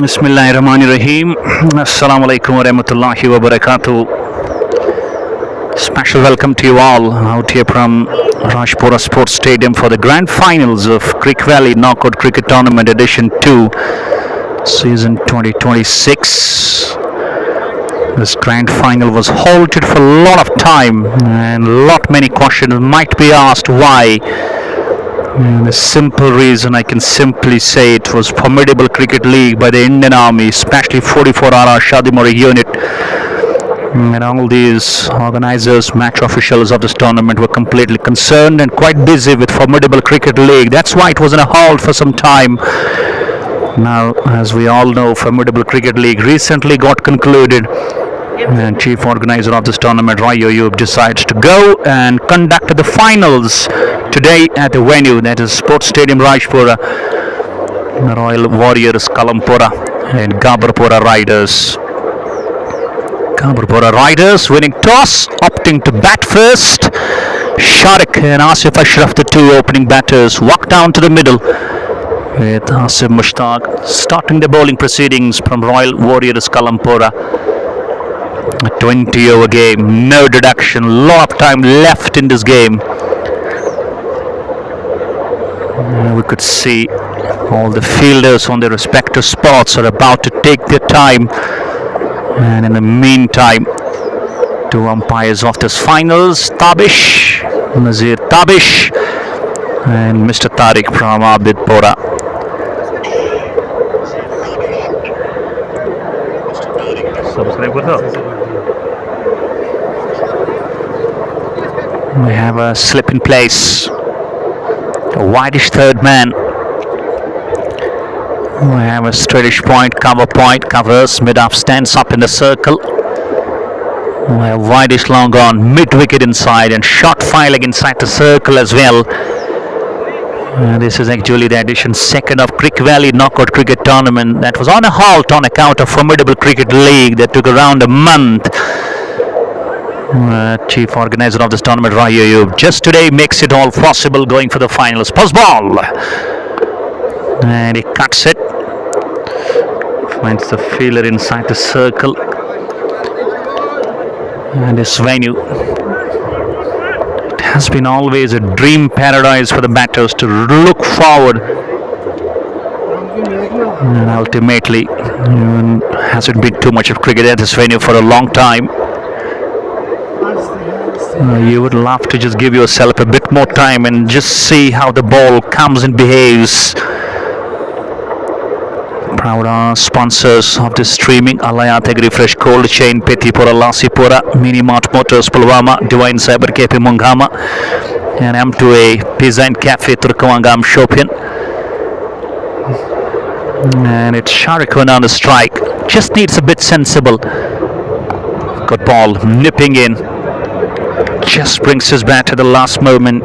Bismillahirrahmanirrahim. Assalamu alaikum wa rahmatullahi wa barakatuh. Special welcome to you all out here from Rajpora Sports Stadium for the grand finals of Cric Valley Knockout Cricket Tournament Edition 2 Season 2026. This grand final was halted for a lot of time and many questions might be asked why. And the simple reason I can simply say it was formidable cricket league by the Indian Army, especially 44R Shadimori unit. And all these organizers, match officials of this tournament were completely concerned and quite busy with formidable cricket league. That's why it was in a halt for some time. Now, as we all know, formidable cricket league recently got concluded. And chief organizer of this tournament, Roy Ayub, decides to go and conduct the finals today at the venue, that is Sports Stadium Rajpora. The Royal Warriors Kalampora and Gaberpora Riders. Gaberpora Riders winning toss, opting to bat first. Cric and Asif Ashraf, the two opening batters, walk down to the middle with Asif Mushtaq starting the bowling proceedings from Royal Warriors Kalampora. A 20-over game, no deduction, lot of time left in this game. We could see all the fielders on their respective spots are about to take their time. And in the meantime, two umpires of this finals, Tabish, Nazir Tabish, and Mr. Tariq from Abidpora. Subscribe with us. We have a slip in place. A wideish third man. We have a straightish point, covers, mid-off stands up in the circle. We have wideish long on, mid-wicket inside and short filing inside the circle as well. This is actually the edition second of Cric Valley Knockout Cricket Tournament that was on a halt on account of formidable cricket league that took around a month. Chief organizer of this tournament, Roy Ayub, just today makes it all possible, going for the finals. Post ball, and he cuts it, finds the fielder inside the circle, and this venue, it has been always a dream paradise for the batters to look forward, and ultimately hasn't been too much of cricket at this venue for a long time. You would love to just give yourself a bit more time and just see how the ball comes and behaves. Proud sponsors of this streaming: Alayat Refresh Cold Chain, Petipura, Lasipura, Mini Mart Motors, Pulwama, Divine Cyber KP Mungama, and M2A Pizza and Cafe Turkawangam Shopian. And it's Cric on the strike. Just needs a bit sensible. Good ball, nipping in. Just brings his bat at the last moment.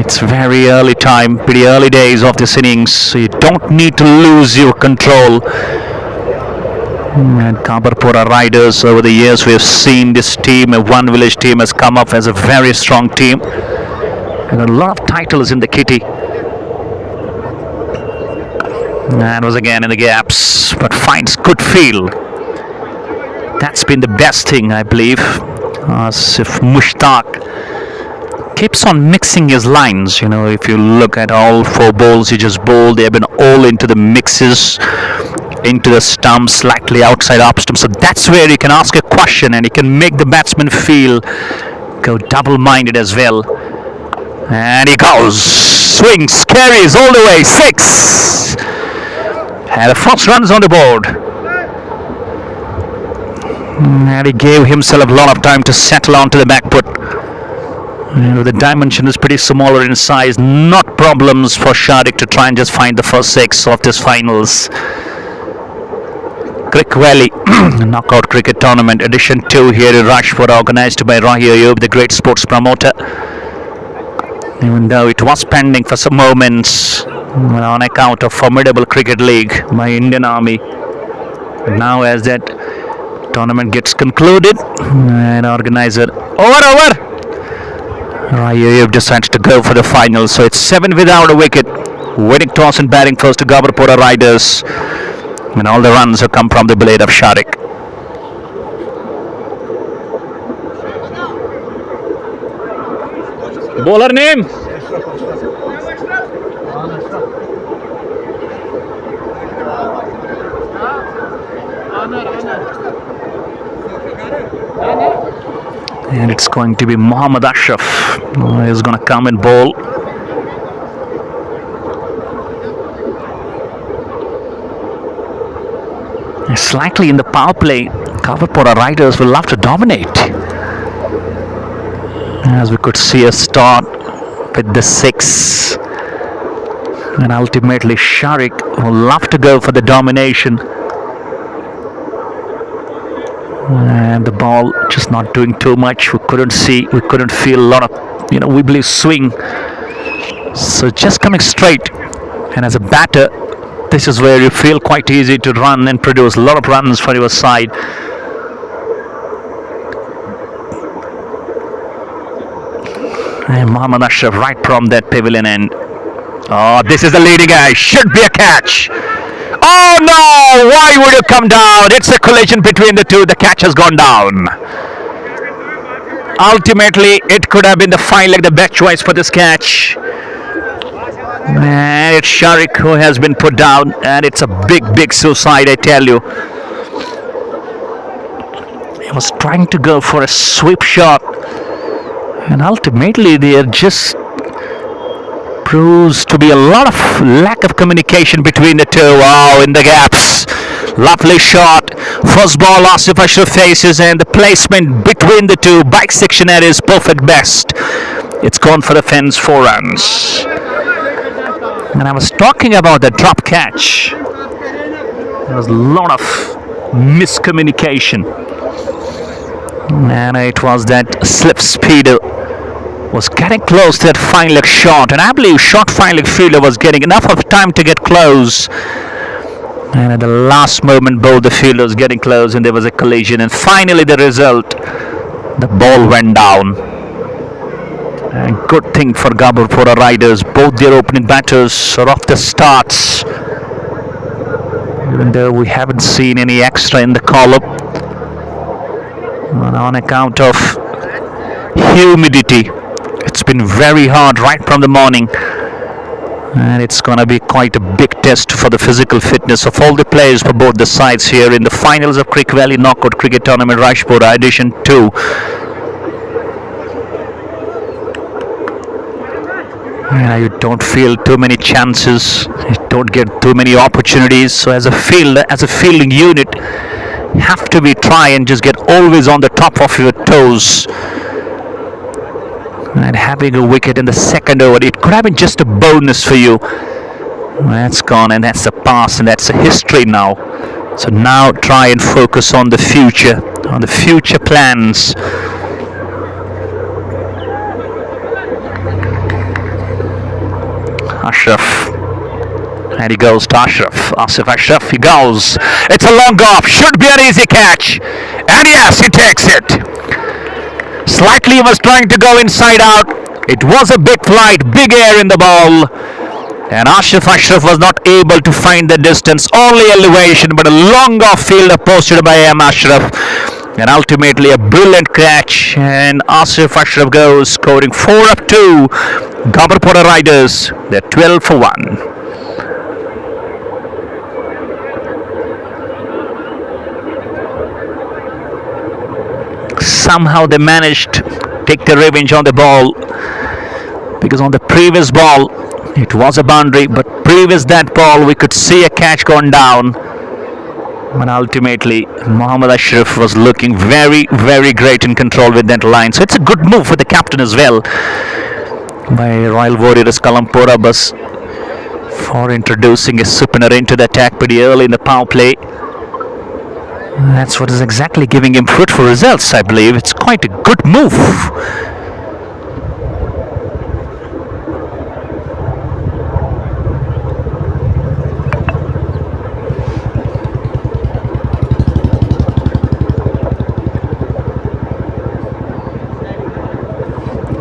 It's very early time, pretty early days of this innings, so you don't need to lose your control. And Gaberpora Riders, over the years we have seen this team, a one village team, has come up as a very strong team. And a lot of titles in the kitty. And was again in the gaps, but finds good field. That's been the best thing, I believe. Asif Mushtaq keeps on mixing his lines. You know, if you look at all four balls he just bowled, they have been all into the mixes, into the stumps, slightly outside off stump. So that's where you can ask a question and you can make the batsman go double-minded as well. And he goes, swings, carries all the way, 6. And the first runs on the board. And he gave himself a lot of time to settle onto the back foot. The dimension is pretty smaller in size. Not problems for Cric to try and just find the first 6 of this finals. Cric Valley Knockout Cricket Tournament Edition 2 here in Rajpora, organized by Roy Ayub, the great sports promoter. Even though it was pending for some moments on account of formidable cricket league by Indian Army. But now as that tournament gets concluded and organizer over Roy Ayub decides to go for the final. So it's 7 without a wicket. Winning toss and batting first to Gaberpora Riders. And all the runs have come from the blade of Sharik. Bowler name? And it's going to be Mohammad Ashraf. He's going to come and bowl. Slightly in the power play, Gaberpora Riders will love to dominate. As we could see a start with the 6. And ultimately Sharik will love to go for the domination. And the ball just not doing too much. We couldn't feel a lot of, wibbly swing. So just coming straight. And as a batter, this is where you feel quite easy to run and produce a lot of runs for your side. And Mohammad Ashraf right from that pavilion end. Oh, this is the leading edge. Should be a catch. Oh no! Why would you come down? It's a collision between the two. The catch has gone down. Ultimately, it could have been the fine leg, the best choice for this catch. And it's Sharik who has been put down, and it's a big suicide, I tell you. He was trying to go for a sweep shot, and ultimately there just proves to be a lot of lack of communication between the two. Wow, in the gaps. Lovely shot. First ball, Asif Ashraf faces, and the placement between the two, bisection at his perfect best. It's gone for the fence, 4 runs. And I was talking about the drop catch. There was a lot of miscommunication. And it was that slip speeder was getting close to that fine leg shot. And I believe short fine leg fielder was getting enough of time to get close. And at the last moment, both the fielders getting close, and there was a collision. And finally the result, the ball went down. And good thing for Gaberpora Riders. Both their opening batters are off the starts. Even though we haven't seen any extra in the column. On account of humidity. It's been very hard right from the morning. And it's going to be quite a big test for the physical fitness of all the players for both the sides here in the finals of Cric Valley Knockout Cricket Tournament Rajpora Edition 2. You don't feel too many chances, you don't get too many opportunities. So as a fielding unit, you have to try and just get always on the top of your toes. And having a wicket in the second over, it could have been just a bonus for you. That's gone, and that's the past, and that's a history now. So now try and focus on the future plans. Ashraf, and he goes to Ashraf. Asif Ashraf, he goes. It's a long off, should be an easy catch, and yes, he takes it. Slightly he was trying to go inside out. It was a big flight, big air in the ball, and Asif Ashraf was not able to find the distance, only elevation, but a long off fielder posted by Ashraf. And ultimately a brilliant catch, and Asif Ashraf goes, scoring 4 of 2. Gaberpora Riders, they're 12 for 1. Somehow they managed to take the revenge on the ball, because on the previous ball it was a boundary, but previous that ball we could see a catch gone down. And ultimately Mohammad Ashraf was looking very great in control with that line. So it's a good move for the captain as well by Royal Warriors Kalampora Bus for introducing a spinner into the attack pretty early in the power play. That's what is exactly giving him fruitful results, I believe. It's quite a good move.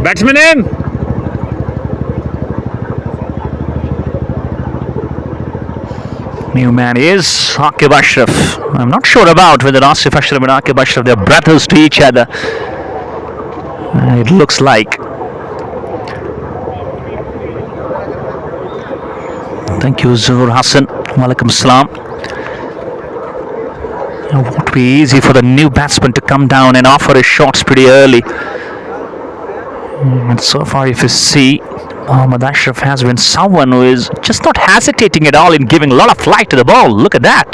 Batsman in. New man is Aqib Ashraf. I'm not sure about whether Asif Ashraf and Aqib Ashraf, they're brothers to each other. It looks like. Thank you, Zuhur Hassan. Walaikum salam. It won't be easy for the new batsman to come down and offer his shots pretty early. And so far, if you see, Mohammad Ashraf has been someone who is just not hesitating at all in giving a lot of flight to the ball. Look at that.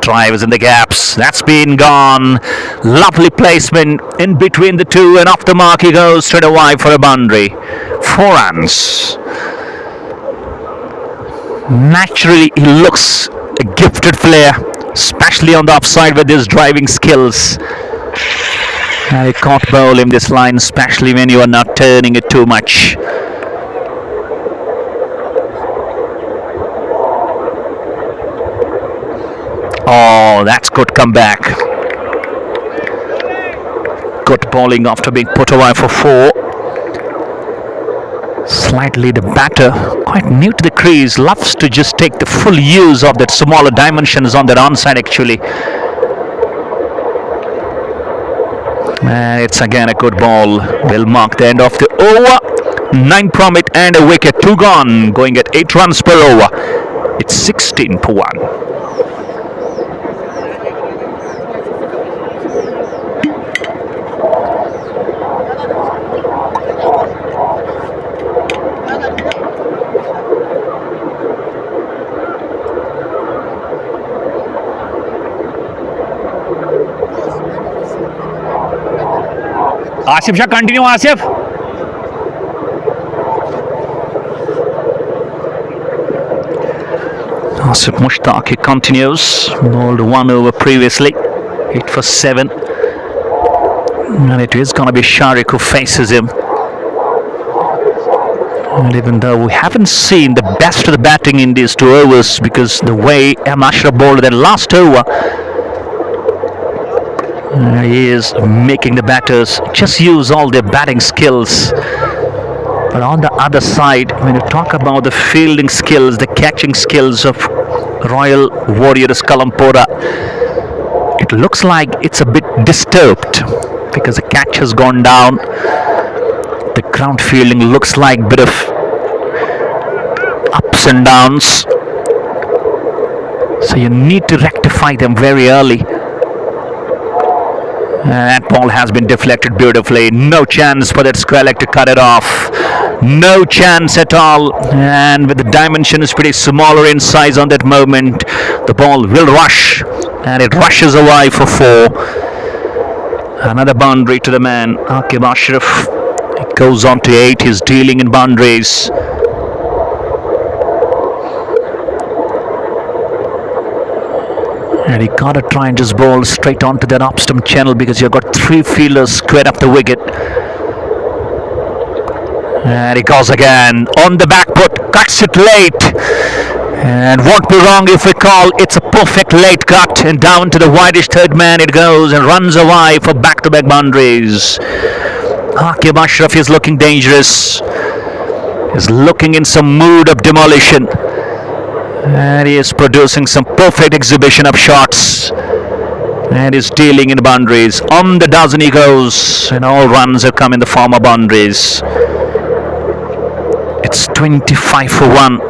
Drive is in the gaps. That's been gone. Lovely placement in between the two, and off the mark he goes straight away for a boundary. 4 runs. Naturally, he looks a gifted player, especially on the offside with his driving skills. And you can't bowl him this line, especially when you are not turning it too much. Oh, that's good comeback. Good bowling after being put away for 4. Slightly the batter, quite new to the crease, loves to just take the full use of that smaller dimensions on the onside actually. And it's again a good ball. Will mark the end of the over. 9 from it and a wicket. 2 gone. Going at 8 runs per over. It's 16 per 1. Asif Shah, continue, Asif. Asif Mushtaq, he continues. Bowled 1 over previously. 8 for 7. And it is going to be Sharik who faces him. And even though we haven't seen the best of the batting in these 2 overs, because the way Ashraf bowled that last over, he is making the batters just use all their batting skills. But on the other side, when you talk about the fielding skills, the catching skills of Royal Warriors Kalampora, it looks like it's a bit disturbed because the catch has gone down. The ground fielding looks like a bit of ups and downs. So you need to rectify them very early. That ball has been deflected beautifully. No chance for that square leg to cut it off. No chance at all. And with the dimensions pretty smaller in size on that moment, the ball will rush. And it rushes away for 4. Another boundary to the man, Aqib Ashraf. It goes on to 8. He's dealing in boundaries. And you gotta try and just bowl straight onto that off stump channel because you've got 3 fielders squared up the wicket. And he goes again on the back foot, cuts it late. And won't be wrong if we call it's a perfect late cut. And down to the widest third man it goes and runs away for back-to-back boundaries. Aqib Ashraf is looking dangerous. He's looking in some mood of demolition. And he is producing some perfect exhibition of shots. And is dealing in boundaries. On the dozen he goes. And all runs have come in the form of boundaries. It's 25 for 1.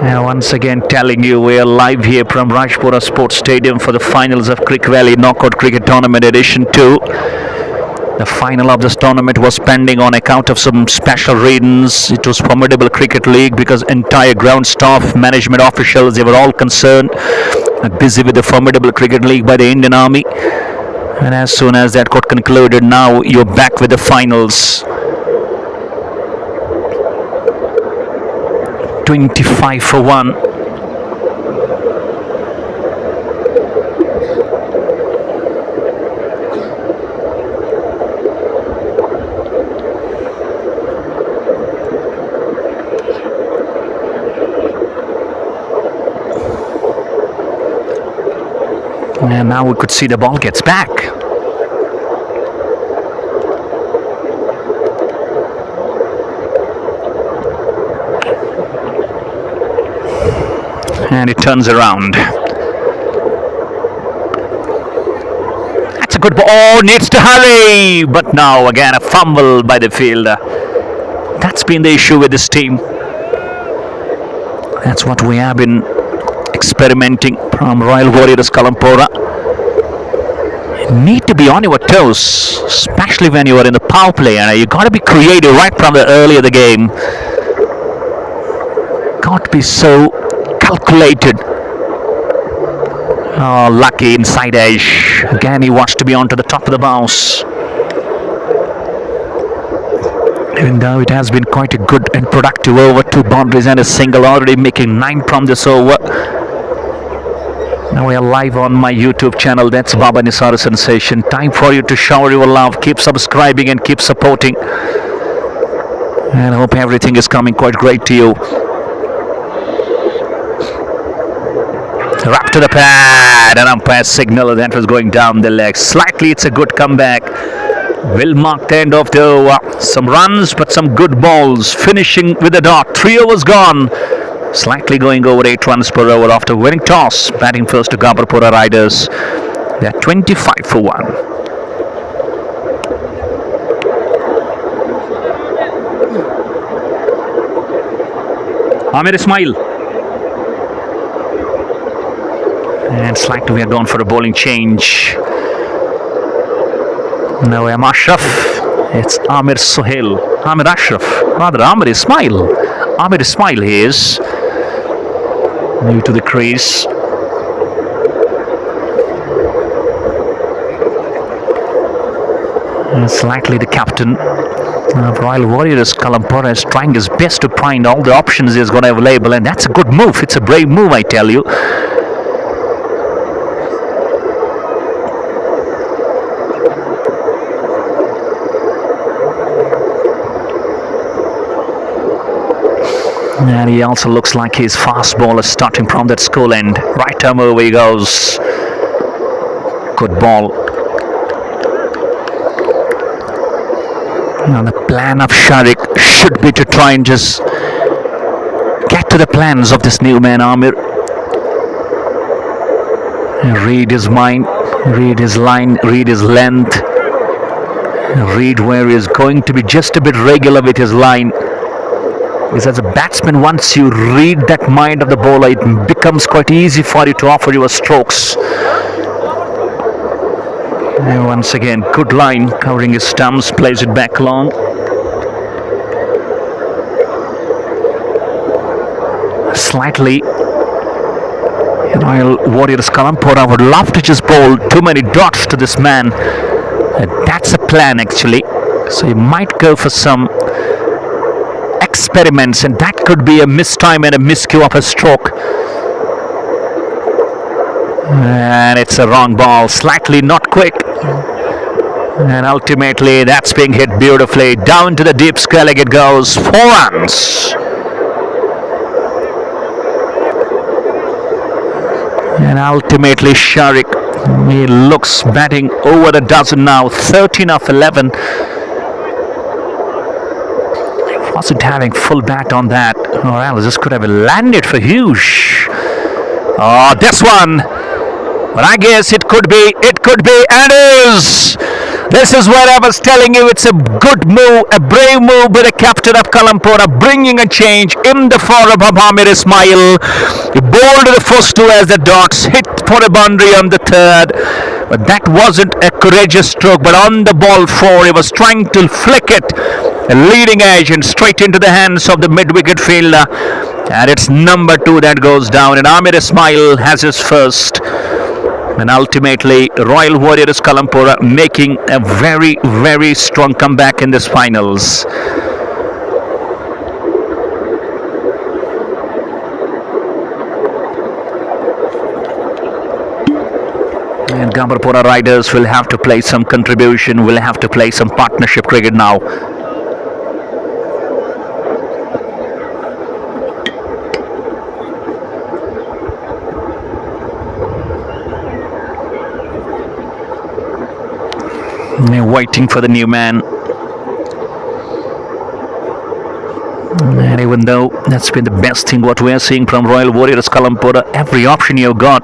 And once again telling you we are live here from Rajpora Sports Stadium for the finals of Cric Valley Knockout Cricket Tournament Edition 2. The final of this tournament was pending on account of some special reasons. It was formidable cricket league because entire ground staff, management officials, they were all concerned and busy with the formidable cricket league by the Indian Army. And as soon as that got concluded, now you're back with the finals. 25 for 1. And now we could see the ball gets back. And it turns around. That's a good ball. Oh, needs to hurry. But now again a fumble by the fielder. That's been the issue with this team. That's what we have been experimenting from Royal Warriors Kalampora. You need to be on your toes, especially when you are in the power play. And you got to be creative right from the early of the game. Got to be so calculated. Oh, lucky inside edge. Again, he wants to be onto the top of the bounce. Even though it has been quite a good and productive over, 2 boundaries and a single, already making 9 from this over. Now we are live on my YouTube channel. That's Baba Nisara Sensation. Time for you to shower your love. Keep subscribing and keep supporting. And I hope everything is coming quite great to you. Wrap to the pad, an umpire signal that was going down the leg. Slightly, it's a good comeback. Will mark the end of the over. Some runs, but some good balls. Finishing with a dot. 3 overs gone. Slightly going over 8 runs per over after winning toss. Batting first to Gaberpora Riders. They are 25 for 1. Amir Ismail. And slightly we are going for a bowling change. Now I'm Ashraf. It's Amir Sohail. Amir Ashraf. Rather Amir Ismail. Amir Ismail he is. New to the crease. And slightly the captain of Royal Warriors Kalampora is trying his best to find all the options he's got available, and that's a good move. It's a brave move, I tell you. And he also looks like his fast ball is starting from that school end. Right arm over he goes. Good ball. Now the plan of Sharik should be to try and just get to the plans of this new man Amir. Read his mind, read his line, read his length. Read where he is going to be just a bit regular with his line. Because as a batsman, once you read that mind of the bowler, it becomes quite easy for you to offer your strokes. And once again, good line, covering his stumps, plays it back long. Slightly, Royal Warriors Kalampora would love to just bowl too many dots to this man. That's a plan actually. So you might go for some experiments, and that could be a mistime and a miscue of a stroke. And it's a wrong ball, slightly not quick. And ultimately that's being hit beautifully. Down to the deep square leg it goes. 4 runs. And ultimately Sharik, he looks batting over a dozen now. 13 of 11. Wasn't having full bat on that, or else this could have landed for huge. Oh, this one. But I guess it could be, and is. This is what I was telling you. It's a good move, a brave move by the captain of Kalampora, bringing a change in the form of Amir Ismail. He bowled the first 2 as the dots, hit for a boundary on the 3rd. But that wasn't a courageous stroke, but on the ball 4, he was trying to flick it, a leading edge, and straight into the hands of the mid-wicket fielder. And it's number 2 that goes down, and Amir Ismail has his first. And ultimately, Royal Warriors Kalampora making a very, very strong comeback in this finals. And Gaberpora Riders will have to play some contribution, will have to play some partnership cricket now. They're waiting for the new man. And even though that's been the best thing what we're seeing from Royal Warriors Kalampora, every option you've got.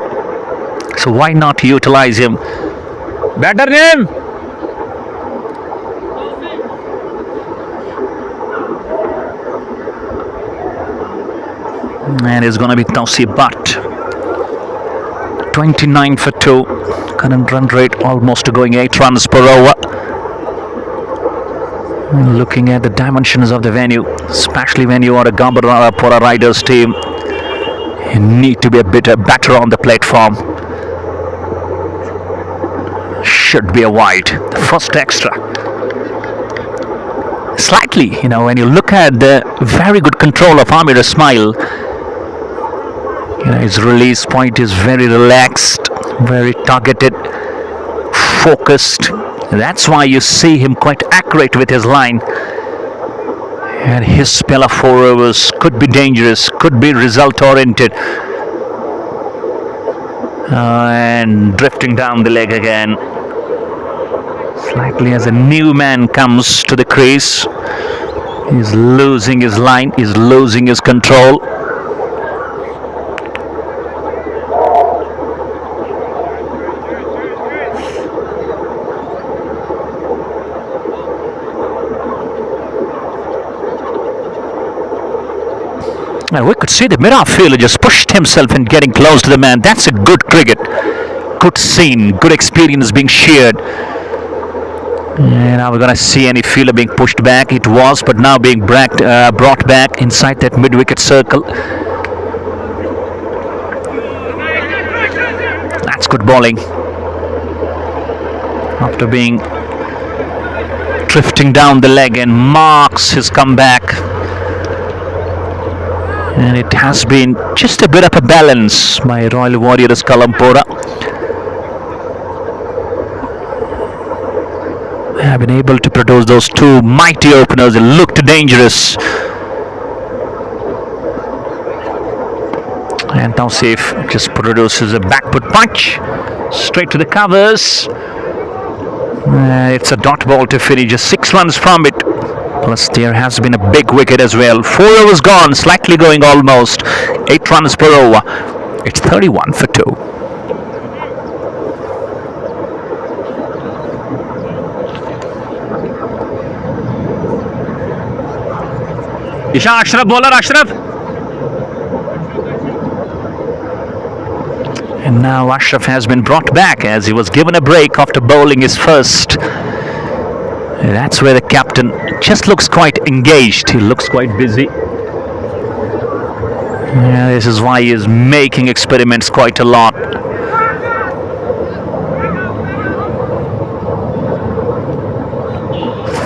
So why not utilize him? Batter name. And it's going to be Tausi Butt. 29 for 2. Current run rate almost going 8 runs per over. And looking at the dimensions of the venue, especially when you are a Gaberpora Riders team, you need to be a bit better on the platform. Should be a wide. The first extra. Slightly, when you look at the very good control of Amir Ismail, his release point is very relaxed, very targeted, focused. That's why you see him quite accurate with his line. And his spell of 4 overs could be dangerous, could be result oriented. And drifting down the leg again. Slightly as a new man comes to the crease. He's losing his line, he's losing his control. And we could see the mid-off-fielder just pushed himself in getting close to the man. That's a good cricket. Good scene, good experience being shared. And now we're going to see any fielder being pushed back. It was, but now being brought back inside that mid-wicket circle. That's good bowling. After being drifting down the leg, and marks his comeback. And it has been just a bit of a balance by Royal Warriors Kalampora. They have been able to produce those 2 mighty openers. They looked dangerous. And Tausif just produces a backfoot punch straight to the covers. It's a dot ball to finish, just 6 runs from it. Plus there has been a big wicket as well. 4 overs gone, slightly going almost. 8 runs per over. It's 31 for 2. Isha Ashraf, bowler Ashraf. And now Ashraf has been brought back as he was given a break after bowling his first. That's where the captain just looks quite engaged. He looks quite busy. Yeah, this is why he is making experiments quite a lot.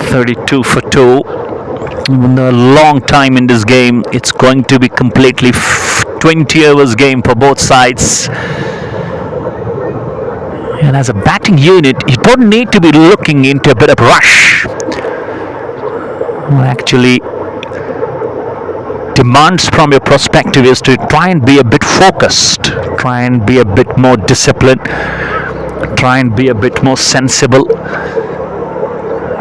.32 for 2. Even though a long time in this game, it's going to be completely 20 overs game for both sides. And as a batting unit, you don't need to be looking into a bit of rush. Actually, demands from your perspective is to try and be a bit focused, try and be a bit more disciplined, try and be a bit more sensible.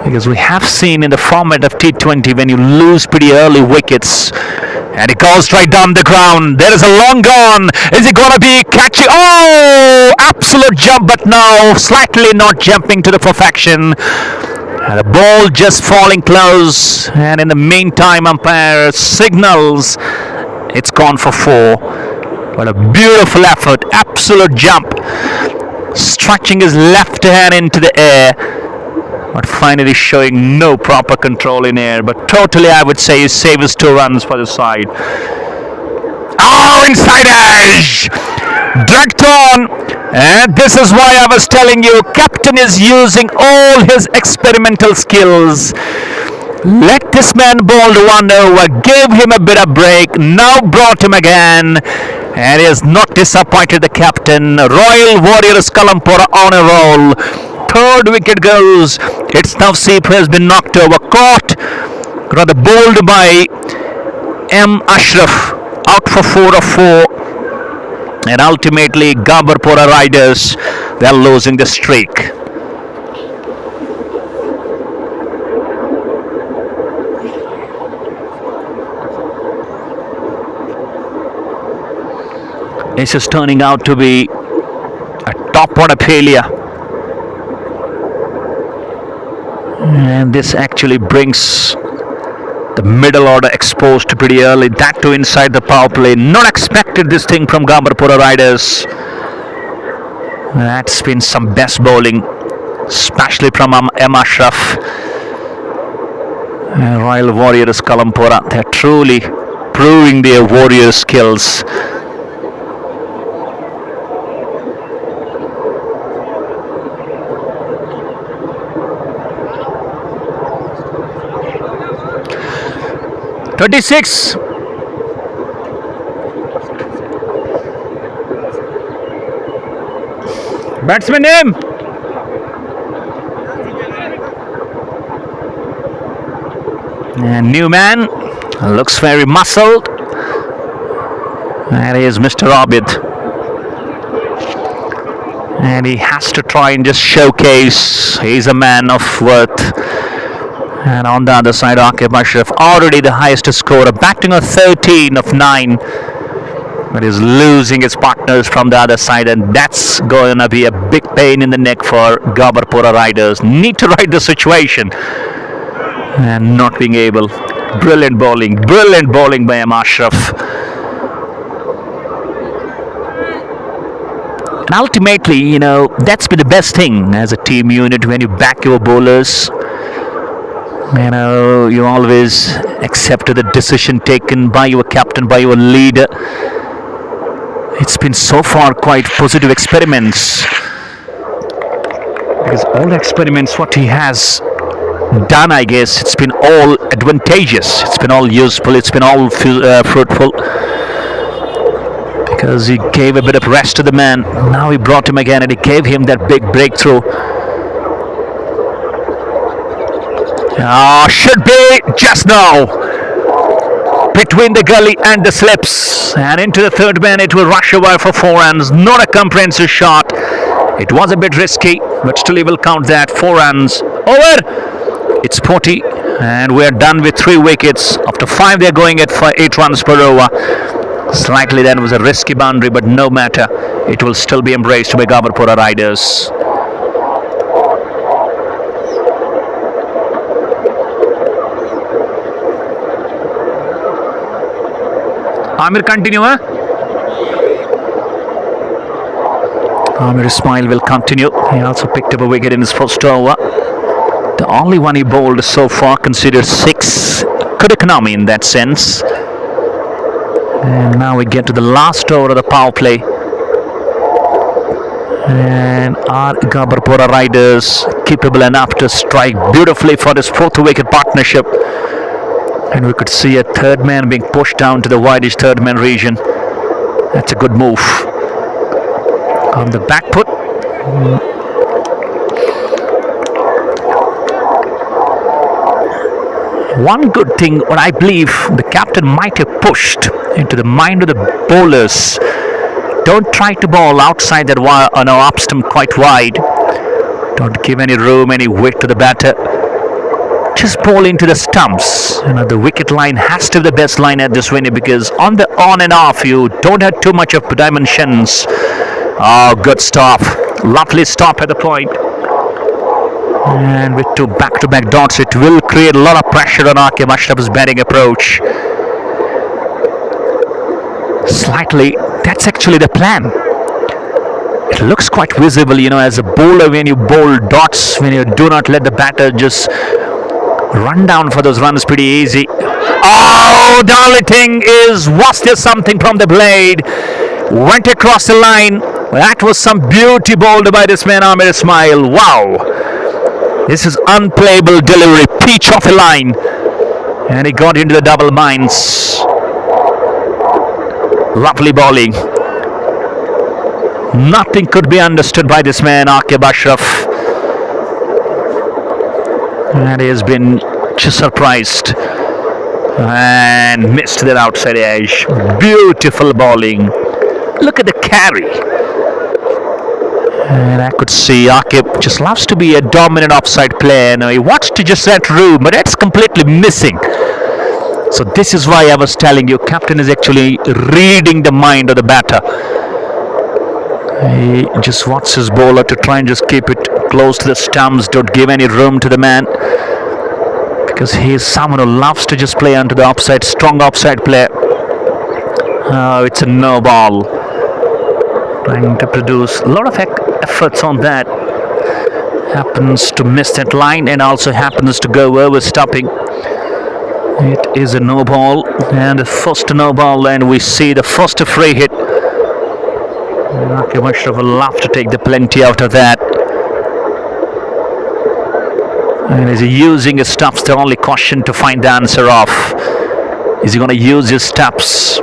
Because we have seen in the format of T20, when you lose pretty early wickets, and it goes right down the ground. There is a long gone. Is it going to be catchy? Oh, absolute jump, but no, slightly not jumping to the perfection. And the ball just falling close. And in the meantime, umpire signals it's gone for 4. What a beautiful effort. Absolute jump. Stretching his left hand into the air. But finally showing no proper control in air. But totally, I would say, he saves 2 runs for the side. Oh, inside edge! Dragged on. And this is why I was telling you, captain is using all his experimental skills. Let this man bowl 1 over, gave him a bit of break, now brought him again. And he has not disappointed the captain. Royal Warriors Kalampora on a roll. 3rd wicket goes. It's Tawseef who has been knocked over. Caught, rather bowled by M. Ashraf. Out for 4 of 4. And ultimately, Gaberpora Riders, they're losing the streak. This is turning out to be a top order failure. And this actually brings the middle order exposed pretty early. That too inside the power play. Not expected this thing from Gaberpora riders. That's been some best bowling, especially from Ashraf. Royal Warriors Kalampora. They're truly proving their warrior skills. "36. Batsman name." And new man, looks very muscled. That is Mr. Abid. And he has to try and just showcase he's a man of worth. And on the other side, Ashraf, already the highest scorer, batting a 13 of 9. But he's losing his partners from the other side, and that's going to be a big pain in the neck for Gaberpora riders. Need to ride the situation. And not being able. Brilliant bowling by Ashraf. And ultimately, that's been the best thing as a team unit when you back your bowlers. You always accept the decision taken by your captain, by your leader. It's been so far quite positive experiments. Because all the experiments, what he has done, I guess, it's been all advantageous. It's been all useful. It's been all fruitful. Because he gave a bit of rest to the man. Now he brought him again and he gave him that big breakthrough. Should be just now. Between the gully and the slips. And into the third man, it will rush away for 4 runs. Not a comprehensive shot. It was a bit risky, but still he will count that. 4 runs. Over. It's 40. And we're done with 3 wickets. After 5, they're going at 8 runs per over. Slightly that was a risky boundary, but no matter. It will still be embraced by Gaberpora riders. Amir, continue, huh? Amir Ismail will continue. He also picked up a wicket in his first over. The only one he bowled so far, considered 6. Good economy in that sense. And now we get to the last over of the power play. And are Gaberpora riders capable enough to strike beautifully for this 4th wicket partnership? And we could see a third man being pushed down to the widest third man region. That's a good move. On the back foot. One good thing, what I believe the captain might have pushed into the mind of the bowlers. Don't try to bowl outside that off stump quite wide. Don't give any room, any weight to the batter. Just bowl into the stumps. The wicket line has to be the best line at this venue, because on the on and off you don't have too much of dimensions. Oh, good stop. Lovely stop at the point. And with 2 back-to-back dots, it will create a lot of pressure on Ashraf's batting approach. Slightly, that's actually the plan. It looks quite visible, as a bowler when you bowl dots, when you do not let the batter just run down for those runs pretty easy. Oh, the only thing is, was there something from the blade? Went across the line. That was some beauty bowled by this man, Amir Ismail. Wow. This is unplayable delivery. Peach off a line. And he got into the double minds. Lovely bowling. Nothing could be understood by this man, Ashraf. And he has been just surprised and missed that outside edge. Beautiful bowling. Look at the carry. And I could see Akib just loves to be a dominant offside player. He wants to just set room, but that's completely missing. So this is why I was telling you, captain is actually reading the mind of the batter. He just wants his bowler to try and just keep it close to the stumps, don't give any room to the man, because he is someone who loves to just play onto the offside, strong offside player. It's a no ball. Trying to produce a lot of efforts on that. Happens to miss that line and also happens to go over stopping. It is a no ball, and the first no ball, and we see the first free hit. Okay, Mushraf will love to take the plenty out of that. And is he using his stops? The only question to find the answer of. Is he going to use his stops?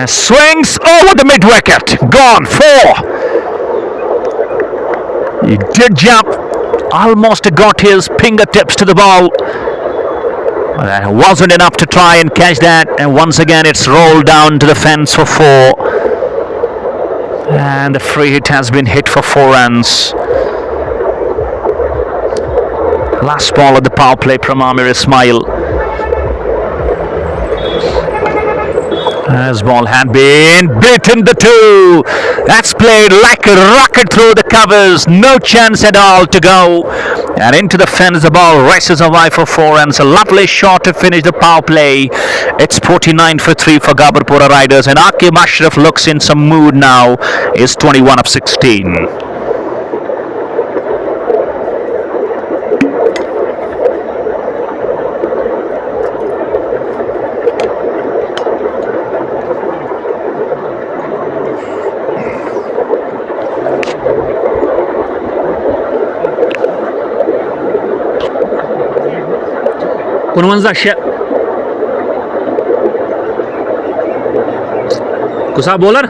Swings over the mid wicket. Gone. 4. He did jump. Almost got his fingertips to the ball. That wasn't enough to try and catch that. And once again, it's rolled down to the fence for 4. And the free hit has been hit for 4 runs. Last ball of the power play from Amir Ismail. As ball had been beaten the 2. That's played like a rocket through the covers. No chance at all to go. And into the fence, the ball races away for 4 runs. A lovely shot to finish the power play. It's 49 for 3 for Gaberpora Riders. And Aqib Ashraf looks in some mood now. Is 21 of 16. Kunwanza Shep. Kusa bowler.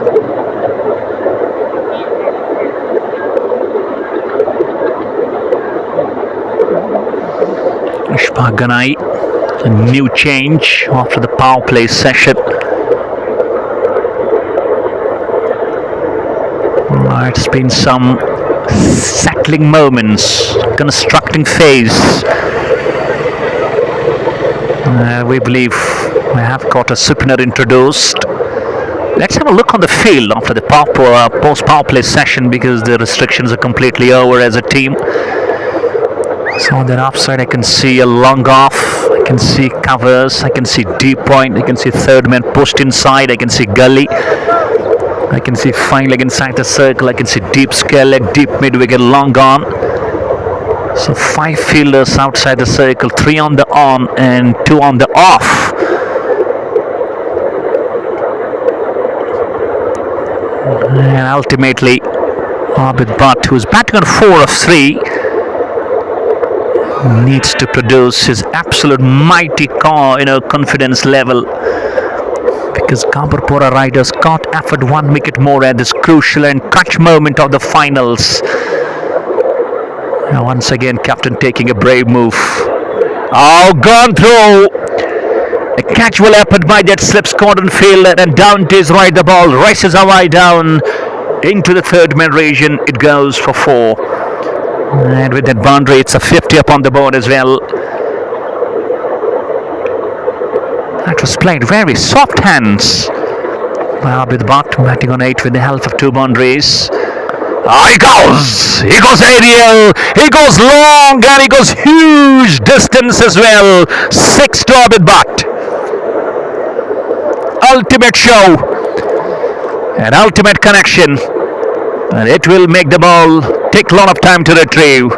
Ishfaq Ganai, a new change after the power play session. It's been some settling moments, constructing phase. We believe we have got a Supner introduced. Let's have a look on the field after the post-power play session, because the restrictions are completely over as a team. So on that offside, I can see a long off, I can see covers, I can see deep point, I can see third man pushed inside, I can see gully, I can see fine leg inside the circle, I can see deep square leg, deep mid wicket, long on. So 5 fielders outside the circle, 3 on the on and 2 on the off. And ultimately, Abid Butt, who's batting on 4 of 3, needs to produce his absolute mighty confidence level, because Gaberpora Riders got effort 1 wicket more at this crucial and clutch moment of the finals. Once again, captain taking a brave move. Oh, gone through. A casual effort by that slips cordon fielder, and down to his right, the ball races away down into the third man region. It goes for 4. And with that boundary, it's a 50 up on the board as well. That was played very soft hands. Well, with Butt batting on 8 with the help of 2 boundaries. He goes aerial, he goes long, and he goes huge distance as well. 6 to Abid Butt. Ultimate show, an ultimate connection, and it will make the ball take a lot of time to retrieve.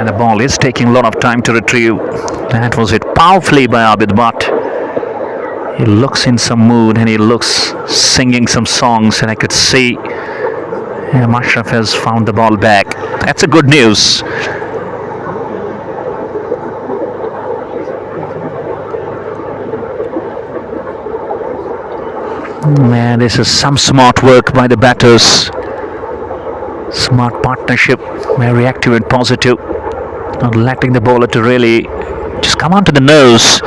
And the ball is taking a lot of time to retrieve. That was it. Powerplay by Abid Bhatt. He looks in some mood and he looks singing some songs, and I could see Ashraf has found the ball back. That's a good news. Man, this is some smart work by the batters. Smart partnership, very active and positive. Not letting the bowler to really just come onto the nose.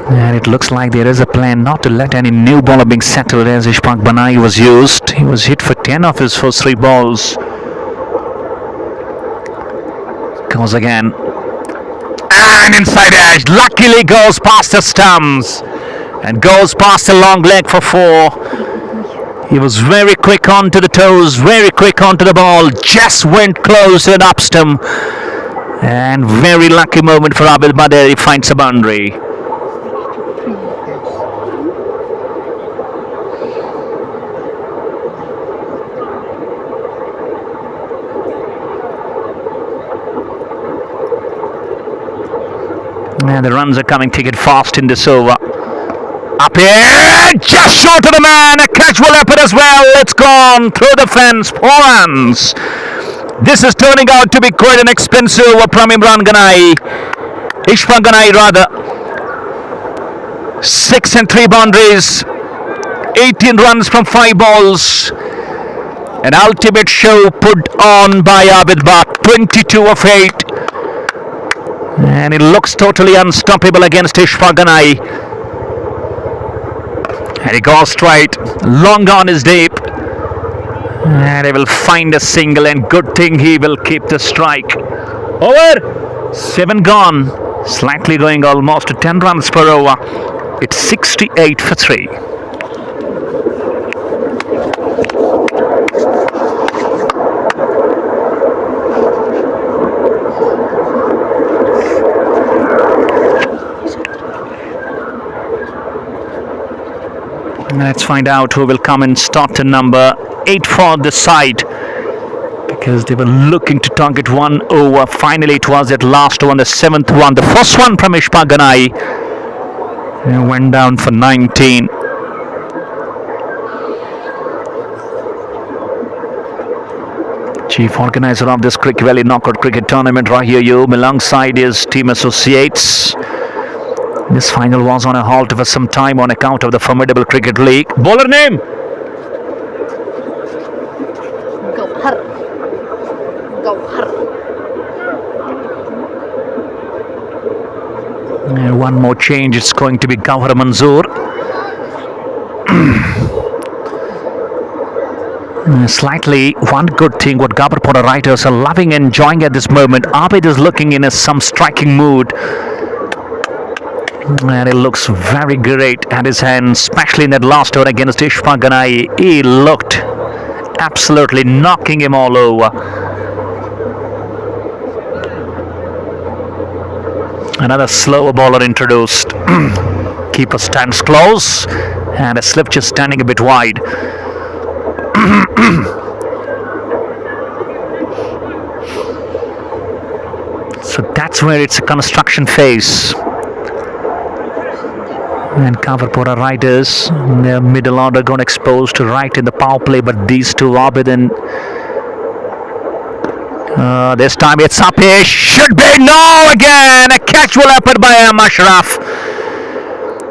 And it looks like there is a plan not to let any new bowler being settled, as Ishfaq Banai was used. He was hit for 10 of his first 3 balls. Goes again. And inside edge. Luckily goes past the stumps. And goes past the long leg for 4. He was very quick onto the toes, very quick onto the ball. Just went close to an up stump. And very lucky moment for Abid Bhatt. He finds a boundary. And the runs are coming thick and fast in this over. Up here, just short of the man. A catch will happen as well. It's gone through the fence. 4 runs. This is turning out to be quite an expensive over from Ishfaq Ganai rather. 6 and 3 boundaries. 18 runs from 5 balls. An ultimate show put on by Abid Bhatt. 22 of 8. And it looks totally unstoppable against Ishfaq Ganai. And he goes straight. Long on is deep. And he will find a single, and good thing he will keep the strike. Over. 7 gone. Slightly going almost to 10 runs per over. It's 68 for 3. Let's find out who will come and start the number 8 for the side, because they were looking to target 1 over. Finally it was that last one, the 7th one, the first one from Ishfaq Ganai. And went down for 19. Chief organizer of this Cric Valley Knockout Cricket Tournament, Rahir Yub, alongside his team associates. This final was on a halt for some time on account of the formidable cricket league. Bowler name? One more change, it's going to be Gauhar Manzoor. Slightly, one good thing what Gaberpora writers are loving and enjoying at this moment, Abid is looking in some striking mood. And it looks very great at his hand, especially in that last over against Ishfaq Ganai. He looked absolutely knocking him all over. Another slower bowler introduced. Keeper stands close, and a slip just standing a bit wide. So that's where it's a construction phase. And Gaberpora riders, their middle order got exposed to right in the power play, but these two, Abid and this time it's up here, should be, no, again, a catch will happen by Ashraf.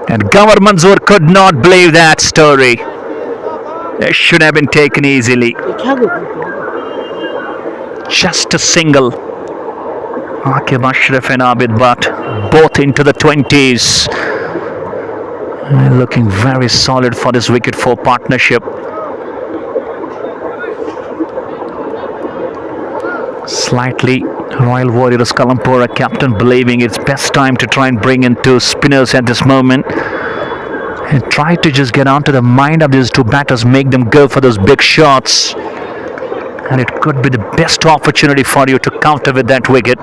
And Gauhar Manzoor could not believe that story. It should have been taken easily. Just a single. Aqib Ashraf and Abid Bhatt, both into the 20s. Looking very solid for this wicket 4 partnership. Slightly, Royal Warriors Kalampora captain believing it's best time to try and bring in 2 spinners at this moment. And try to just get onto the mind of these 2 batters, make them go for those big shots. And it could be the best opportunity for you to counter with that wicket.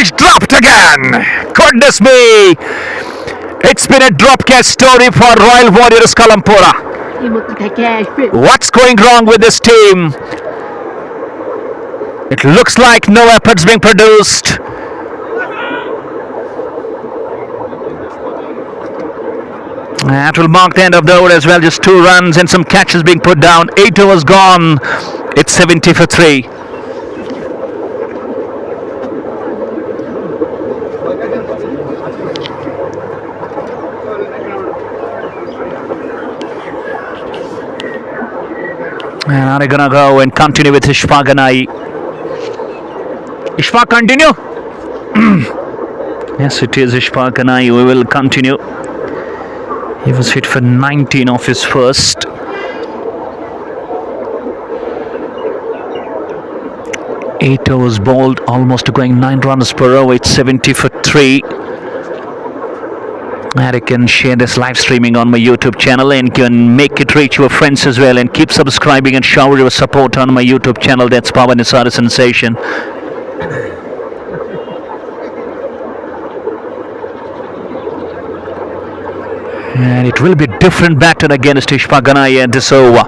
He's dropped again. Goodness me. It's been a drop catch story for Royal Warriors.Kalampora. What's going wrong with this team? It looks like no efforts being produced. That will mark the end of the over as well. Just 2 runs and some catches being put down. 8 overs gone. It's 70 for 3. And are they gonna go and continue with Ishfaq Ganai? Ishfaq, continue. Yes, it is Ishfaq Ganai. We will continue. He was hit for 19 off his first. Eight overs bowled, almost going 9 runs per over. It's 70 for 3. And you can share this live streaming on my YouTube channel and can make it reach your friends as well. And keep subscribing and shower your support on my YouTube channel. That's Power Nisara Sensation. And it will be a different batter against Ishfaq Ganai at this over.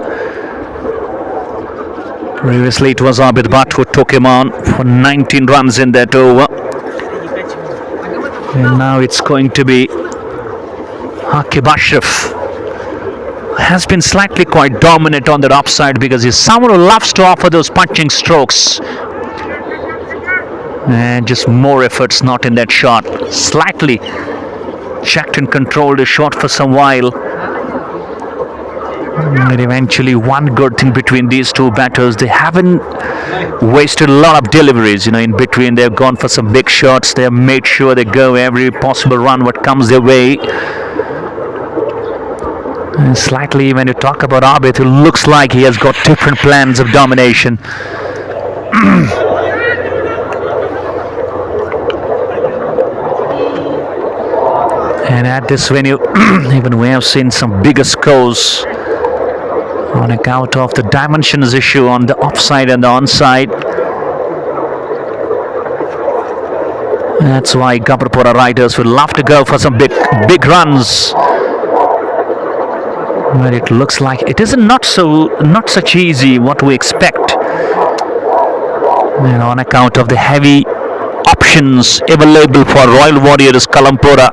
Previously it was Abid Bhatt who took him on for 19 runs in that over. And now it's going to be Aqib Ashraf. Has been slightly quite dominant on that offside because he's someone who loves to offer those punching strokes. And just more efforts not in that shot. Slightly checked and controlled his shot for some while. And eventually one good thing between these two batters, they haven't wasted a lot of deliveries, in between. They've gone for some big shots. They've made sure they go every possible run what comes their way. And slightly when you talk about Abid, it looks like he has got different plans of domination. And at this venue, even we have seen some bigger scores on account of the dimensions issue on the offside and the onside. That's why Gaberpora riders would love to go for some big runs. But it looks like it is not such easy what we expect. On account of the heavy options available for Royal Warriors.Kalampora.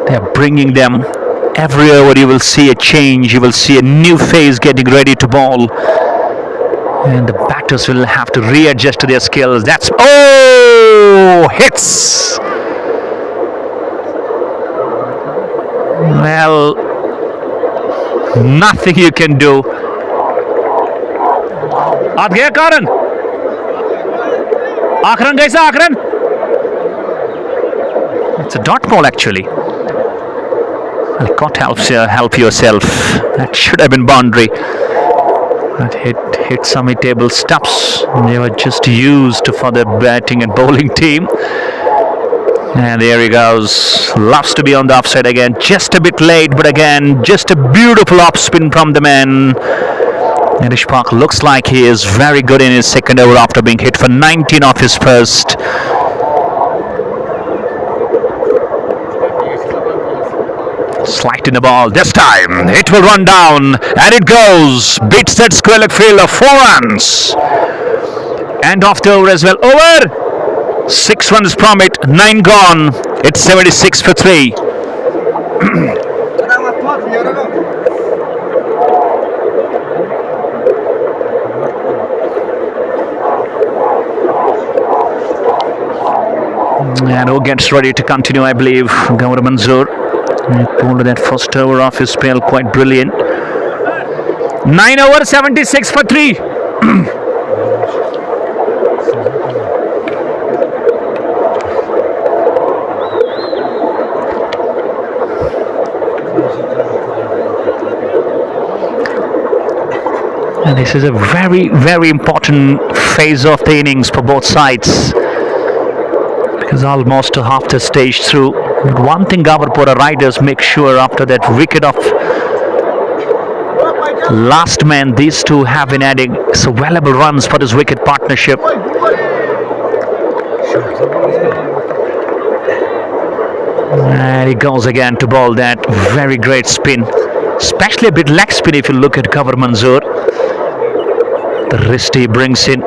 They are bringing them every over. You will see a change. You will see a new phase getting ready to bowl. And the batters will have to readjust to their skills. That's... Oh! Hits! Well, nothing you can do. Aap gaya Karan? Akran kaisa Akran? It's a dot ball actually. Well, God help yourself. That should have been boundary. That hit some table stops. They were just used for the batting and bowling team. And there he goes. Loves to be on the offside again. Just a bit late, but again, just a beautiful off spin from the man. And Ishfaq looks like he is very good in his second over after being hit for 19 off his first. Slight in the ball. This time it will run down and it goes. Beats that square leg field of 4 runs. And off the over as well. Over! 6 runs from it, 9 gone. It's 76 for 3. And who gets ready to continue, I believe, Gaurav Manzoor. He pulled that first over off his spell, quite brilliant. 9 over, 76 for 3. And this is a very, very important phase of the innings for both sides. Because almost to half the stage through. But one thing Gaberpora riders make sure after that wicket of last man, these two have been adding so valuable runs for this wicket partnership. And he goes again to ball that. Very great spin. Especially a bit leg spin if you look at Gaber Manzoor. The wrist he brings in.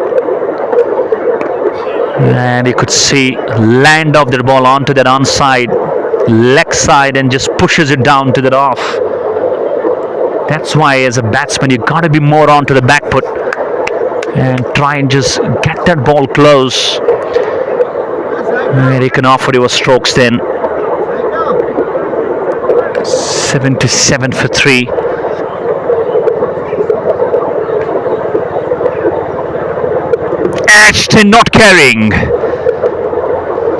And you could see land of the ball onto that onside leg side and just pushes it down to that off. That's why as a batsman you got to be more onto the back foot and try and just get that ball close. And he can offer you a strokes then. 77 for 3. Ashton not carrying.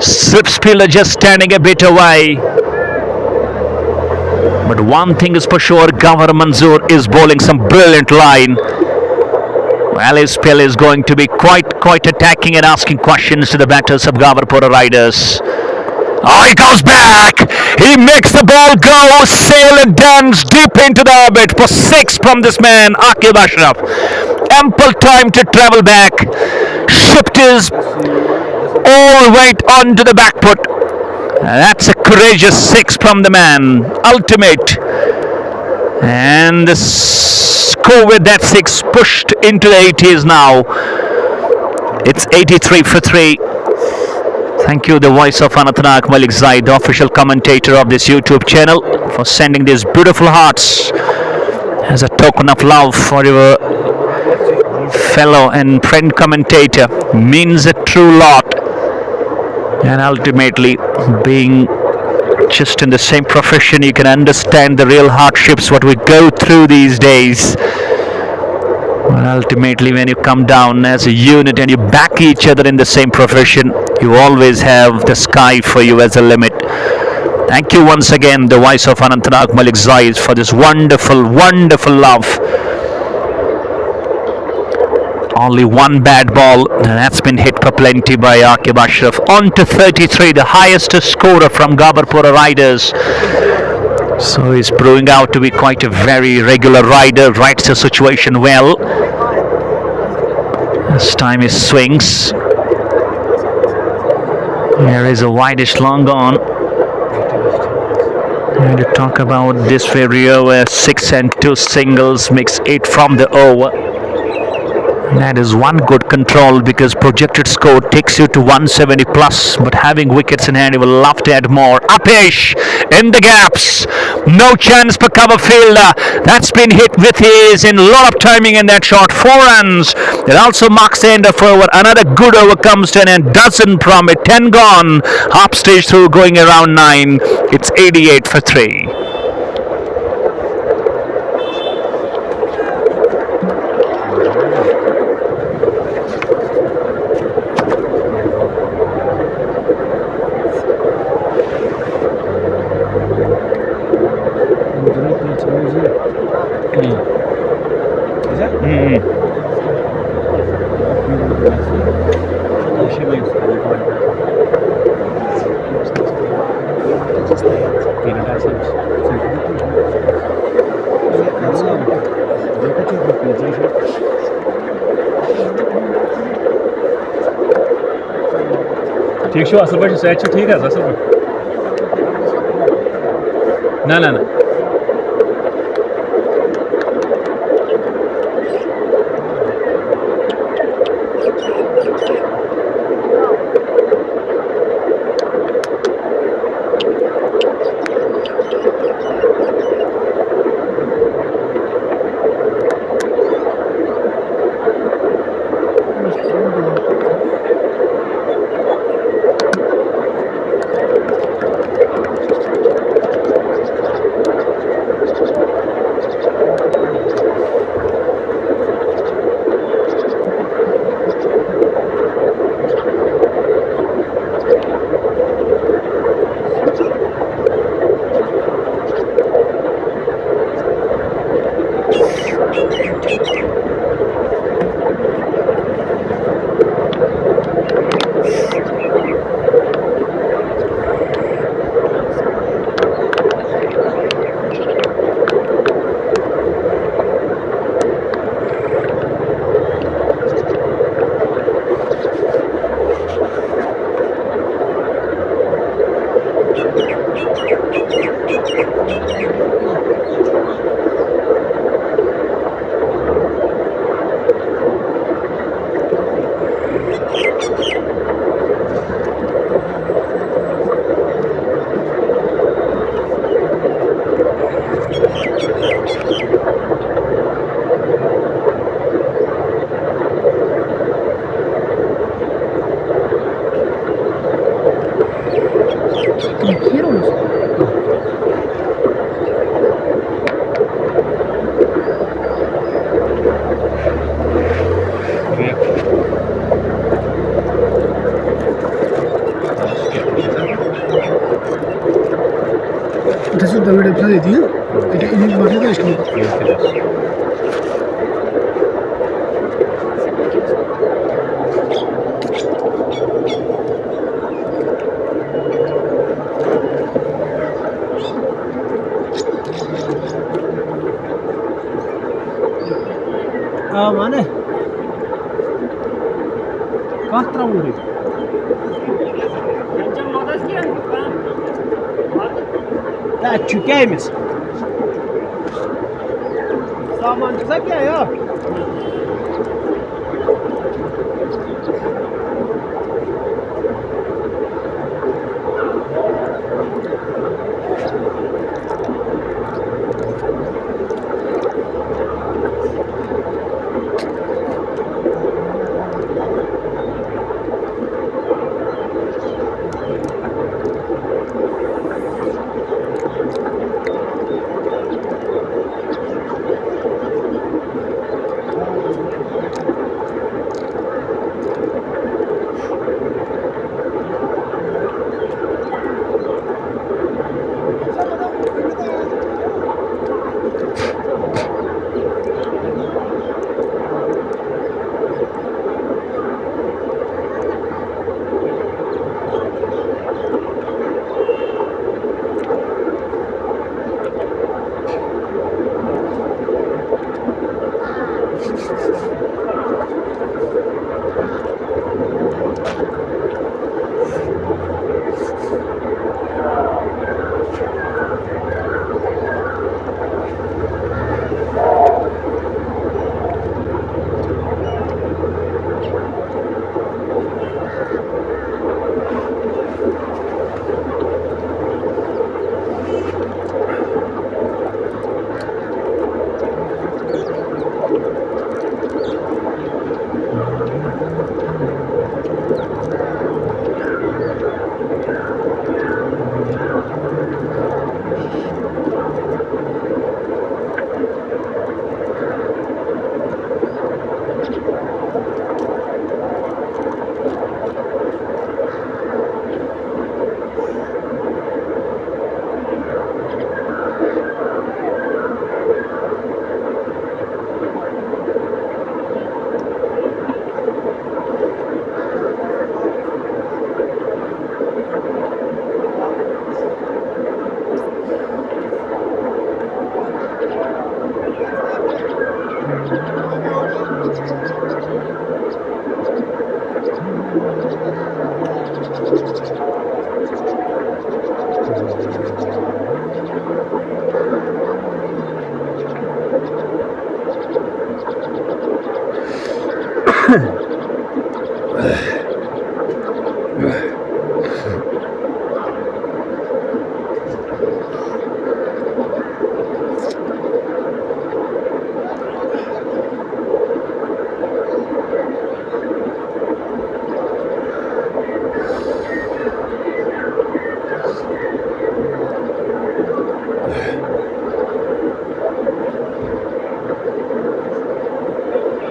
Slip spiller just standing a bit away. But one thing is for sure, Gaber Manzoor is bowling some brilliant line. Well, his spell is going to be quite attacking and asking questions to the batters of Gaberpora Riders. Oh, he goes back. He makes the ball go, sail and dance deep into the orbit for 6 from this man, Aqib Ashraf. Ample time to travel back. Shift his all weight onto the back foot. That's a courageous 6 from the man. Ultimate. And the score with that 6 pushed into the 80s now. It's 83 for 3. Thank you, the voice of Anantnag Malik Zaid, the official commentator of this YouTube channel, for sending these beautiful hearts as a token of love for your fellow and friend commentator. Means a true lot. And ultimately, being just in the same profession, you can understand the real hardships what we go through these days. But ultimately, when you come down as a unit and you back each other in the same profession, you always have the sky for you as a limit. Thank you once again, the voice of Anantnag Malik Zaid, for this wonderful, wonderful love. Only one bad ball, and that's been hit for plenty by Aqib Ashraf. On to 33, the highest scorer from Gaberpora Riders. So he's proving out to be quite a very regular rider, writes the situation well. This time he swings. There is a wideish long on. And to talk about this very over, 6 and 2 singles makes 8 from the over. That is one good control, because projected score takes you to 170 plus, but having wickets in hand, you will love to add more. Apesh in the gaps, no chance for cover fielder. That's been hit with his in a lot of timing in that shot. 4 runs. It also marks the end of over. Another good over comes to an end, dozen from it. 10 gone. Half stage through, going around 9. It's 88 for 3. ठीक छो असल पे set ठीक है असल पे ना দিও এটা ইনিংস মাঠে তো স্কুল মানে Kahtra murid. Ya çükeyimiz. Saman kısa ya.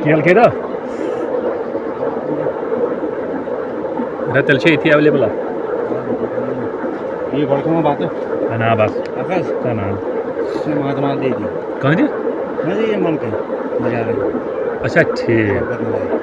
Gel keda. Ratel şey ihtiyacı available. ये बड़कों में बात है ना बस आकाश ना इसने महात्मा दे दी कौन जी मुझे ये मन के मजा आ रही अच्छा ठीक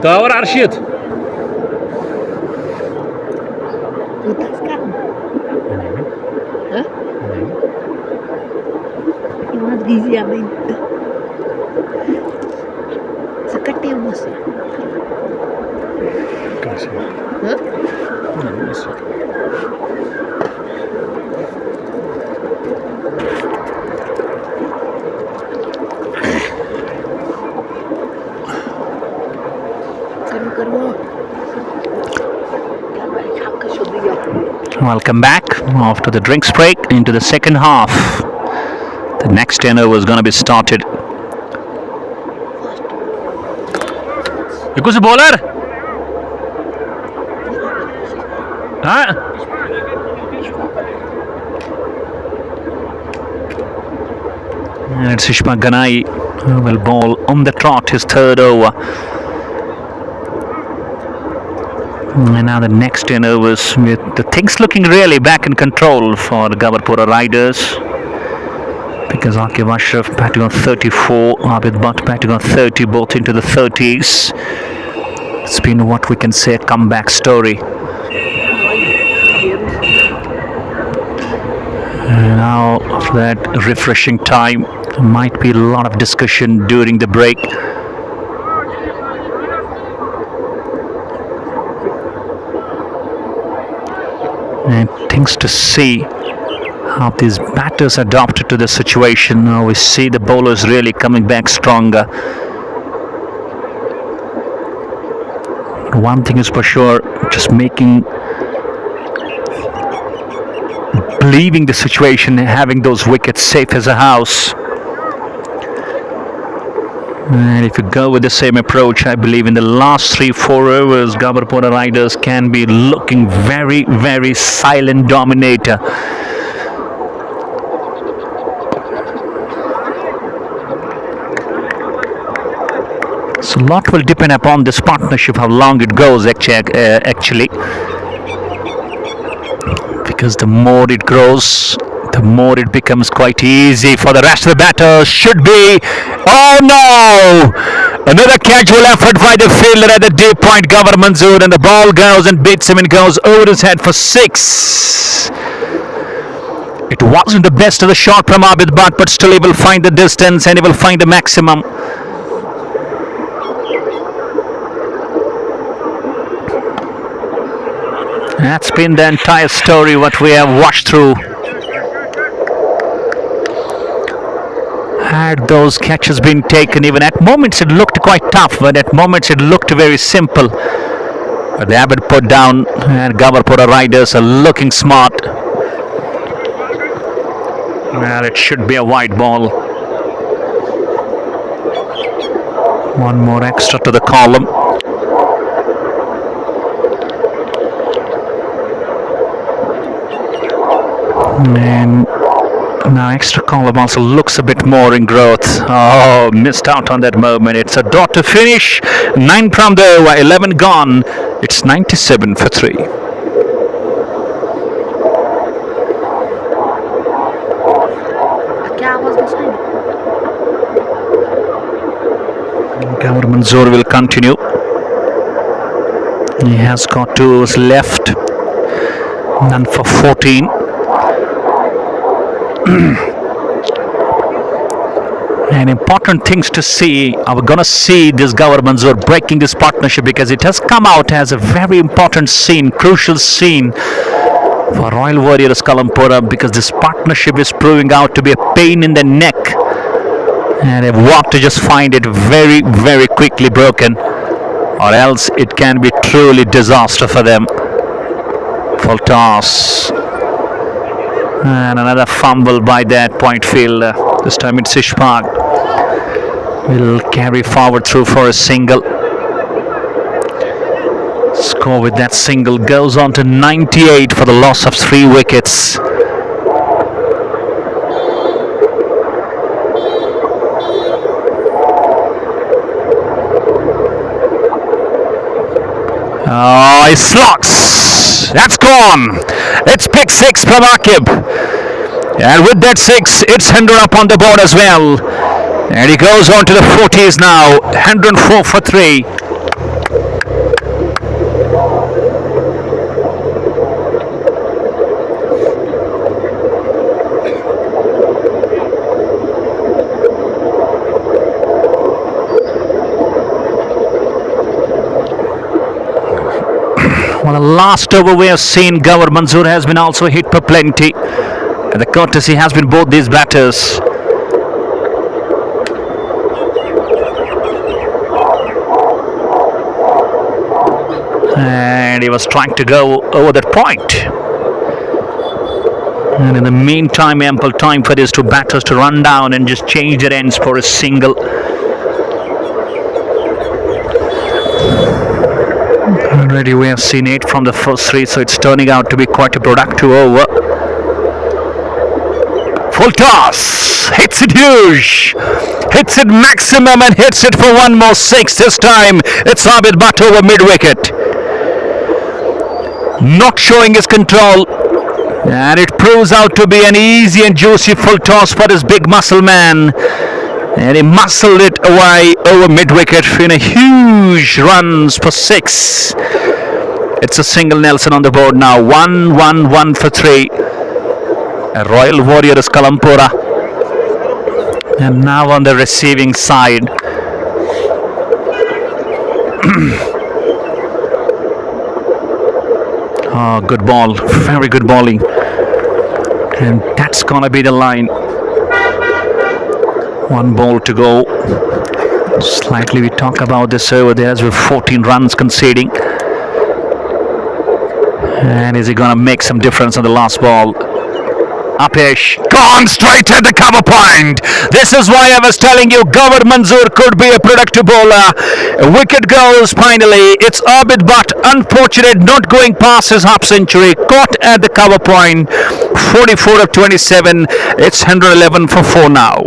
Davor Arşit. Utas sekarang. Hah? Imat gizi apa itu? Sekati mas. Kasih. Hah? Nasıl? Karo. Welcome back after the drinks break into the second half. The next 10 overs going to be started. Who's the bowler? Huh? And it's Ishmael Ganai who will bowl on the trot his third over. And now the next 10 overs with the things looking really back in control for the Gaberpora riders. Because Aqib Ashraf batting on 34, Abid Butt batting on 30, both into the 30s. It's been what we can say a comeback story. And now after that refreshing time, there might be a lot of discussion during the break. And things to see how these batters adapted to the situation. Now we see the bowlers really coming back stronger. One thing is for sure, just believing the situation, having those wickets safe as a house. And if you go with the same approach, I believe in the last 3-4 overs, Gaberpora riders can be looking very, very silent dominator. So a lot will depend upon this partnership, how long it goes actually. Because the more it grows, the more it becomes quite easy for the rest of the batters. Should be. Oh no! Another casual effort by the fielder at the deep point, Government Zone, and the ball goes and beats him and goes over his head for 6. It wasn't the best of the shot from Abid Butt, but still he will find the distance and he will find the maximum. That's been the entire story what we have watched through. Had those catches been taken, even at moments it looked quite tough, but at moments it looked very simple. But they have it put down, and Gaberpora riders are looking smart. Well, it should be a wide ball. One more extra to the column. And now extra column also looks a bit more in growth. Oh, missed out on that moment. It's a dot to finish. 9 from the over, 11 gone. It's 97 for 3. Government Zor will continue. He has got 2 overs left. None for 14. And important things to see. We're gonna see this Government Zone breaking this partnership because it has come out as a very important scene, crucial scene for Royal Warriors Kalampora, because this partnership is proving out to be a pain in the neck, and they want to just find it very, very quickly broken, or else it can be truly disaster for them. Full toss. And another fumble by that point fielder. This time it's Ishmael. Will carry forward through for a single. Score with that single goes on to 98 for the loss of 3 wickets. Oh, he slots. That's gone. It's pick 6 from Aqib. And with that 6, it's 100 up on the board as well. And he goes on to the 40s now. 104 for 3. Well, the last over we have seen, Government Zone has been also hit for plenty. And the courtesy has been both these batters. And he was trying to go over that point. And in the meantime, ample time for these two batters to run down and just change their ends for a single. Already we have seen 8 from the first 3, so it's turning out to be quite a productive over. Full toss, hits it huge, hits it maximum and hits it for one more 6. This time it's Abid Butt over mid-wicket. Not showing his control, and it proves out to be an easy and juicy full toss for this big muscle man. And he muscled it away over mid-wicket in a huge runs for 6. It's a single Nelson on the board now. 1 for 3. A Royal Warriors Kalampora. And now on the receiving side. Oh, good ball. Very good bowling. And that's gonna be the line. 1 ball to go. Slightly we talk about this over there as we're 14 runs conceding. And is he going to make some difference on the last ball? Upish, gone straight at the cover point. This is why I was telling you Gawar Manzoor could be a productive bowler. A wicket goes finally. It's Abid Butt. Unfortunate, not going past his half century. Caught at the cover point. 44 of 27. It's 111 for 4 now.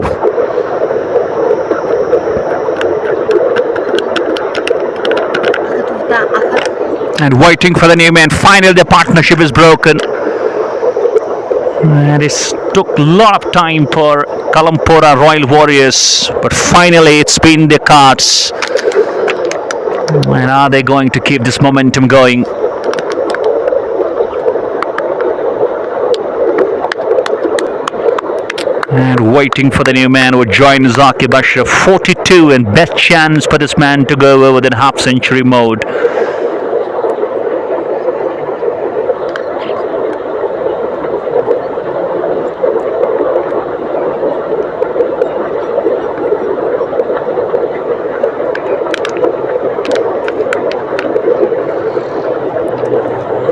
And waiting for the new man. Finally, the partnership is broken. And it took a lot of time for Kalampora Royal Warriors, but finally it's been the cards. And are they going to keep this momentum going? And waiting for the new man who joins Zakib Ashraf. 42 and best chance for this man to go over the half century mode.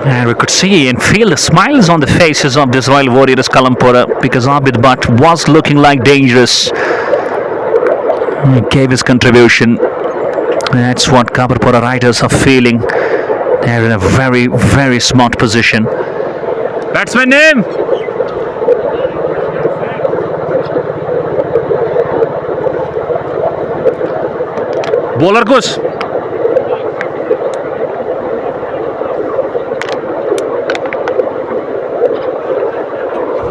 And we could see and feel the smiles on the faces of this Royal Warriors Kalampora because Abid Butt was looking like dangerous. He gave his contribution. That's what Gaberpora riders are feeling. They're in a very, very smart position. Batsman name? Bowler Gus.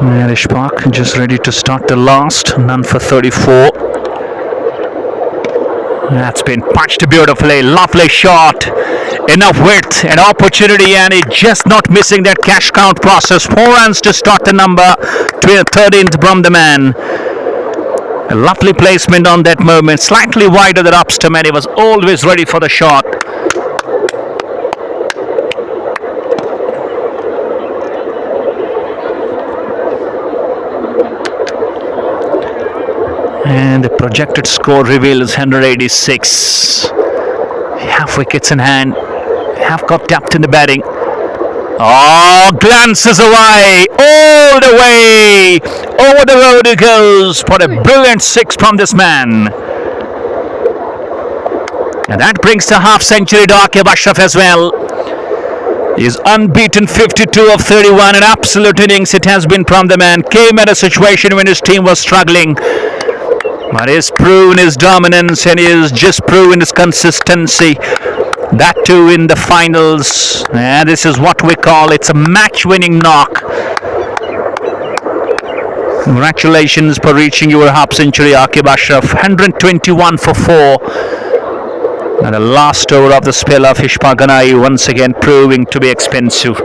Harish Park just ready to start the last. None for 34. That's been punched beautifully. Lovely shot. Enough width and opportunity, and it's just not missing that cash count process. 4 runs to start the number. 13th from the man. A lovely placement on that moment. Slightly wider than upstem, and he was always ready for the shot. And the projected score reveals 186. Half wickets in hand. Half got depth in the batting. Oh, glances away. All the way. Over the road he goes for a brilliant 6 from this man. And that brings the half century to Zakib Ashraf as well. He's unbeaten 52 of 31. An absolute innings it has been from the man. Came at a situation when his team was struggling. But he's proven his dominance and he has just proven his consistency. That too in the finals. And this is what we call it's a match-winning knock. Congratulations for reaching your half century, Zakib Ashraf. 121 for 4. And the last over of the spell of Ishfaq Ganai once again proving to be expensive.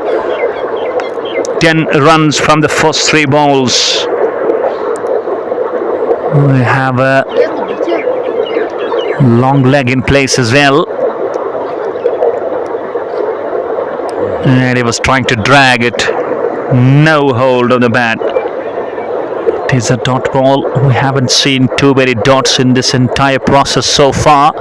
10 runs from the first 3 balls. We have a long leg in place as well. And he was trying to drag it. No hold on the bat. It is a dot ball. We haven't seen too many dots in this entire process so far.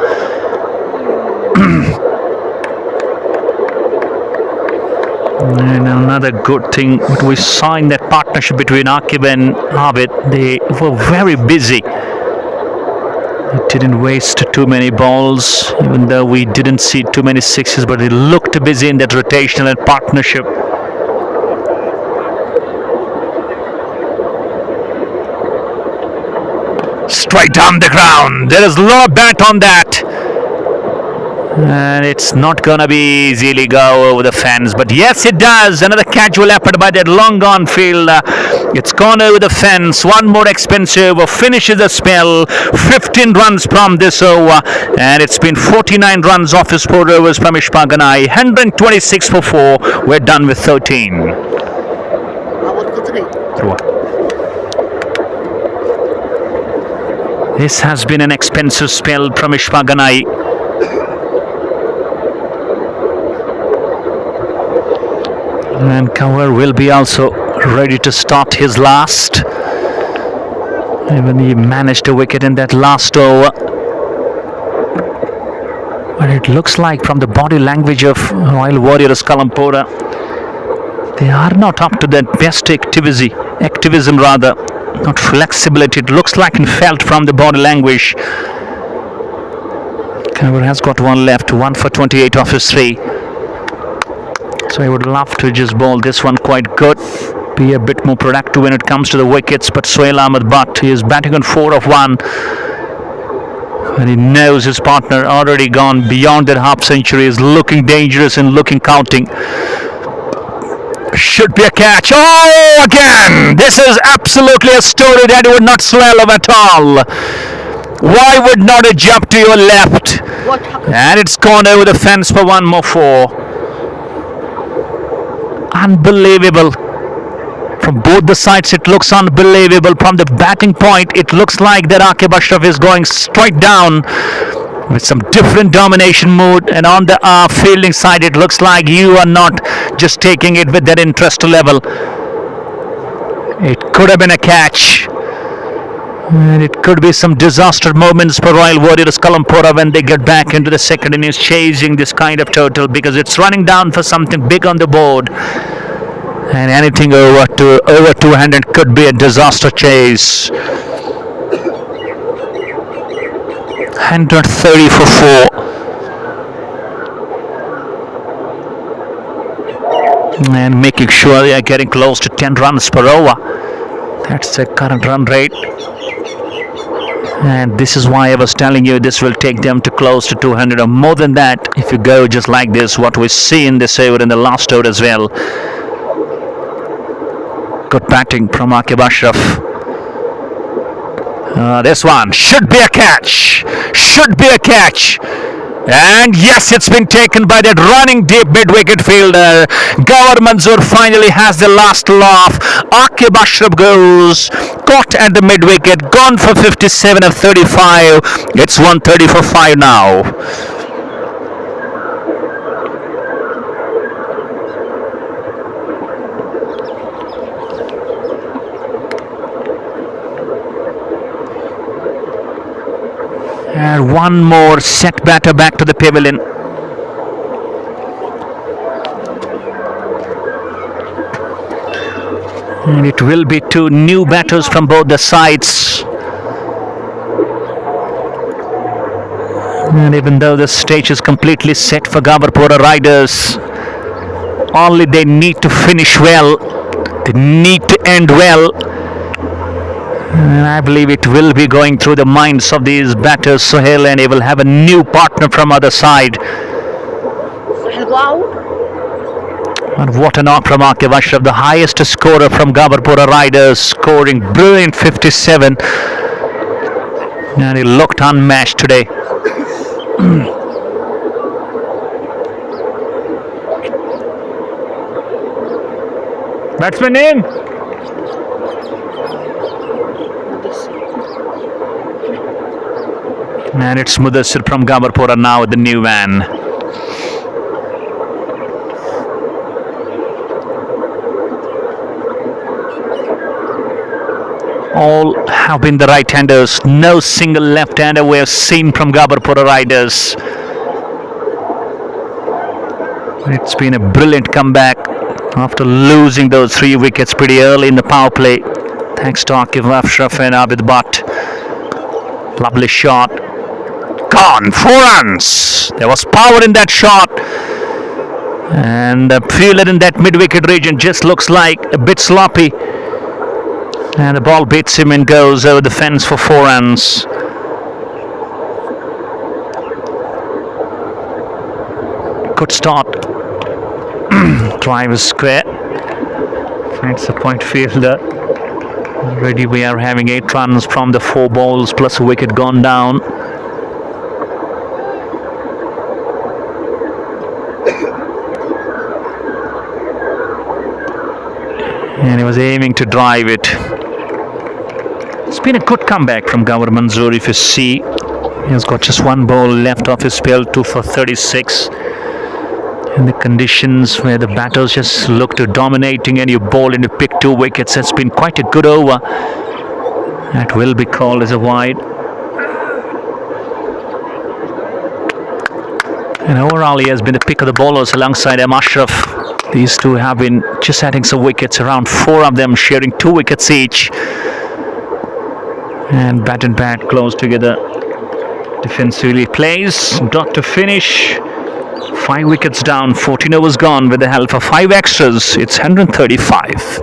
And another good thing, we signed that partnership between Akib and Abid. They were very busy. They didn't waste too many balls, even though we didn't see too many sixes, but they looked busy in that rotational and partnership. Straight down the ground. There is low bat on that. And it's not gonna be easily go over the fence, but yes it does. Another casual effort by that long on field. It's gone over the fence. One more expensive over, finishes the spell. 15 runs from this over, and it's been 49 runs off his 4 overs from Ishmael Ganai. 126 for 4. We're done with 13. This has been an expensive spell from Ishmael Ganai. And Kanwar will be also ready to start his last. Even he managed a wicket in that last over. But it looks like from the body language of Royal Warriors Kalampora, they are not up to their best activism rather, not flexibility. It looks like and felt from the body language. Kanwar has got one left, 1 for 28 off his 3. So I would love to just bowl this one quite good, be a bit more productive when it comes to the wickets. But Sohail Ahmed Butt, he is batting on 4 of 1, and he knows his partner already gone beyond that half century, is looking dangerous and looking counting. Should be a catch. Oh, again! This is absolutely a story that you would not swallow at all. Why would not a jump to your left? And it's gone over the fence for 1 more 4. Unbelievable. From both the sides it looks unbelievable. From the batting point it looks like that Akib Ashraf is going straight down with some different domination mood, and on the fielding side it looks like you are not just taking it with that interest level. It could have been a catch, and it could be some disaster moments for Royal Warriors Kalampora when they get back into the second innings chasing this kind of total, because it's running down for something big on the board, and anything over 200 could be a disaster chase. 130 for 4. And making sure they are getting close to 10 runs per over. That's the current run rate. And this is why I was telling you this will take them to close to 200 or more than that if you go just like this, what we see in this over in the last over as well. Good batting from Akib Ashraf. This one should be a catch. Should be a catch. And yes, it's been taken by that running deep mid-wicket fielder. Gawar Manzoor finally has the last laugh. Akib Ashraf goes, caught at the mid-wicket, gone for 57 of 35. It's 130 for 5 now. And one more set batter back to the pavilion. And it will be 2 new batters from both the sides. And even though the stage is completely set for Gaberpora riders, only they need to finish well. They need to end well. And I believe it will be going through the minds of these batters, Sohail, and he will have a new partner from other side. And what a knock from Akib Ashraf, the highest scorer from Gaberpora riders, scoring brilliant 57. And he looked unmatched today. Batsman name? And it's Mudassir from Gaberpora now, the new man. All have been the right-handers. No single left-hander we have seen from Gaberpora riders. It's been a brilliant comeback. after losing those 3 wickets pretty early in the power play. Thanks to Akif Ashraf and Abid Butt. Lovely shot. Gone. 4 runs. There was power in that shot. And the fielder in that mid-wicket region just looks like a bit sloppy. And the ball beats him and goes over the fence for 4 runs. Good start. Drive is square. Finds the point fielder. Already we are having 8 runs from the 4 balls plus a wicket gone down. And he was aiming to drive it. It's been a good comeback from Gabar Manzoor. If you see, he has got just 1 ball left off his spell, 2 for 36. In the conditions where the batters just look to dominating and you bowl and you pick 2 wickets, it's been quite a good over. That will be called as a wide. And overall he has been the pick of the bowlers alongside Ashraf. These two have been just adding some wickets, around 4 of them sharing 2 wickets each. And bat and bat close together. Defensively plays, dot to finish. 5 wickets down, 14 overs gone with the help of 5 extras. It's 135.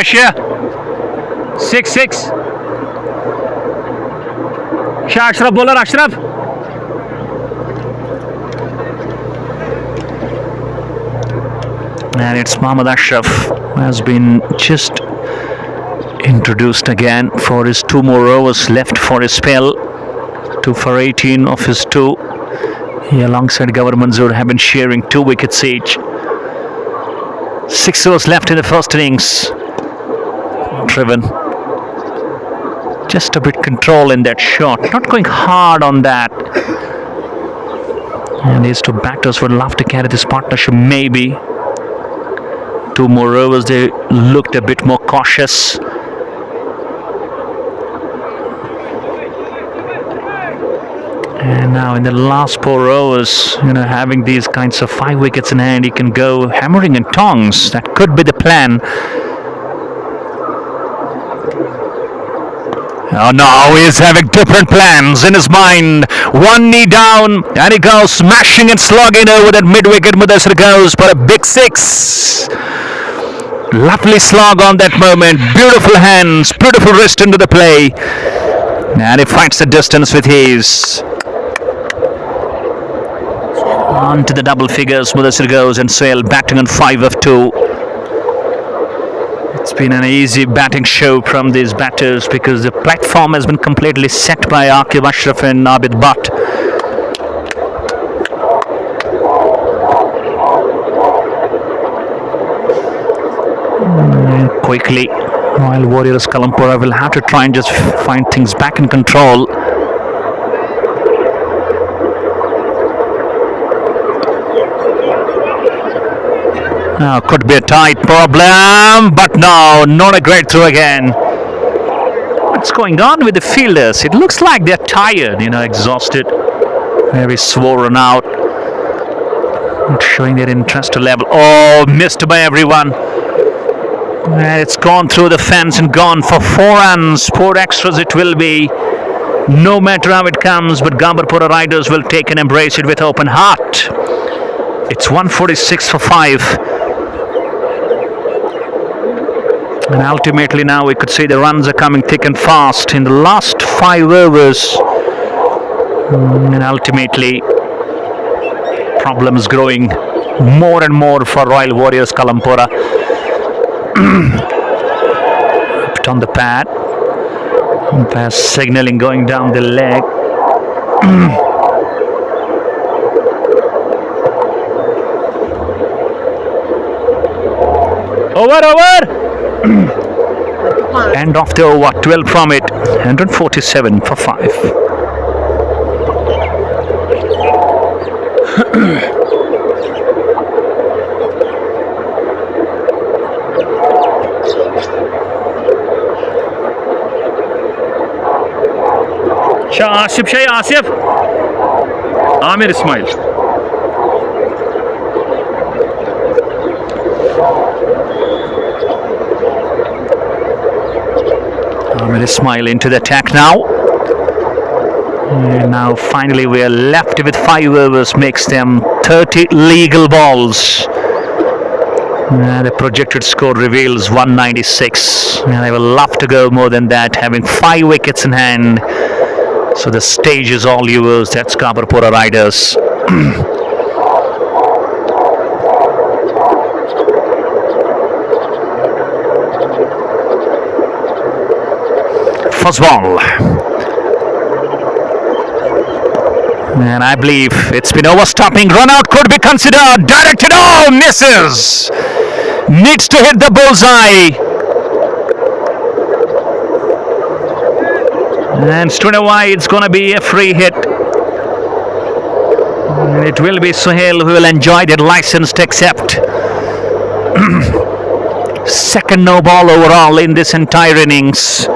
Share. 6. Shah Ashraf, bowler Ashraf. And it's Mohammad Ashraf, who has been just introduced again for his 2 more overs left for his spell. 2 for 18 of his 2. He alongside Gabar Manzoor have been sharing 2 wickets each. 6 overs left in the first innings. Driven. Just a bit control in that shot. Not going hard on that. And these 2 batters would love to carry this partnership maybe. 2 more overs, they looked a bit more cautious. And now in the last 4 overs, having these kinds of 5 wickets in hand, he can go hammering and tongs. That could be the plan. Oh no, he's having different plans in his mind. 1 knee down, and he goes smashing and slogging over that mid-wicket. Mudassir goes for a big 6. Lovely slog on that moment. Beautiful hands, beautiful wrist into the play. And he finds the distance with his. On to the double figures. Mudassir goes and Sohail batting on 5 of 2. It's been an easy batting show from these batters because the platform has been completely set by Akif Ashraf and Abid Butt. Quickly, Royal Warriors.Kalampora will have to try and just find things back in control. Could be a tight problem, but no, not a great throw again. What's going on with the fielders? It looks like they're tired, exhausted, very sworn out, not showing their interest to level. Oh, missed by everyone. And it's gone through the fence and gone for 4 runs. 4 extras it will be, no matter how it comes, but Gaberpora riders will take and embrace it with open heart. It's 146 for 5. And ultimately now we could see the runs are coming thick and fast in the last 5 overs. And ultimately, problems growing more and more for Royal Warriors.Kalampora. Put on the pad. Umpire signaling going down the leg. Over. End of the over, 12 from it, 147 for 5. Shah Asif. Amir Ismail. Amir Ismail into the attack now. And now finally we are left with 5 overs, makes them 30 legal balls. The projected score reveals 196. And I will love to go more than that, having 5 wickets in hand. So the stage is all yours. That's Gaberpora Riders. First ball. And I believe it's been overstopping. Run out could be considered. Directed. Oh, misses. Needs to hit the bullseye. And straight away it's going to be a free hit. And it will be Sohail who will enjoy that license to accept. Second no ball overall in this entire innings.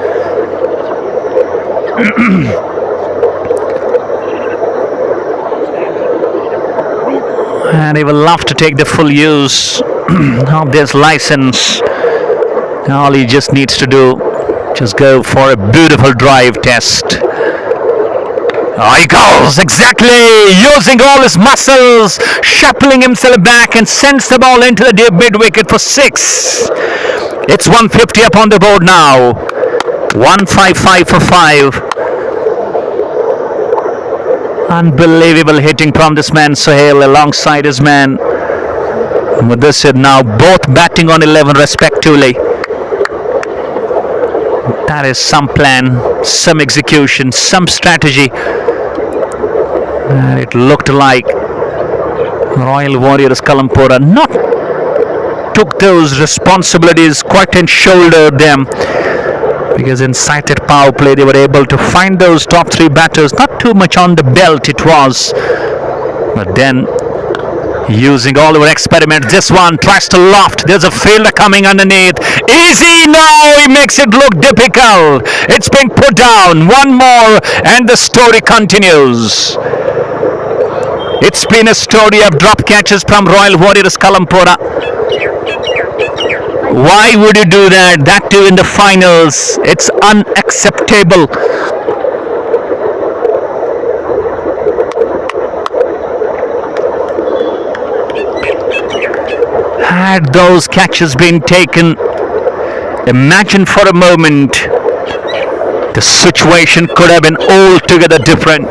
And he will love to take the full use of this license. All he just needs to do, just go for a beautiful drive test. Oh, he goes exactly, using all his muscles, shuffling himself back and sends the ball into the deep mid wicket for 6. It's 150 up on the board now. 155 for 5. Unbelievable hitting from this man Sohail alongside his man Mudassir, now both batting on 11 respectively. That is some plan, some execution, some strategy. And it looked like Royal Warriors Kalampora not took those responsibilities quite and shouldered them, because inside that power play they were able to find those top 3 batters, not too much on the belt it was, but then using all our experiments, this one tries to loft, there's a fielder coming underneath, easy, no, he makes it look difficult, it's being put down, one more and the story continues. It's been a story of drop catches from Royal Warriors Kalampora. Why would you do that? That too in the finals. It's unacceptable. Had those catches been taken, imagine for a moment, the situation could have been altogether different.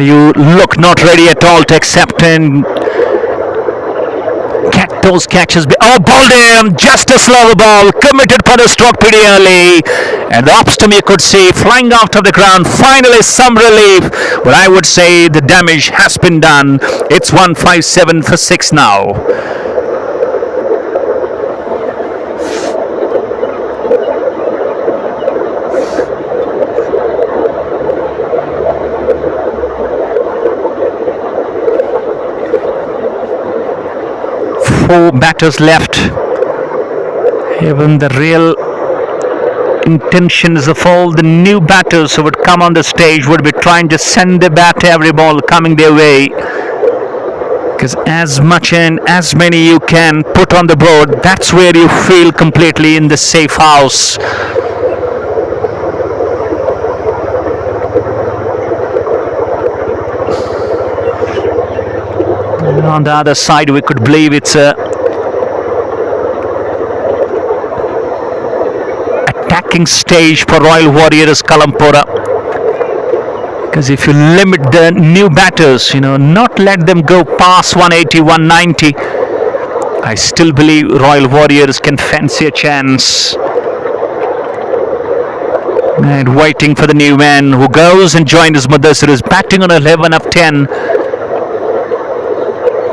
You look not ready at all to accept and get those catches. Oh, balled him, just a slow ball, committed for the stroke pretty early, and the off-stump you could see flying out of the ground. Finally some relief, but I would say the damage has been done. It's 157 for 6 now. Four batters left. Even the real intentions of all the new batters who would come on the stage would be trying to send the bat to every ball coming their way, because as much and as many you can put on the board, that's where you feel completely in the safe house. On the other side, we could believe it's a attacking stage for Royal Warriors Kalampora, because if you limit the new batters, not let them go past 180, 190, I still believe Royal Warriors can fancy a chance. And waiting for the new man who goes and joins Mudassir, is batting on 11 of 10.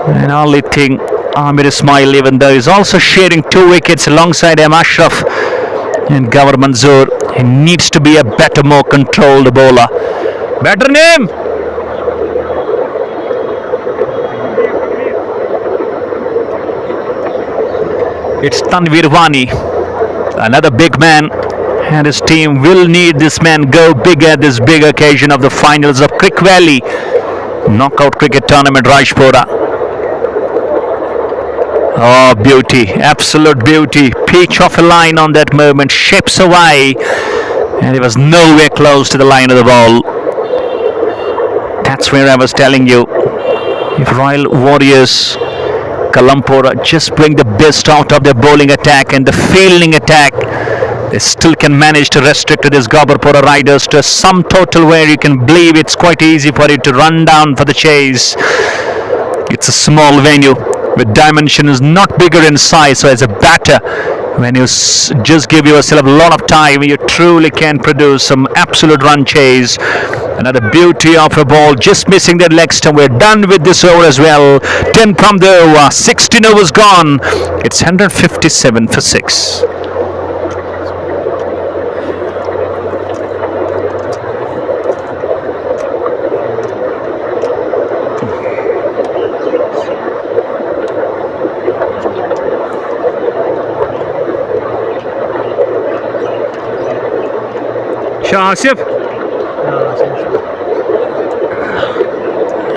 And only thing Amir Ismail, even though he's also sharing 2 wickets alongside M. Ashraf and Gawar Manzoor. He needs to be a better, more controlled bowler. Better name! It's Tanveer Wani, another big man, and his team will need this man go big at this big occasion of the finals of Cric Valley Knockout Cricket Tournament, Rajpora. Oh, beauty, absolute beauty. Peach of a line on that moment, shapes away, and it was nowhere close to the line of the ball. That's where I was telling you, if Royal Warriors Kalampora just bring the best out of their bowling attack and the fielding attack, they still can manage to restrict this Gaberpora Riders to a sum total where you can believe it's quite easy for it to run down for the chase. It's a small venue with dimension is not bigger in size, so as a batter, when you just give yourself a lot of time, you truly can produce some absolute run chase. Another beauty of a ball, just missing that leg stump. We're done with this over as well. 10 come the over, 16 overs gone. It's 157 for 6. Shah Asif.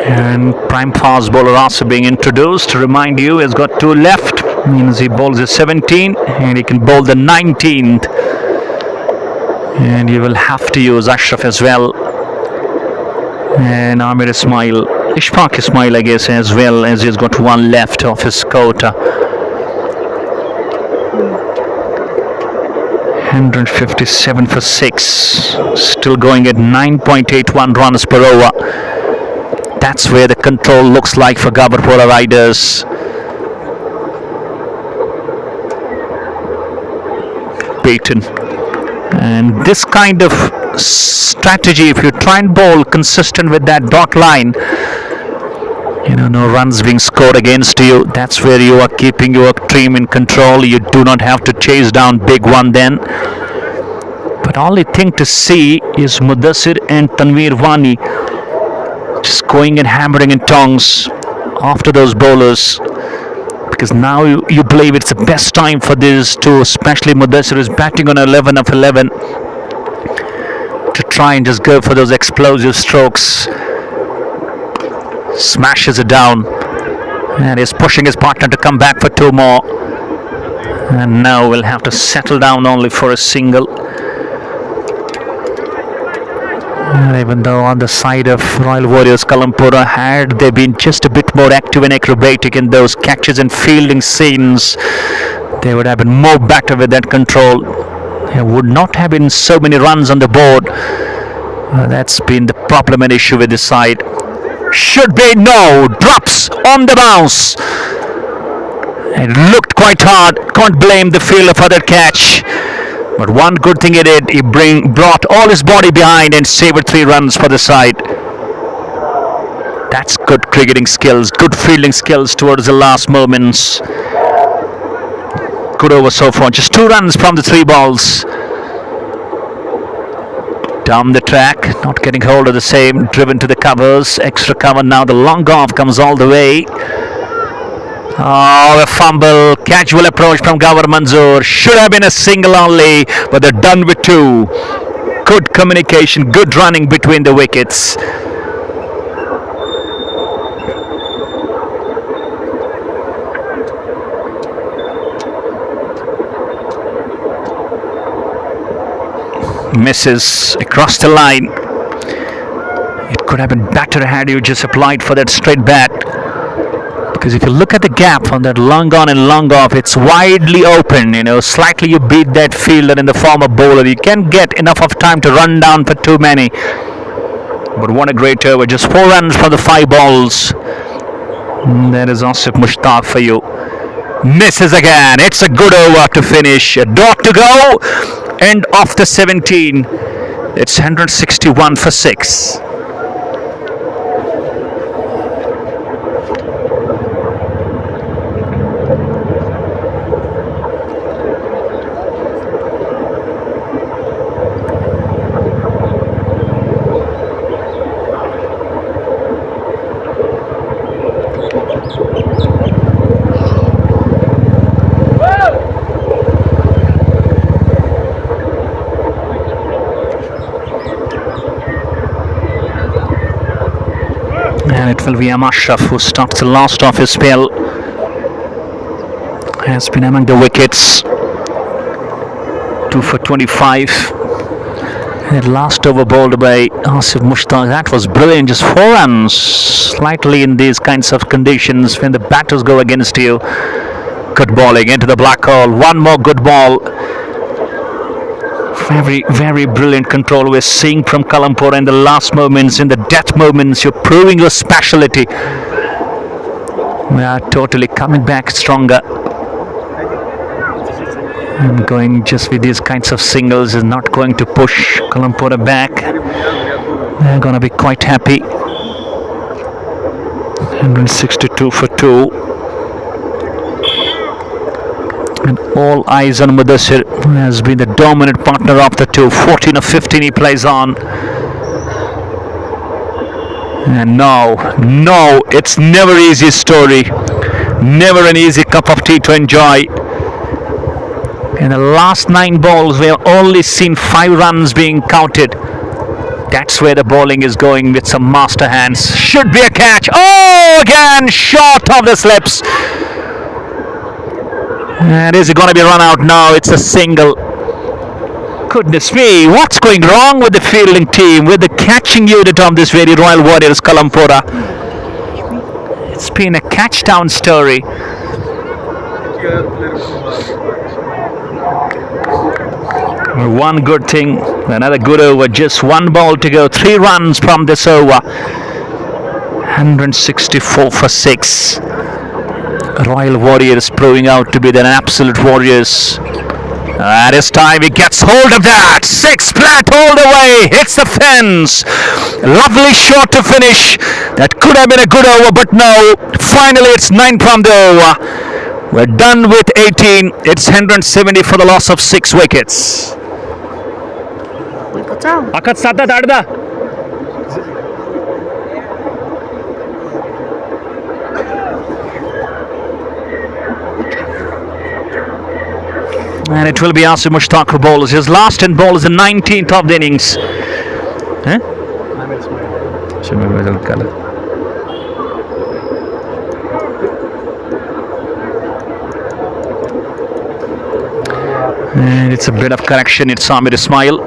And prime fast bowler also being introduced. To remind you, he's got 2 left. Means he bowls the 17 and he can bowl the 19th. And he will have to use Ashraf as well. And Amir Ismail, Ishfaq Ismail, I guess, as well, as he's got 1 left of his quota. 157 for 6. Still going at 9.81 runs per over. That's where the control looks like for Gaberpora Riders. Peyton. And this kind of strategy, if you try and bowl consistent with that dot line, you know, no runs being scored against you, that's where you are keeping your team in control. You do not have to chase down big one then. But only thing to see is Mudassir and Tanveer Wani just going and hammering in tongs after those bowlers, because now you believe it's the best time for this to, especially Mudassir is batting on 11 of 11, to try and just go for those explosive strokes. Smashes it down and is pushing his partner to come back for 2 more, and now we'll have to settle down only for a single. And even though on the side of Royal Warriors Kalampora, had they been just a bit more active and acrobatic in those catches and fielding scenes, they would have been more better with that control. There would not have been so many runs on the board. That's been the problem and issue with this side. Should be no, drops on the bounce. It looked quite hard, can't blame the fielder for that catch. But one good thing he did, he brought all his body behind and saved 3 runs for the side. That's good cricketing skills, good fielding skills towards the last moments. Good over so far, just 2 runs from the 3 balls. Down the track, not getting hold of the same, driven to the covers, extra cover now, the long off comes all the way. Oh, a fumble, casual approach from Gawar Manzoor, should have been a single only, but they're done with 2. Good communication, good running between the wickets. Misses across the line. It could have been better had you just applied for that straight bat, because if you look at the gap on that long on and long off, it's widely open. You know, slightly you beat that fielder in the form of bowler, you can get enough of time to run down for too many. But what a great over, just 4 runs from the 5 balls. That is Asif Mushtaq for you. Misses again. It's a good over to finish. A dot to go. End of the 17. It's 161 for 6. It will be Ashraf who starts the last of his spell. Has been among the wickets. 2 for 25. And last over bowled by Asif Mushtaq. That was brilliant. Just 4 runs. Slightly in these kinds of conditions when the batters go against you. Good bowling into the black hole. One more good ball. Very, very brilliant control we're seeing from Kalampora in the last moments, in the death moments. You're proving your speciality. We are totally coming back stronger. And going just with these kinds of singles is not going to push Kalampora back. They're going to be quite happy. 162 for 2. And all eyes on Mudassir, who has been the dominant partner of the two. 14 of 15 he plays on. And no, it's never easy story. Never an easy cup of tea to enjoy. In the last 9 balls, we have only seen 5 runs being counted. That's where the bowling is going with some master hands. Should be a catch. Oh, again, short of the slips. And is it going to be run out now? It's a single. Goodness me, what's going wrong with the fielding team, with the catching unit of this very Royal Warriors Kalampora? It's been a catch down story. One good thing, another good over, just 1 ball to go, 3 runs from this over. 164 for 6. Royal Warriors proving out to be the absolute warriors. At this time he gets hold of that. 6 flat all the way, hits the fence. Lovely shot to finish. That could have been a good over, but no. Finally it's 9 from the over. We're done with 18. It's 170 for the loss of 6 wickets. Akat Sadat Adda. And it will be Asif Mushtaq who bowls. His last 10 balls in 19th of the innings. And it's a bit of correction. It's Amir Ismail.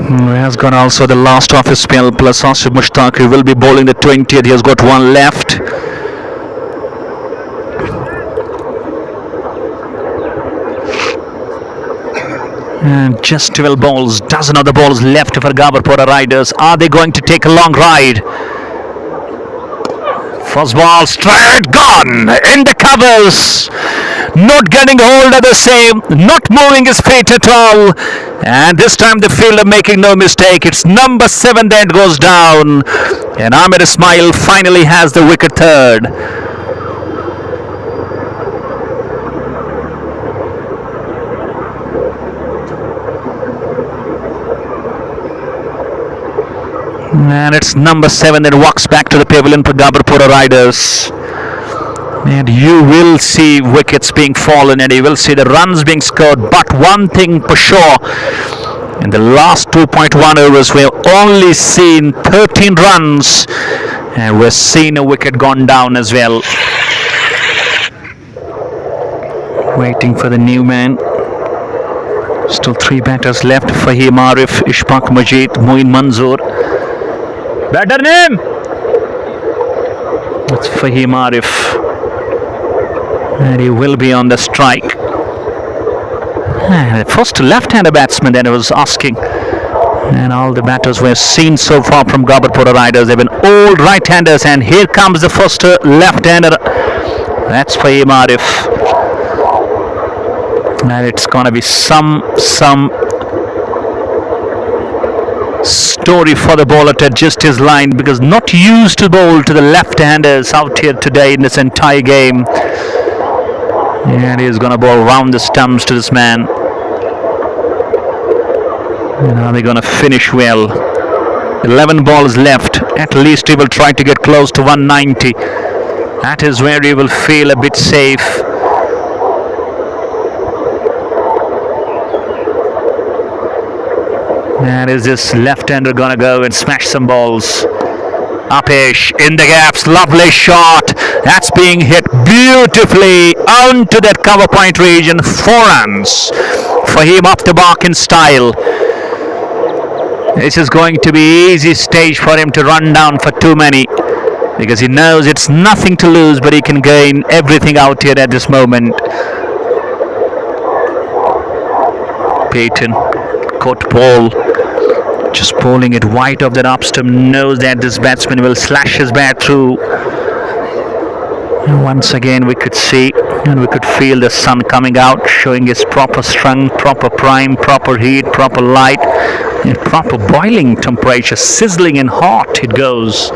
He has gone also the last of his spell plus Asif Mushtaq. He will be bowling the 20th. He has got 1 left. And just 12 balls, dozen other balls left for Gaberpora riders. Are they going to take a long ride? First ball straight, gone in the covers. Not getting hold of the same, not moving his feet at all. And this time the fielder making no mistake. It's number 7 that goes down. And Amir Ismail finally has the wicket third. And it's number 7 that walks back to the pavilion for Gaberpora riders. And you will see wickets being fallen and you will see the runs being scored. But one thing for sure, in the last 2.1 overs, we've only seen 13 runs. And we're seeing a wicket gone down as well. Waiting for the new man. Still 3 batters left. Fahim Arif, Ishfaq Majid, Moin Manzoor. Batter name? It's Fahim Arif. And he will be on the strike. The first left-hander batsman that I was asking. And all the batters we've seen so far from Gaberpora riders, they've been all right-handers. And here comes the first left-hander. That's Fahim Arif. And it's going to be some story for the bowler to adjust his line, because not used to bowl to the left-handers out here today in this entire game. And he's going to bowl round the stumps to this man. And are they going to finish well? 11 balls left. At least he will try to get close to 190. That is where he will feel a bit safe. And is this left-hander gonna go and smash some balls? Upish in the gaps, lovely shot. That's being hit beautifully onto that cover point region. 4 runs for him off the mark in style. This is going to be easy stage for him to run down for too many, because he knows it's nothing to lose, but he can gain everything out here at this moment. Peyton caught ball, just bowling it wide of that off stump, knows that this batsman will slash his bat through. And once again we could see and we could feel the sun coming out, showing his proper strength, proper prime, proper heat, proper light, and proper boiling temperature, sizzling and hot it goes.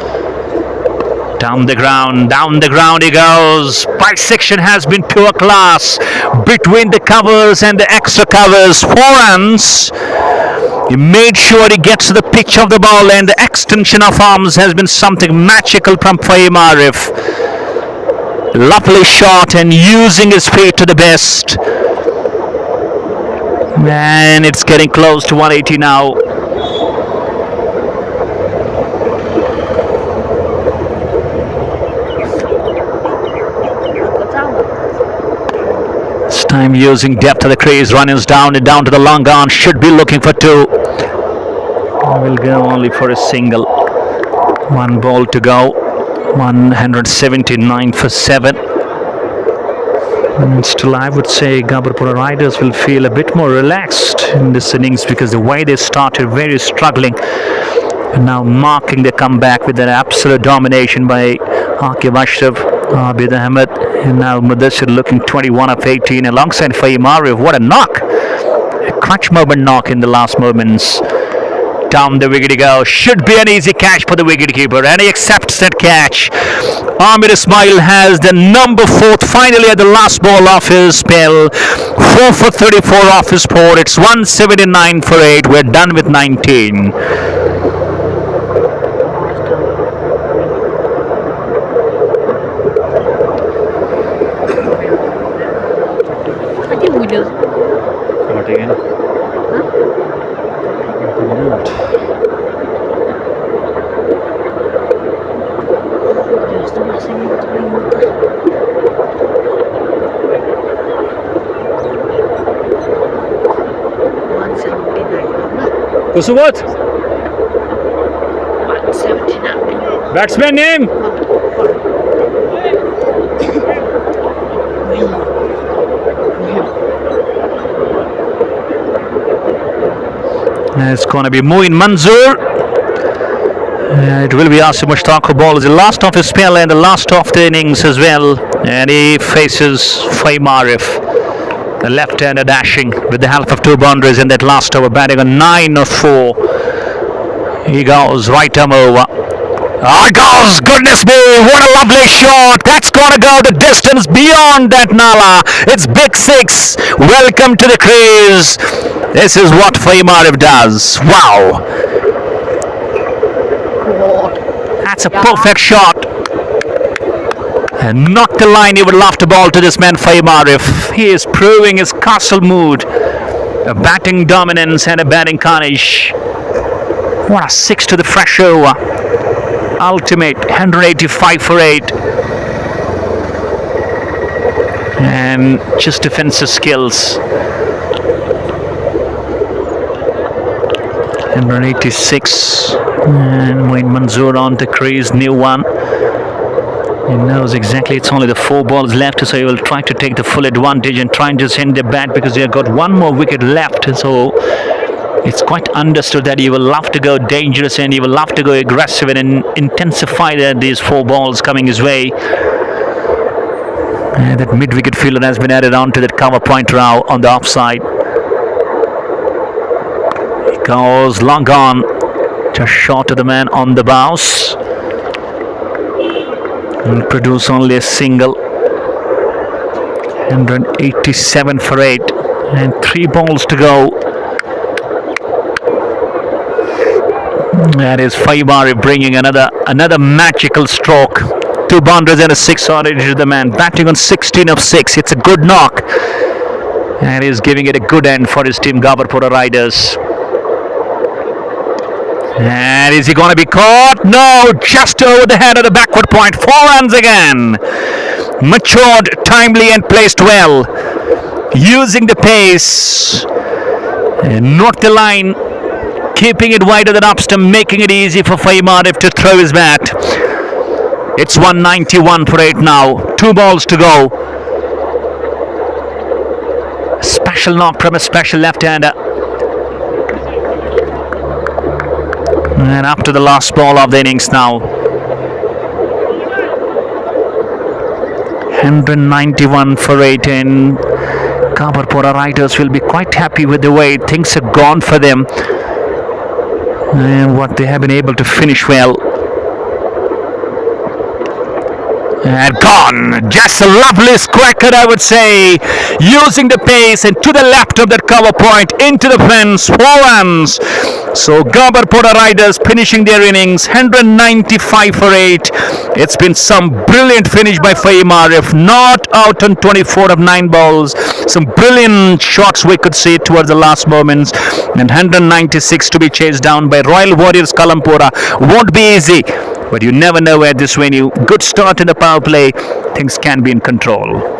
Down the ground he goes. Bisection has been pure class between the covers and the extra covers. 4 runs. He made sure he gets to the pitch of the ball, and the extension of arms has been something magical from Fahim Arif. Lovely shot and using his feet to the best. And it's getting close to 180 now. This time using depth of the crease, runnings down and down to the long on, should be looking for 2. Will go only for a single. 1 ball to go. 179 for 7. And still I would say Gaberpora riders will feel a bit more relaxed in this innings, because the way they started very struggling, and now marking the comeback with an absolute domination by Aqib Ashraf, Abid Ahmed, and now Mudassir looking 21 of 18 alongside Fahim Arif. What a knock! A clutch moment knock in the last moments. Down the wicket he goes. Should be an easy catch for the wicketkeeper, and he accepts that catch. Amir Ismail has the number 4th finally at the last ball of his spell. 4 for 34 off his score. It's 179 for 8. We're done with 19. So what? 179. Batsman name? It's going to be Moin Manzoor. It will be Asim Mushtaq, who bowls the last of his spell and the last of the innings as well. And he faces Fahim Arif, the left-hander dashing with the help of 2 boundaries in that last over, batting on 9 or 4. He goes right arm over. It goes! Goodness me! What a lovely shot! That's gonna go the distance beyond that nala. It's big 6. Welcome to the crease. This is what Fahim Arif does. Wow! That's a perfect shot. And not the line you would love to bowl to this man Fahim Arif. He is proving his castle mood, a batting dominance and a batting carnage. What a 6 to the fresh over. Ultimate 185 for 8. And just defensive skills. 186. And Moin Manzoor on the crease, new one. He knows exactly it's only the 4 balls left, so he will try to take the full advantage and try and just end the bat, because they have got 1 more wicket left. So it's quite understood that he will love to go dangerous and he will love to go aggressive and intensify these 4 balls coming his way. And that mid-wicket fielder has been added on to that cover point now on the offside. He goes long on, just short of the man on the bounce. And produce only a single. 187 for 8 and 3 balls to go. That is Fahim Arif bringing another magical stroke. 2 boundaries and a 6 orange to the man, batting on 16 of 6. It's a good knock, and he's giving it a good end for his team Gaberpora riders. And is he going to be caught? No, just over the head of the backward point. 4 runs again. Matured, timely, and placed well. Using the pace. And knocked the line. Keeping it wider than upstump, making it easy for Faimarif to throw his bat. It's 191 for 8 now. 2 balls to go. Special knock from a special left-hander. And up to the last ball of the innings now. 191 for 8, and Gaberpora riders will be quite happy with the way things have gone for them and what they have been able to finish well. And gone. Just a lovely squacker, I would say. Using the pace and to the left of that cover point, into the fence, 4 runs. So Gaberpora riders finishing their innings, 195 for 8. It's been some brilliant finish by Faimarif. Not out on 24 of 9 balls. Some brilliant shots we could see towards the last moments. And 196 to be chased down by Royal Warriors Kalampora. Won't be easy. But you never know at this venue. Good start in the power play. Things can be in control.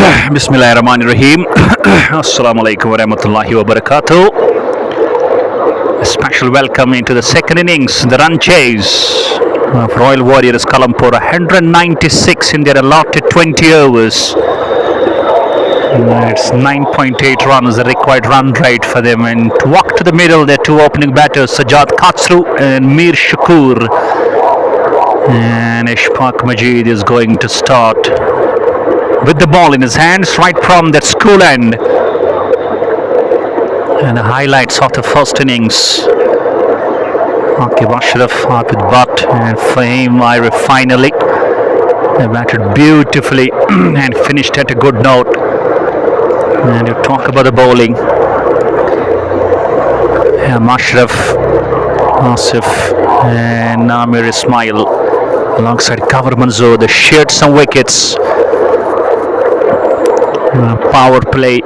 Bismillahirrahmanirrahim. Assalamu alaikum wa rahmatullahi wa barakatuh. A special welcome into the second innings, the run chase of Royal Warriors Kalampora. 196 in their allotted 20 overs. It's 9.8 runs, the required run rate for them. And to walk to the middle, their two opening batters, Sajjad Katsru and Mir Shakur. And Ishfaq Majid is going to start with the ball in his hands right from that school end. And the highlights of the first innings. Aqib Ashraf out with Butt and Fahim Ira finally. They batted beautifully and finished at a good note. And you talk about the bowling. Ashraf, Asif and Namir Ismail alongside Cover Manzoor. They shared some wickets. Power play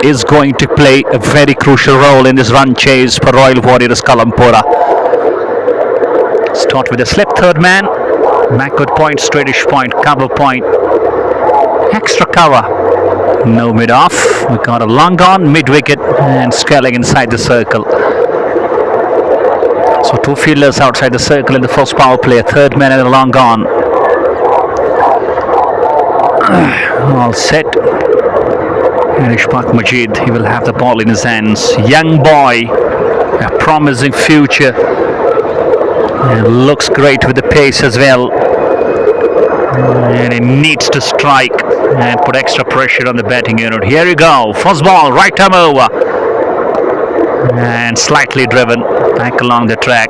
is going to play a very crucial role in this run chase for Royal Warriors Kalampora. Start with a slip third man, backward point, straightish point, cover point, extra cover, no mid off. We got a long on, mid wicket, and scaling inside the circle. So two fielders outside the circle in the first power play, a third man and a long on. All set. And Ishfaq Majid, he will have the ball in his hands. Young boy, a promising future. And looks great with the pace as well. And he needs to strike and put extra pressure on the batting unit. Here you go. First ball, right arm over. And slightly driven back along the track.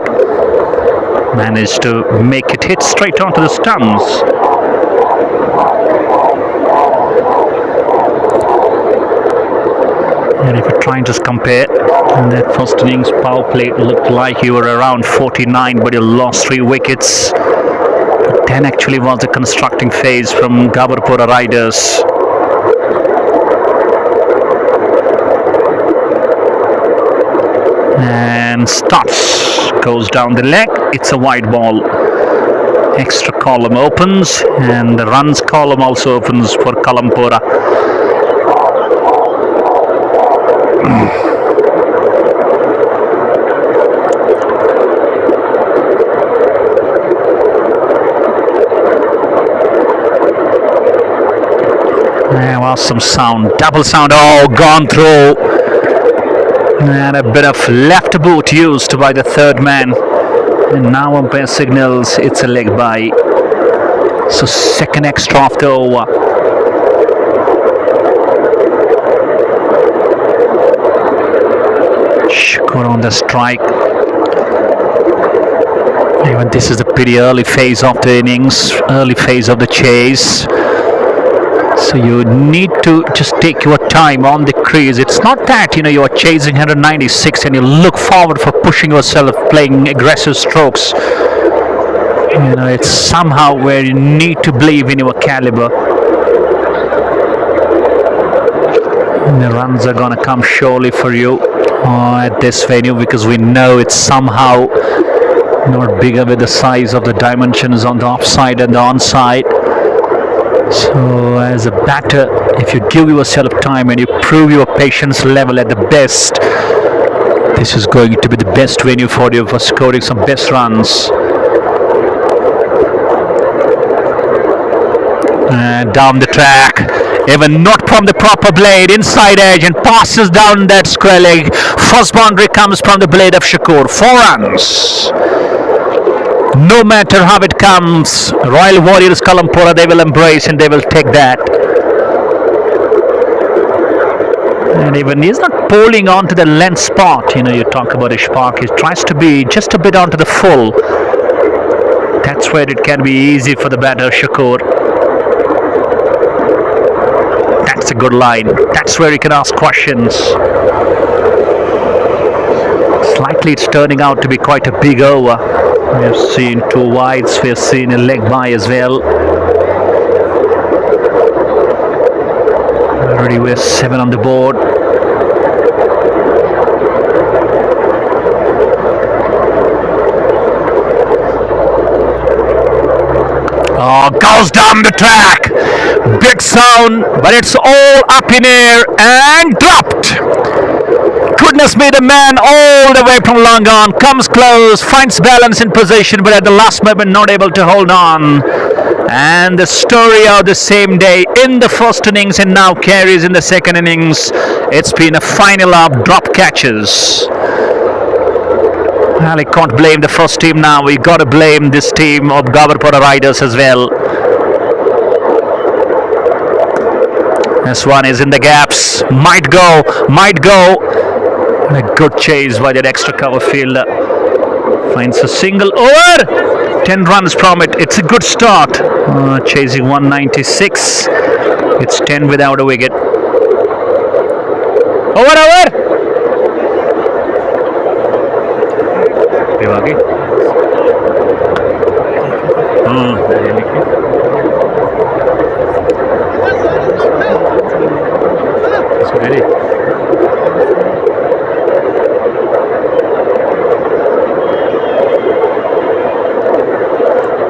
Managed to make it hit straight onto the stumps. And if you try and just compare, in that first innings power play looked like you were around 49, but you lost 3 wickets. But 10 actually was the constructing phase from Gaberpora riders. And starts, goes down the leg. It's a wide ball. Extra column opens, and the runs column also opens for Kalampora. There was some sound, double sound, oh, gone through. And a bit of left boot used by the third man. And now umpire signals it's a leg by. So second extra of the over. Shakur on the strike. Even this is the pretty early phase of the innings, early phase of the chase. So you need to just take your time on the crease. It's not that you are chasing 196 and you look forward for pushing yourself, playing aggressive strokes. It's somehow where you need to believe in your caliber. And the runs are gonna come surely for you at this venue, because we know it's somehow not bigger with the size of the dimensions on the offside and the onside. So as a batter, if you give yourself time and you prove your patience level at the best, this is going to be the best venue for you for scoring some best runs. And down the track, even not from the proper blade, inside edge, and passes down that square leg. First boundary comes from the blade of Shakur. 4 runs. No matter how it comes, Royal Warriors Kalampora, they will embrace and they will take that. And even he's not pulling onto the length spot. You talk about Ishfaq, he tries to be just a bit onto the full. That's where it can be easy for the batter Shakur. That's a good line. That's where you can ask questions. Slightly it's turning out to be quite a big over. We have seen 2 wides, we have seen a leg by as well. Already we're 7 on the board. Oh, goes down the track. Big sound, but it's all up in air and dropped. Goodness me, the man all the way from long on comes close, finds balance in position, but at the last moment not able to hold on. And the story of the same day in the first innings and now carries in the second innings. It's been a final of drop catches. Well, I can't blame the first team now. We got to blame this team of Gaberpora riders as well. This one is in the gaps. Might go. And a good chase by that extra cover fielder. Finds a single over. 10 runs from it. It's a good start. Chasing 196. It's 10 without a wicket. Over.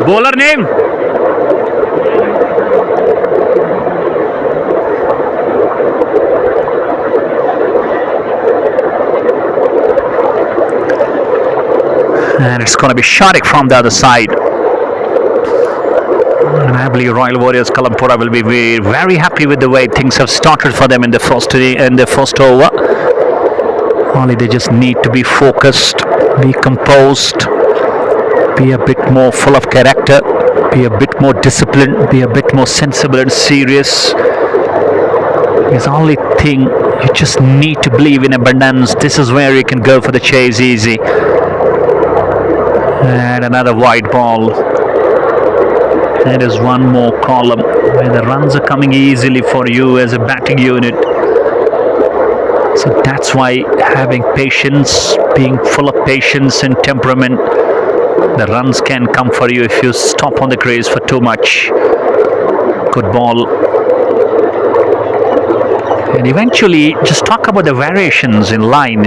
Bowler name? And it's going to be Cric from the other side. And I believe Royal Warriors Kalampora will be very happy with the way things have started for them in the first over. Only they just need to be focused, be composed, be a bit more full of character, be a bit more disciplined, be a bit more sensible and serious. It's the only thing, you just need to believe in abundance. This is where you can go for the chase easy. And another wide ball. There is one more column where the runs are coming easily for you as a batting unit. So that's why having patience, being full of patience and temperament, the runs can come for you if you stop on the crease for too much. Good ball. And eventually, just talk about the variations in line,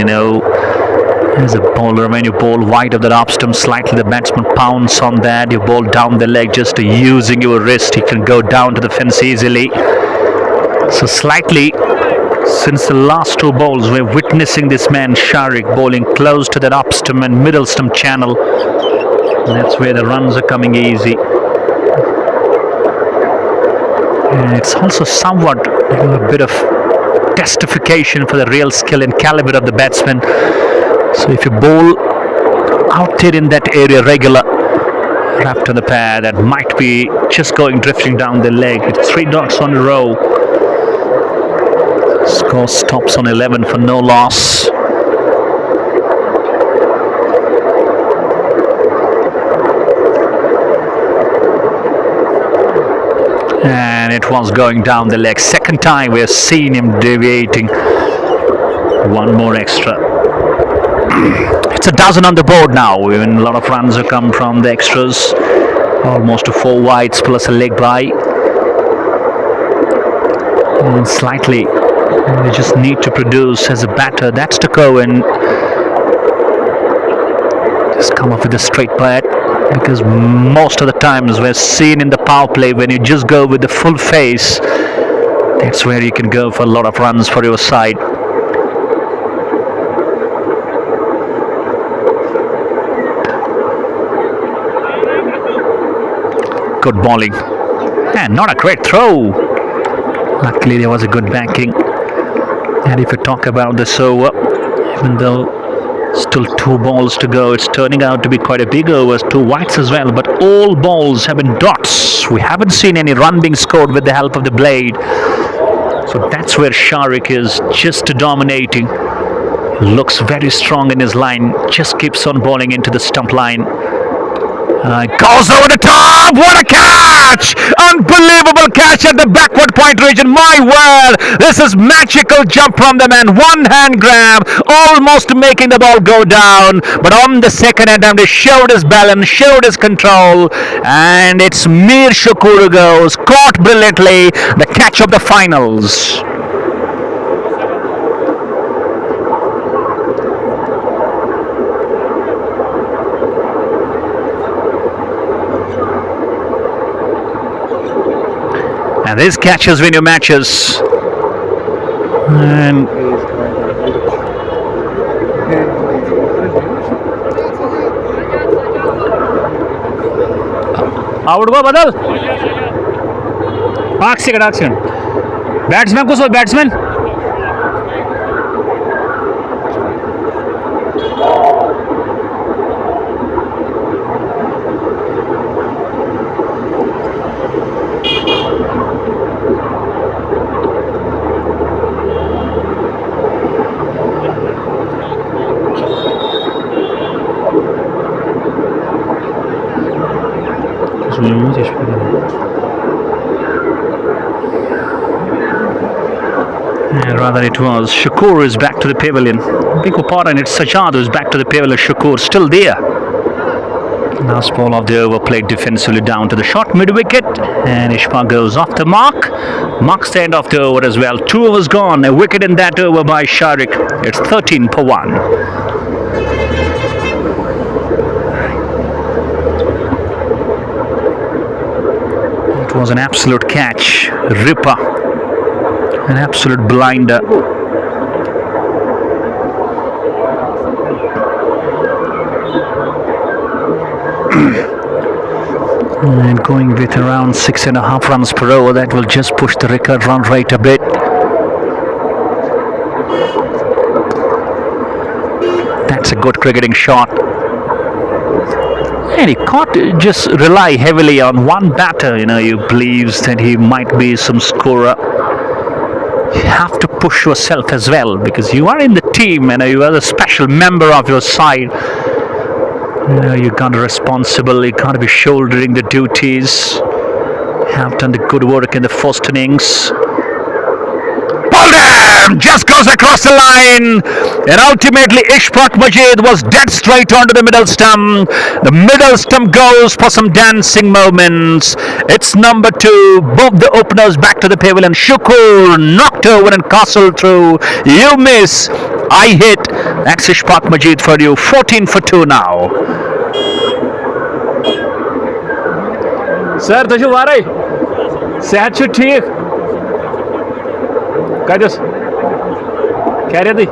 As a bowler, when you bowl wide of the off stump, slightly the batsman pounce on that. You bowl down the leg, just using your wrist, you can go down to the fence easily. So slightly, since the last two balls, we're witnessing this man Cric bowling close to that off stump and middle stump channel. That's where the runs are coming easy. And it's also somewhat a bit of testification for the real skill and caliber of the batsman. So if you bowl out there in that area regular, wrapped on the pad, that might be just drifting down the leg. It's 3 dots on a row. Score stops on 11 for no loss. And it was going down the leg. Second time we have seen him deviating. One more extra. It's a dozen on the board now. Even a lot of runs have come from the extras. Almost 4 wides plus a leg by. And slightly, they just need to produce as a batter. That's to go and just come up with a straight bat. Because most of the times we're seen in the power play, when you just go with the full face, that's where you can go for a lot of runs for your side. Good bowling, and not a great throw. Luckily there was a good backing. And if you talk about this over, even though still 2 balls to go, it's turning out to be quite a big over, 2 wides as well, but all balls have been dots. We haven't seen any run being scored with the help of the blade. So that's where Cric is just dominating. Looks very strong in his line, just keeps on bowling into the stump line. Goes over the top. What a catch! Unbelievable catch at the backward point region. My word, this is magical jump from the man. One hand grab, almost making the ball go down. But on the second attempt, he showed his balance, showed his control, and it's Mir Shukuru goes caught brilliantly. The catch of the finals. And these catches win your matches. And out को बदल आठ second batsman को सो batsman And rather it was Shakur is back to the pavilion. Gaberpora and it's Sajjad who's back to the pavilion. Shakur still there. Last ball of the over played defensively down to the short mid-wicket. And Ishfaq goes off the mark. Marks the end of the over as well. 2 overs gone. A wicket in that over by Cric. It's 13 for 1. It was an absolute catch. Ripper. An absolute blinder. And going with around 6.5 runs per over, that will just push the record run rate a bit. That's a good cricketing shot. And he can't just rely heavily on one batter, he believes that he might be some scorer. You have to push yourself as well because you are in the team and you are a special member of your side. You got to be responsible, you got to be shouldering the duties. Have done the good work in the first innings. Just goes across the line, and ultimately Ishfaq Majid was dead straight onto the middle stump. The middle stump goes for some dancing moments. It's number 2. Both the openers back to the pavilion. Shakur knocked over and castled through. You miss, I hit. That's Ishfaq Majid for you. 14 for 2 now. Sir तुझे वारे सेहत छु ठीक कदस क्या रे दी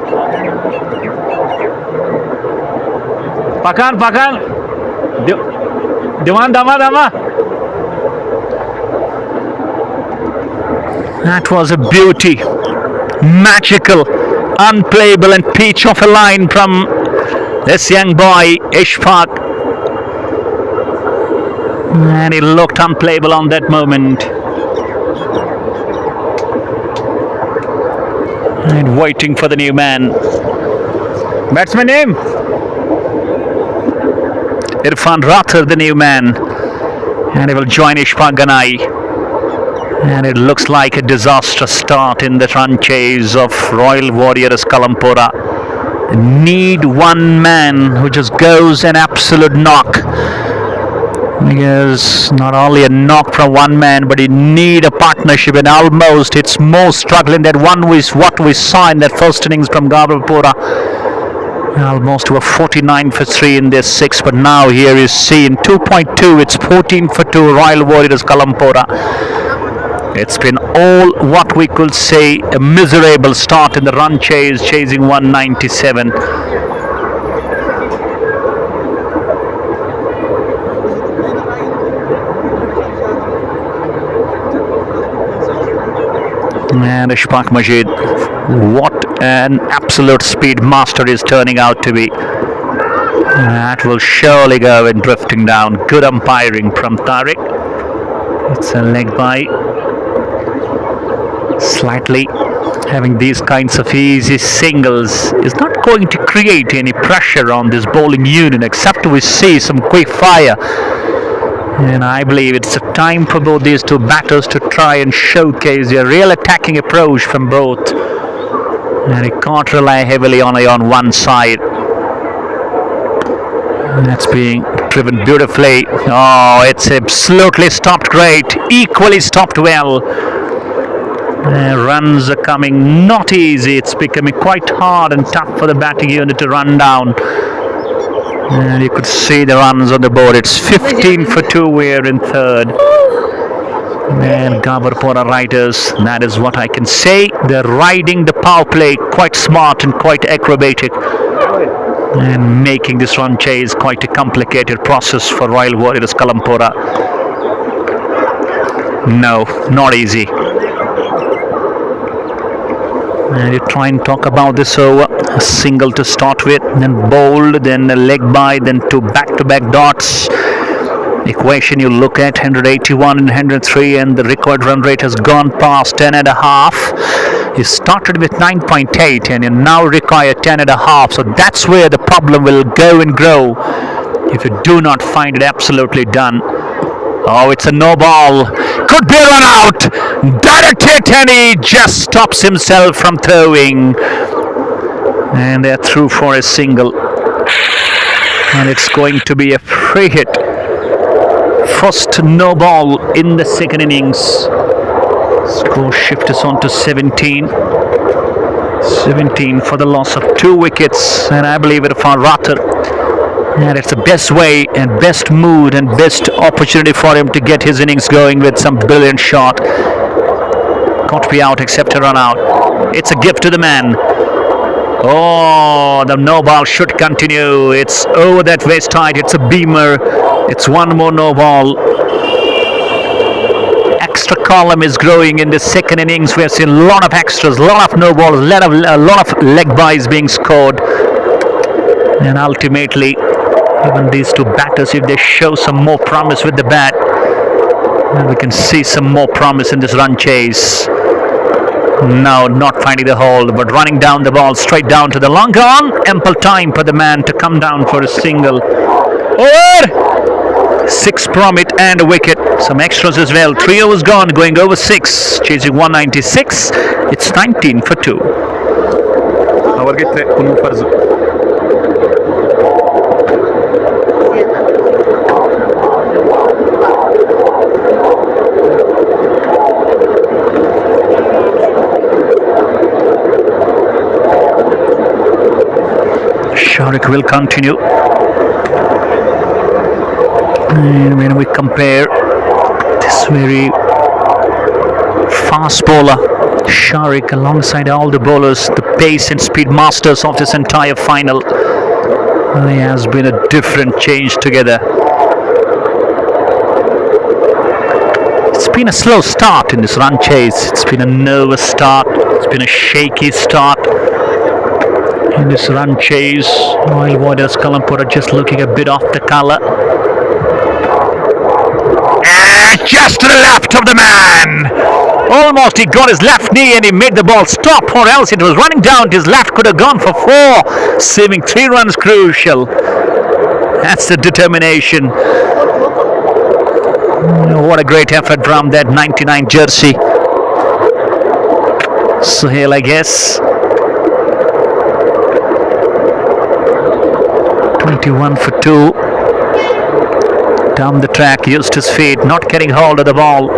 पकान दिवान दमा That was a beauty, magical, unplayable and peach of a line from this young boy Ishfaq. And he looked unplayable on that moment. And waiting for the new man. Batsman name Irfan Rathar, the new man. And he will join Ishfaq Ganai. And it looks like a disastrous start in the run chase of Royal Warriors.Kalampora. Need one man who just goes an absolute knock. Because not only a knock from one man, but you need a partnership, and almost it's more struggling than what we saw in that first innings from Gaberpora. Almost to a 49 for 3 in this 6, but now here you see in 2.2 it's 14 for 2 Royal Warriors.Kalampora. It's been all what we could say a miserable start in the run chase, chasing 197. And Ishfaq Majid, what an absolute speed master is turning out to be. That will surely go in drifting down. Good umpiring from Tariq. It's a leg by. Slightly having these kinds of easy singles is not going to create any pressure on this bowling unit, except we see some quick fire. And I believe it's a time for both these two batters to try and showcase their real attacking approach from both. And he can't rely heavily only on one side. That's being driven beautifully. Oh, it's absolutely stopped great. Equally stopped well. Runs are coming not easy. It's becoming quite hard and tough for the batting unit to run down. And you could see the runs on the board. It's 15 for 2 we're in third. And Gaberpora riders, that is what I can say. They're riding the power play quite smart and quite acrobatic, and making this run chase quite a complicated process for Royal Warriors Kalampora. No, not easy. And you try and talk about this over. A single to start with, then bowled, then a leg by, then two back-to-back dots. Equation you look at 181 and 103, and the required run rate has gone past 10.5. You started with 9.8 and you now require 10.5. So that's where the problem will go and grow if you do not find it absolutely done. Oh, it's a no ball. Could be a run out. Direct hit, and he just stops himself from throwing. And they're through for a single. And it's going to be a free hit. First no ball in the second innings. Score shift is on to 17. 17 for the loss of 2 wickets. And I believe it for Rather. And it's the best way and best mood and best opportunity for him to get his innings going with some brilliant shot. Can't be out except a run out. It's a gift to the man. Oh, the no ball should continue. It's over that waist height. It's a beamer. It's one more no ball. Extra column is growing in the second innings. We have seen a lot of extras, a lot of no balls, a lot of leg buys being scored. And ultimately, even these two batters, if they show some more promise with the bat, we can see some more promise in this run chase. No, not finding the hold, but running down the ball straight down to the long on. Ample time for the man to come down for a single. Over! 6 from it and a wicket. Some extras as well. 3 overs gone, going over 6. Chasing 196. It's 19 for 2. Cric will continue. And when we compare this very fast bowler, Cric, alongside all the bowlers, the pace and speed masters of this entire final, there has been a different change together. It's been a slow start in this run chase. It's been a nervous start. It's been a shaky start in this run chase. Royal Warriors Kalampora just looking a bit off the colour. And just to the left of the man. Almost he got his left knee and he made the ball stop, or else it was running down to his left. Could have gone for 4, saving 3 runs crucial. That's the determination. What a great effort from that 99 jersey. Sohail, I guess. 21 for 2. Down the track, used his feet, not getting hold of the ball.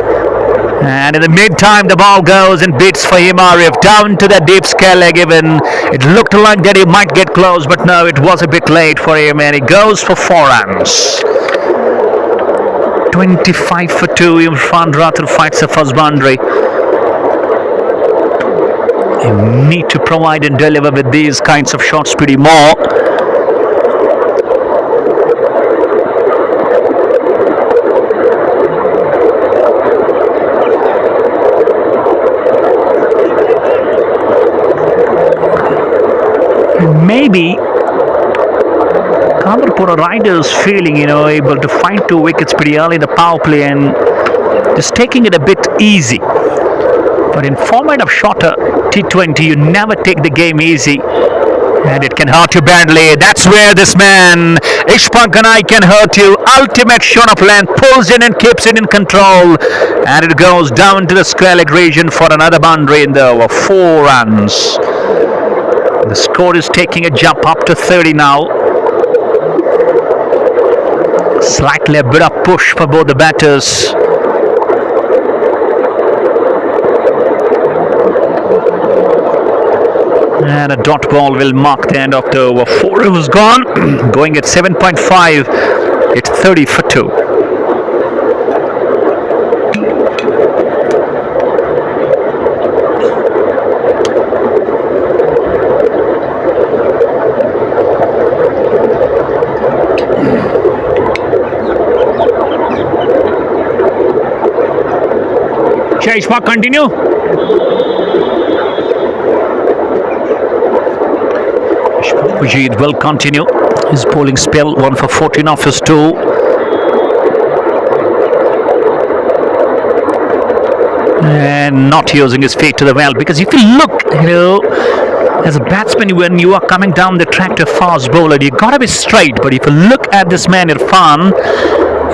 And in the mid-time, the ball goes and beats for Himarif down to the deep scale leg even. It looked like that he might get close, but no, it was a bit late for him, and he goes for 4 runs. 25 for 2. Irfan Rather fights the first boundary. You need to provide and deliver with these kinds of shots pretty more. Maybe Gaberpora riders feeling, able to find 2 wickets pretty early in the power play and just taking it a bit easy. But in format of shorter T20, you never take the game easy, and it can hurt you badly. That's where this man, Ishfaq Ganai, can hurt you. Ultimate shot of length, pulls in and keeps it in control, and it goes down to the square leg region for another boundary in the over. 4 runs. The score is taking a jump up to 30 now. Slightly a bit of push for both the batters. And a dot ball will mark the end of the over. 4 overs gone. Going at 7.5. It's 30 for 2. Ishfaq, continue. Majid will continue his bowling spell, 1 for 14 off his 2. And not using his feet to the well, because if you look, as a batsman, when you are coming down the track to a fast bowler, you gotta be straight. But if you look at this man Irfan,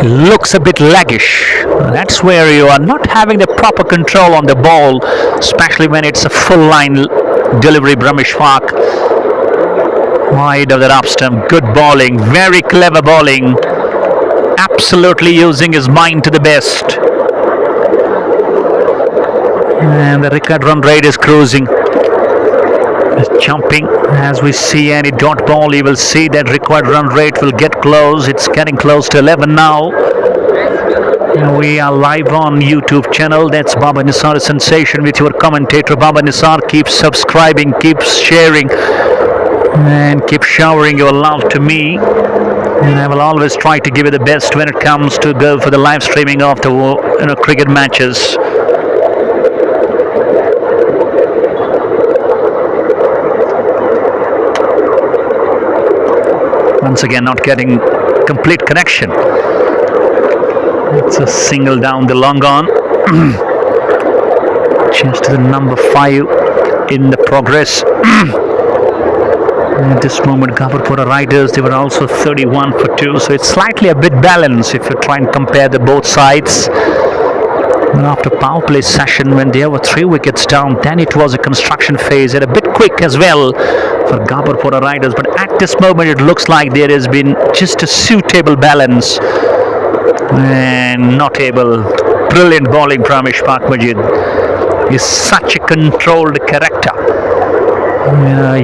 he looks a bit laggish. That's where you are not having the proper control on the ball, especially when it's a full line delivery. Ishfaq wide of that up stump. Good bowling, very clever bowling, absolutely using his mind to the best. And the record run rate is cruising. It's jumping as we see any dot ball. You will see that required run rate will get close. It's getting close to 11 now. And we are live on YouTube channel. That's Baba Nisar Sensation with your commentator Baba Nisar. Keep subscribing, keep sharing, and keep showering your love to me. And I will always try to give you the best when it comes to go for the live streaming of the cricket matches. Once again, not getting complete connection. It's a single down the long on. Just to the number 5 in the progress. At this moment, Gaberpora Riders, they were also 31 for 2. So it's slightly a bit balanced if you try and compare the both sides. And after power play session, when there were 3 wickets down, then it was a construction phase and a bit quick as well for Gaberpora Riders. But at this moment, it looks like there has been just a suitable balance. And not able. Brilliant bowling from Ishfaq Majid. He's such a controlled character.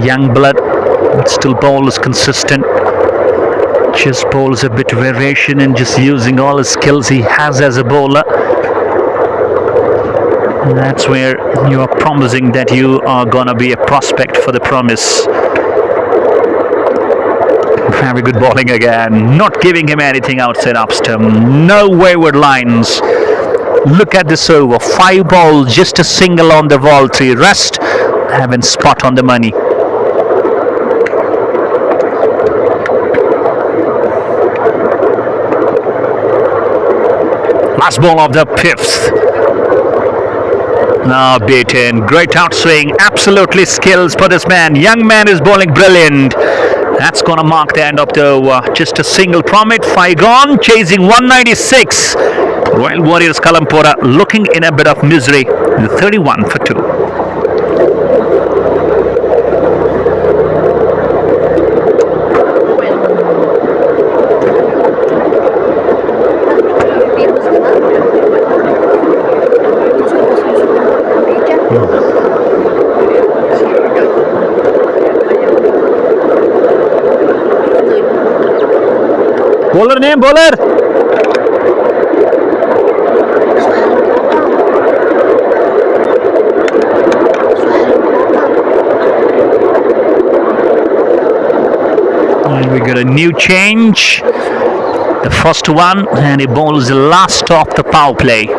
Young blood, but still bowls consistent. Just bowls a bit variation and just using all his skills he has as a bowler. That's where you are promising that you are gonna be a prospect for the promise. Very good bowling again, not giving him anything outside up stump, no wayward lines. Look at this over, 5 balls, just a single on the ball, 3 rest, having spot on the money. Last ball of the 5th. Now beaten, great outswing, absolutely skills for this man. Young man is bowling brilliant. That's gonna mark the end of the just a single from it. 5 gone, chasing 196. Royal Warriors Kalampora looking in a bit of misery. 31 for 2. Bowler name, bowler. And we got a new change. The first one, and he bowls the last of the power play.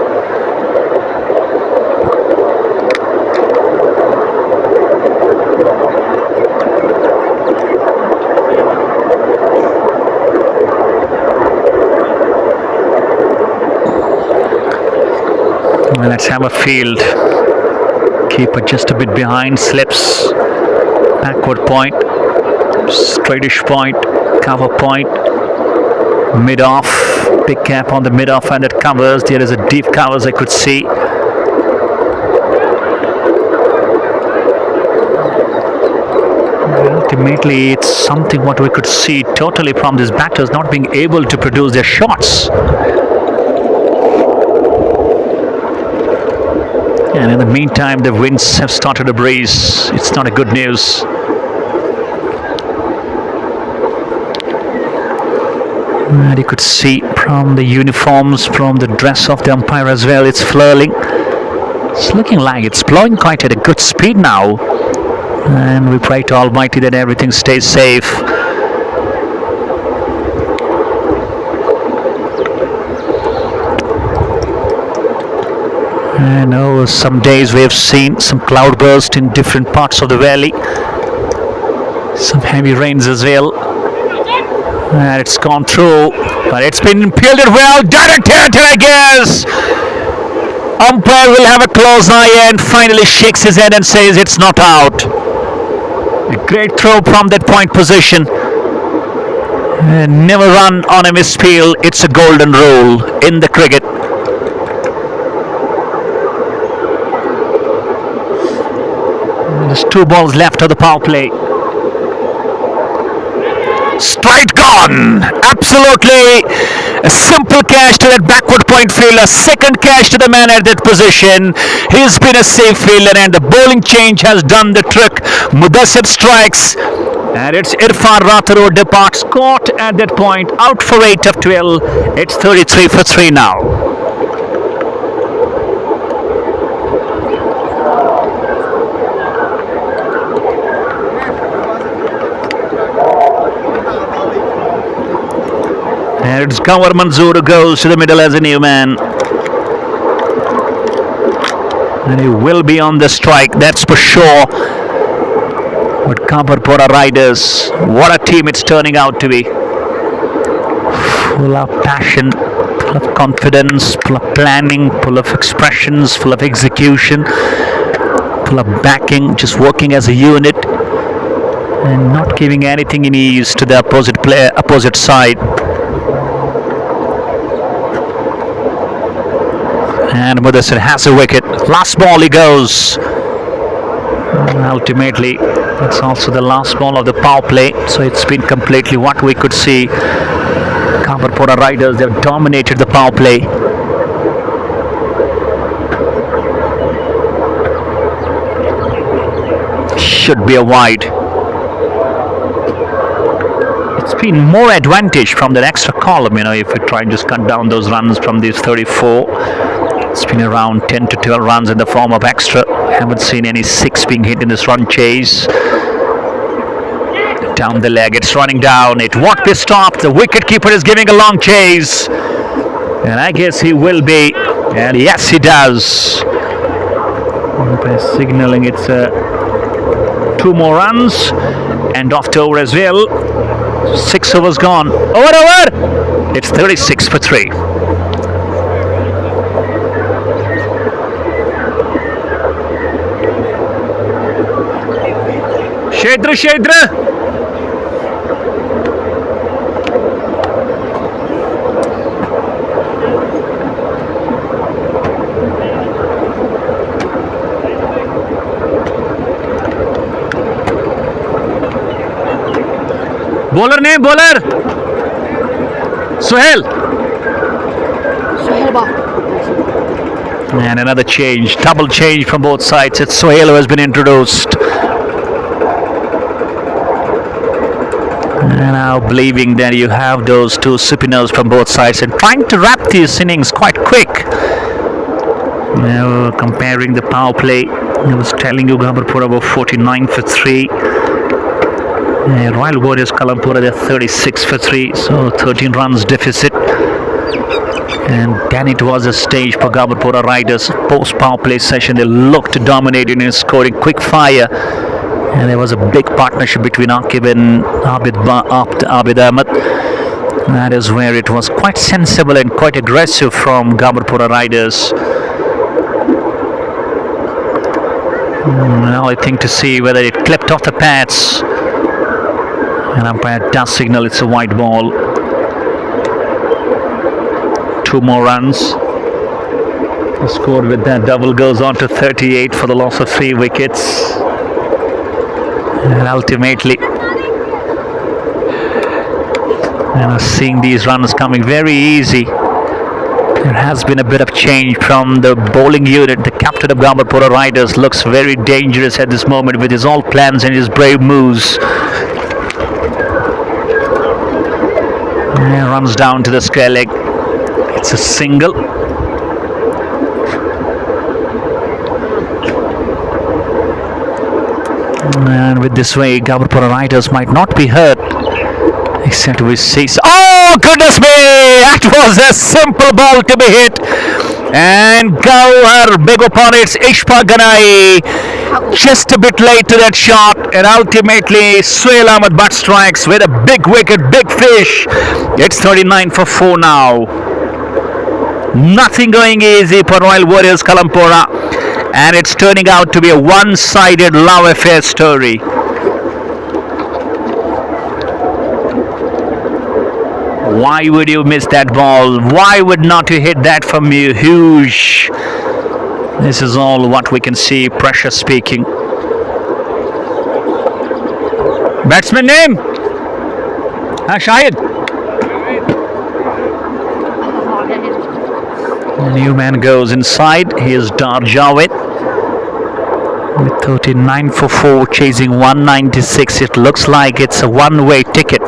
Let's have a field. Keeper just a bit behind, slips. Backward point, straightish point, cover point, mid off. Big gap on the mid off, and it covers. There is a deep cover, as I could see. Ultimately, it's something what we could see totally from these batters not being able to produce their shots. And in the meantime, the winds have started to breeze. It's not a good news. And you could see from the uniforms, from the dress of the umpire as well, it's flurling. It's looking like it's blowing quite at a good speed now. And we pray to Almighty that everything stays safe. And over some days we have seen some cloudburst in different parts of the valley. Some heavy rains as well. And it's gone through, but it's been fielded well. Direct territory, I guess. Umpire will have a close eye and finally shakes his head and says it's not out. A great throw from that point position. And never run on a misfield. It's a golden rule in the cricket. There's 2 balls left of the power play. Straight gone! Absolutely a simple catch to that backward point fielder. Second catch to the man at that position. He's been a safe fielder and the bowling change has done the trick. Mudassir strikes and it's Irfan Rathore departs caught at that point. Out for 8 of 12. It's 33 for 3 now. And it's Kanwar Manzoor who goes to the middle as a new man. And he will be on the strike, that's for sure. But Gaberpora Riders, what a team it's turning out to be. Full of passion, full of confidence, full of planning, full of expressions, full of execution, full of backing, just working as a unit. And not giving anything in ease to the opposite side. And Mudassir has a wicket. Last ball he goes. And ultimately, that's also the last ball of the power play. So it's been completely what we could see. Gaberpora Riders, they've dominated the power play. Should be a wide. It's been more advantage from that extra column, if you try and just cut down those runs from these 34. It's been around 10 to 12 runs in the form of extra. Haven't seen any 6 being hit in this run chase. Down the leg, it's running down. It won't be stopped. The wicketkeeper is giving a long chase. And I guess he will be. And yes, he does. By signaling it's 2 more runs. And off to over as well. 6 overs gone. Over! It's 36 for 3. Shedra. Bowler name, bowler. Sohail. And another change, double change from both sides. It's Sohail who has been introduced. And now believing that you have those 2 spinners from both sides and trying to wrap these innings quite quick. Now comparing the power play, I was telling you Gaberpora were 49 for 3. And Royal Warriors.Kalampora, they're 36 for 3, so 13 runs deficit. And then it was a stage for Gaberpora Riders post power play session. They looked dominating and scoring quick fire. And there was a big partnership between Aqib and Abid Ahmed. That is where it was quite sensible and quite aggressive from Gaberpora Riders. Now I think to see whether it clipped off the pads. And umpire does signal it's a wide ball. 2 more runs. The score with that double goes on to 38 for the loss of 3 wickets. And ultimately, seeing these runs coming very easy. There has been a bit of change from the bowling unit. The captain of Gaberpora Riders looks very dangerous at this moment with his all plans and his brave moves. And runs down to the square leg. It's a single. And with this way, Gaberpora Riders might not be hurt. Except we see. Oh, goodness me! That was a simple ball to be hit. And Gaberpora, it's Ishfa Ganai. Just a bit late to that shot, and ultimately Suhail Ahmed butt strikes with a big wicket, big fish. It's 39 for 4 now. Nothing going easy for Royal Warriors Kalampora, and it's turning out to be a one-sided love affair story. Why would you miss that ball? Why would not you hit that from you? Huge. This is all what we can see, pressure speaking. Batsman name? Shahid. The new man goes inside. Here's Dar Javed with 39 for 4, chasing 196. It looks like it's a one-way ticket.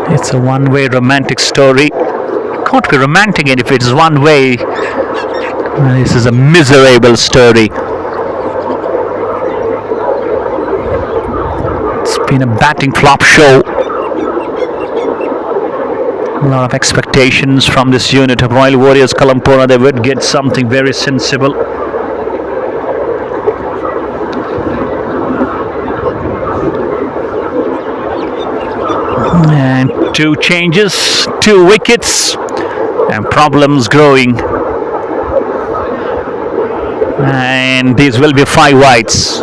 It's a one-way romantic story. It can't be romantic if it's one way. This is a miserable story. It's been a batting flop show. A lot of expectations from this unit of Royal Warriors Kalampora. They would get something very sensible. And 2 changes, 2 wickets, and problems growing. And these will be 5 wides.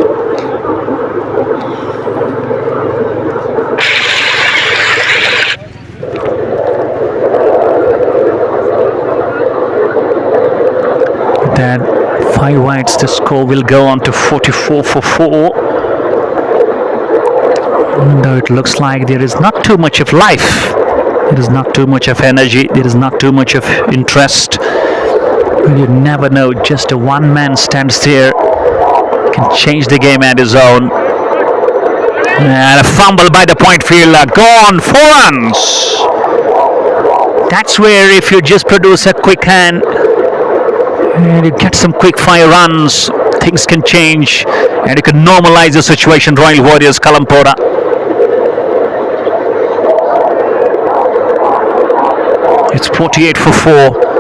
That 5 wides, the score will go on to 44 for 4. Though it looks like there is not too much of life, there is not too much of energy, there is not too much of interest. You never know, just a one man stands there, can change the game at his own. And a fumble by the point fielder, gone, 4 runs. That's where if you just produce a quick hand and you get some quick fire runs, things can change and you can normalize the situation. Royal Warriors Kalampora. It's 48 for 4.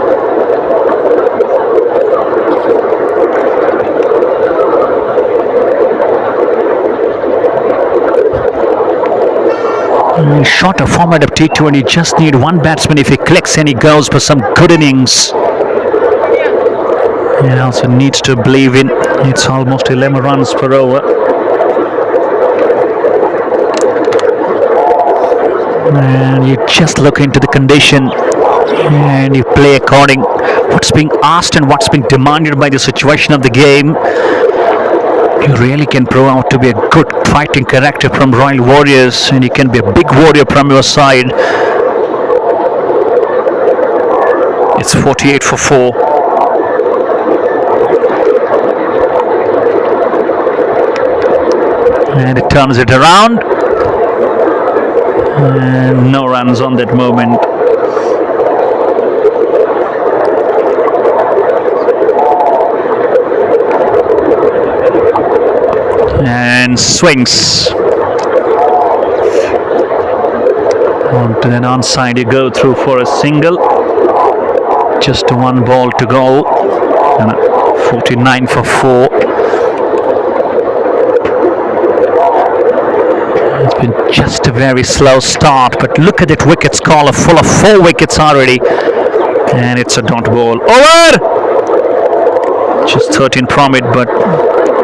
Short a format of T20, you just need one batsman. If he clicks and he goes for some good innings. He also needs to believe in. It's almost 11 runs per over. And you just look into the condition and you play according what's being asked and what's being demanded by the situation of the game. You really can prove out to be a good fighting character from Royal Warriors, and you can be a big warrior from your side. It's 48 for 4. And it turns it around. And no runs on that moment. And swings onto the onside. You go through for a single. Just 1 ball to go. And 49 for 4. It's been just a very slow start, but look at that wickets caller, full of 4 wickets already. And it's a dot ball. Over! Just 13 from it, but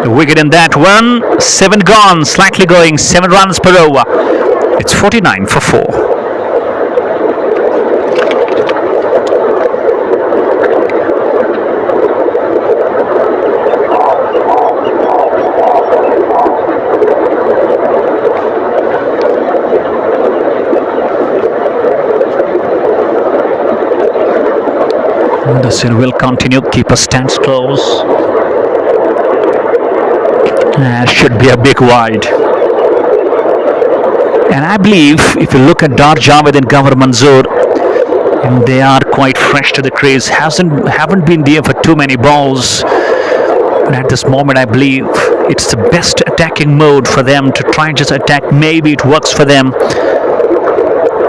the wicket in that one, 7 gone, slightly going, 7 runs per over. It's 49 for 4. The scene will continue, keeper stands close. Should be a big wide. And I believe if you look at Dar Javed and Gawar Manzoor, and they are quite fresh to the crease, haven't been there for too many balls. But at this moment I believe it's the best attacking mode for them to try and just attack. Maybe it works for them.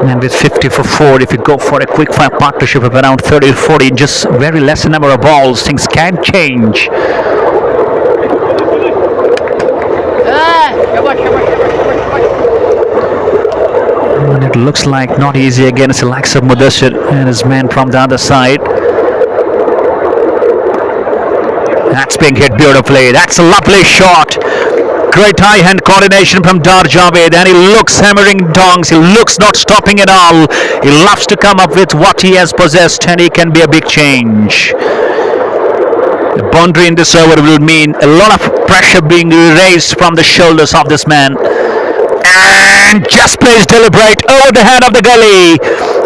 And with 50 for 4, if you go for a quick fire partnership of around 30 to 40, just very less number of balls, things can change. And it looks like not easy again. It's the likes of Mudassir and his man from the other side. That's being hit beautifully. That's a lovely shot. Great high hand coordination from Dar Javed, and he looks hammering dongs. He looks not stopping at all. He loves to come up with what he has possessed, and he can be a big change. The boundary in this over will mean a lot of pressure being raised from the shoulders of this man. And just plays deliberate over the head of the gully.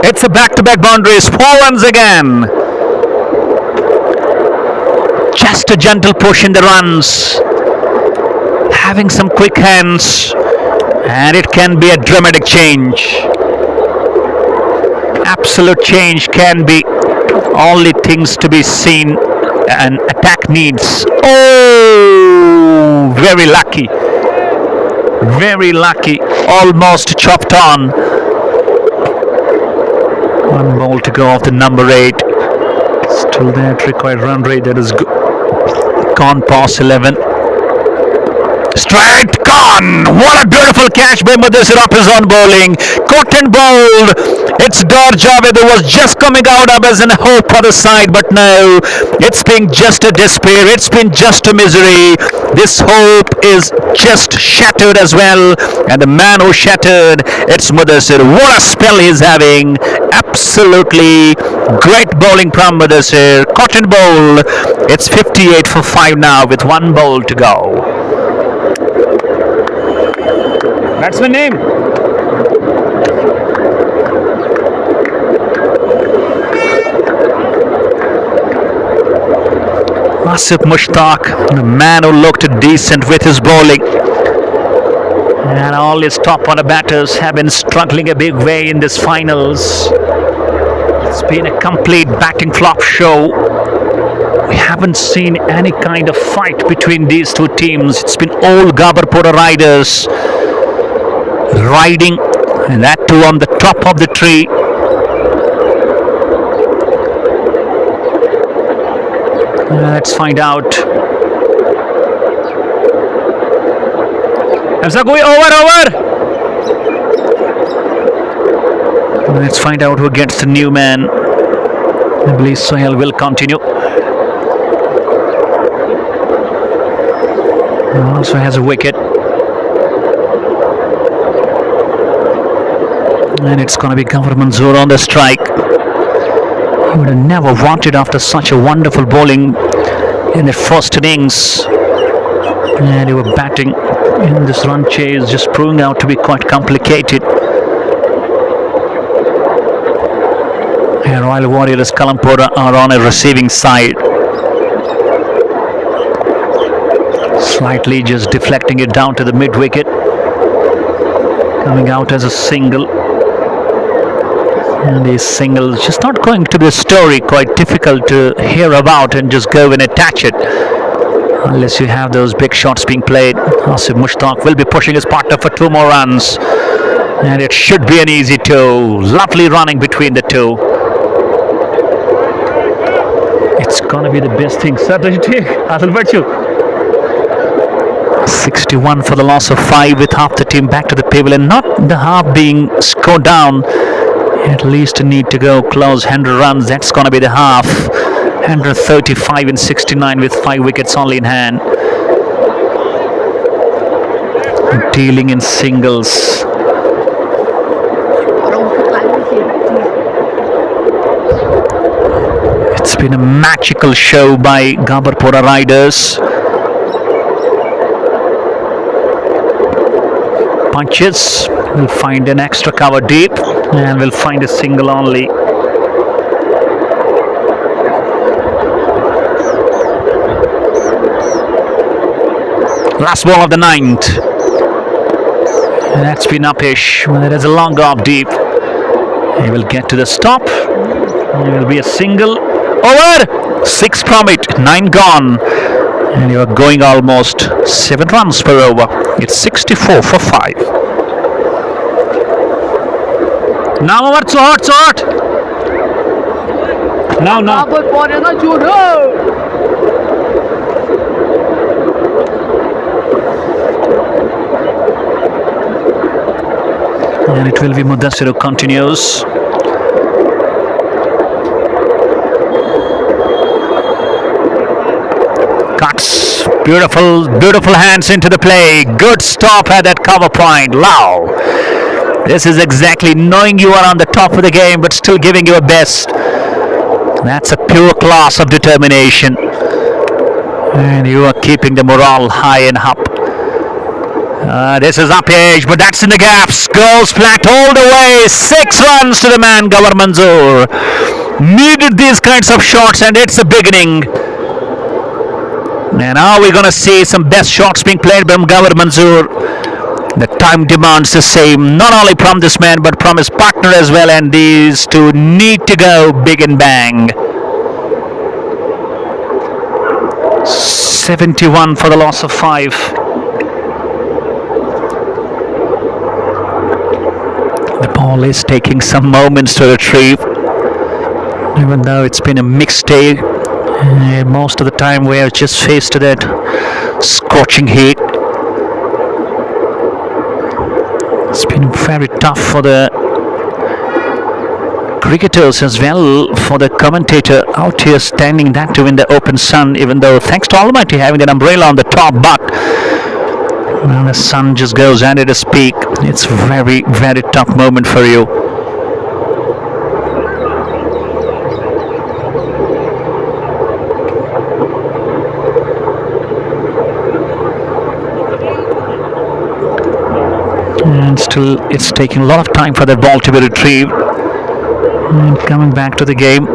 It's a back-to-back boundaries. 4 runs again. Just a gentle push in the runs. Having some quick hands, and it can be a dramatic change. Absolute change can be only things to be seen, and attack needs. Oh, very lucky. Very lucky. Almost chopped on. 1 ball to go off the number 8. Still that required run rate that is gone past 11. Straight gone! What a beautiful catch by Mudassir off his own bowling. Caught and bowled. It's Dar Javed who was just coming out of as a hope for the side, but no, it's been just a despair. It's been just a misery. This hope is just shattered as well, and the man who shattered, it's Mudassir. What a spell he's having. Absolutely great bowling from Mudassir. Caught and bowled. It's 58 for 5 now with 1 bowl to go. Batsman name. Asif Mushtaq, the man who looked decent with his bowling. And all his top order batters have been struggling a big way in this finals. It's been a complete batting flop show. We haven't seen any kind of fight between these two teams. It's been all Gaberpora riders riding, and that too on the top of the tree. Let's find out. Over. Let's find out who gets the new man. I believe Sohail will continue. Also has a wicket. And it's going to be Gawar Manzoor on the strike. He would have never wanted after such a wonderful bowling in the first innings. And they were batting in this run chase, just proving out to be quite complicated. And Royal Warriors Kalampora are on a receiving side. Slightly just deflecting it down to the mid wicket. Coming out as a single. And these singles just not going to be a story, quite difficult to hear about and just go and attach it. Unless you have those big shots being played. Asif Mushtaq will be pushing his partner for 2 more runs. And it should be an easy 2. Lovely running between the two. It's going to be the best thing. Sir, does it take? 61 for the loss of 5 with half the team back to the pavilion. Not the half being scored down. At least need to go close 100 runs. That's going to be the half. 135 in 69 with 5 wickets only in hand. Dealing in singles. It's been a magical show by Gaberpora riders. Punches will find an extra cover deep and will find a single only. Last ball of the 9th. That's been uppish. There is a long off deep. He will get to the stop. It will be a single. Over! 6 from it, 9 gone. And you are going almost 7 runs per over. It's 64 for 5. Now over short. Now. Gaberpora na juro. And it will be Mudassir who continues. Cuts. Beautiful hands into the play. Good stop at that cover point. Wow. This is exactly knowing you are on the top of the game but still giving your best. That's a pure class of determination. And you are keeping the morale high and up. This is up edge, but that's in the gaps. Goes flat all the way. 6 runs to the man, Gavar Manzoor. Needed these kinds of shots, and it's a beginning. And now we're going to see some best shots being played by Gavar Manzoor. The time demands the same, not only from this man, but from his partner as well. And these two need to go big and bang. 71 for the loss of 5. The ball is taking some moments to retrieve, even though it's been a mixed day. Most of the time we have just faced that scorching heat. It's been very tough for the cricketers as well, for the commentator out here standing that too in the open sun, even though thanks to Almighty having an umbrella on the top, but when the sun just goes at its peak, it's very tough moment for you. And still it's taking a lot of time for that ball to be retrieved. And coming back to the game,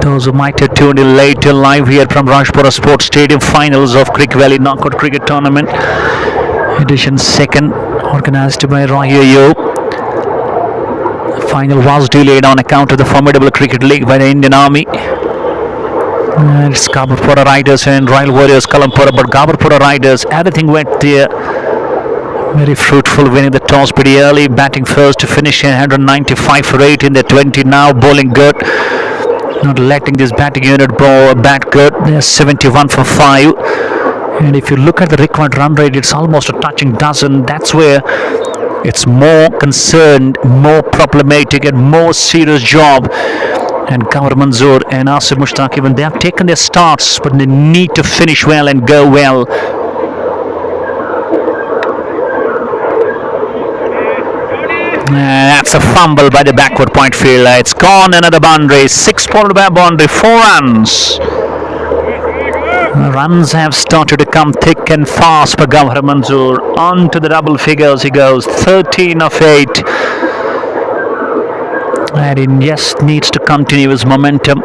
those who might have tuned in late till live here from Rajpora Sports Stadium, finals of Cric Valley Knockout Cricket Tournament edition 2nd, organized by Roy. The final was delayed on account of the formidable cricket league by the Indian Army. And it's Gaberpora Riders and Royal Warriors Kalampora, but Gaberpora Riders, everything went there. Very fruitful, winning the toss pretty early, batting first to finish 195 for 8 in the 20. Now bowling good, not letting this batting unit bat good. They're 71 for 5. And if you look at the required run rate, it's almost a touching dozen. That's where it's more concerned, more problematic, and more serious job. And Gavar Manzoor and Asif Mushtaq, even they have taken their starts, but they need to finish well and go well. That's a fumble by the backward point fielder. It's gone, another boundary. 6 ball boundary, 4 runs. The runs have started to come thick and fast for Gavar Manzoor. On to the double figures he goes, 13 of 8. And he just needs to continue his momentum.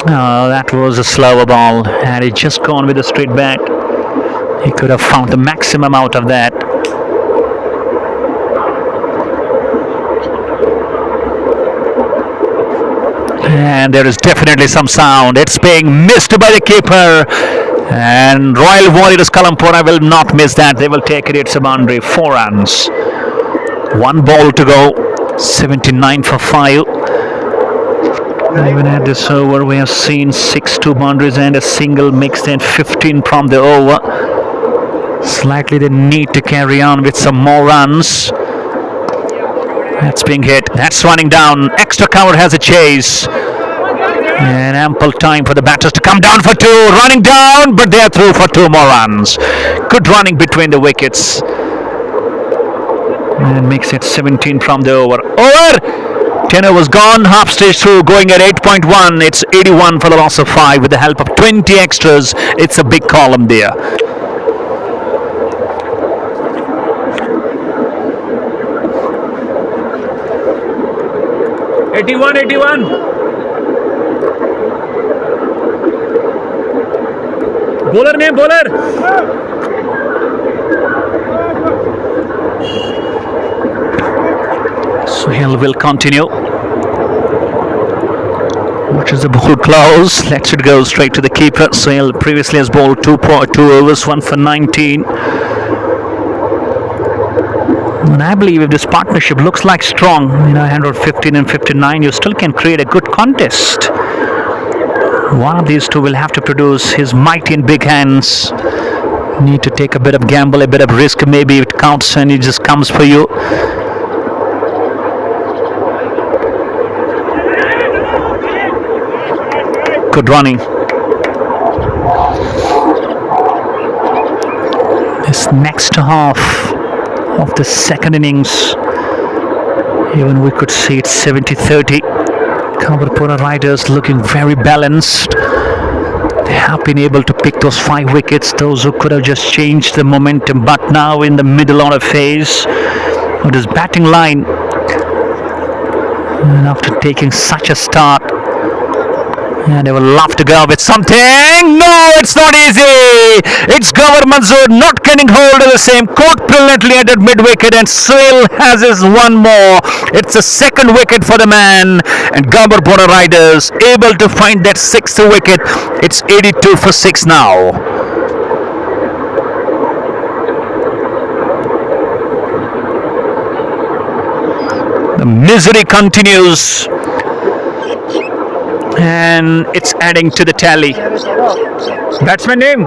Oh, that was a slower ball. Had he just gone with a straight bat, he could have found the maximum out of that. And there is definitely some sound. It's being missed by the keeper. And Royal Warriors Kalampora will not miss that. They will take it. It's a boundary. 4 runs. 1 ball to go. 79 for 5. Even at this over, we have seen 6 2 boundaries and a single mixed and 15 from the over. Slightly they need to carry on with some more runs. That's being hit. That's running down. Extra cover has a chase. And ample time for the batters to come down for 2. Running down, but they are through for 2 more runs. Good running between the wickets. And makes it 17 from the over. Over! 10 overs gone, half stage through, going at 8.1. It's 81 for the loss of 5 with the help of 20 extras. It's a big column there. Eighty-one. Bowler name, bowler. So Hill will continue. Watches the ball close, lets it go straight to the keeper. Sale previously has bowled two overs, 1 for 19. And I believe if this partnership looks like strong, 115 and 59, you still can create a good contest. One of these two will have to produce his mighty and big hands. Need to take a bit of gamble, a bit of risk. Maybe it counts and it just comes for you. Good running. This next half of the second innings, even we could see it 70-30. Gaberpora riders looking very balanced. They have been able to pick those 5 wickets, those who could have just changed the momentum, but now in the middle order phase of this batting line, and after taking such a start, they will love to go with something. No, it's not easy. It's Manzoor not getting hold of the same. Caught brilliantly at that mid-wicket and still has his one more. It's the second wicket for the man. And Gaberpora riders able to find that 6th wicket. It's 82 for 6 now. The misery continues. And it's adding to the tally. Batsman name?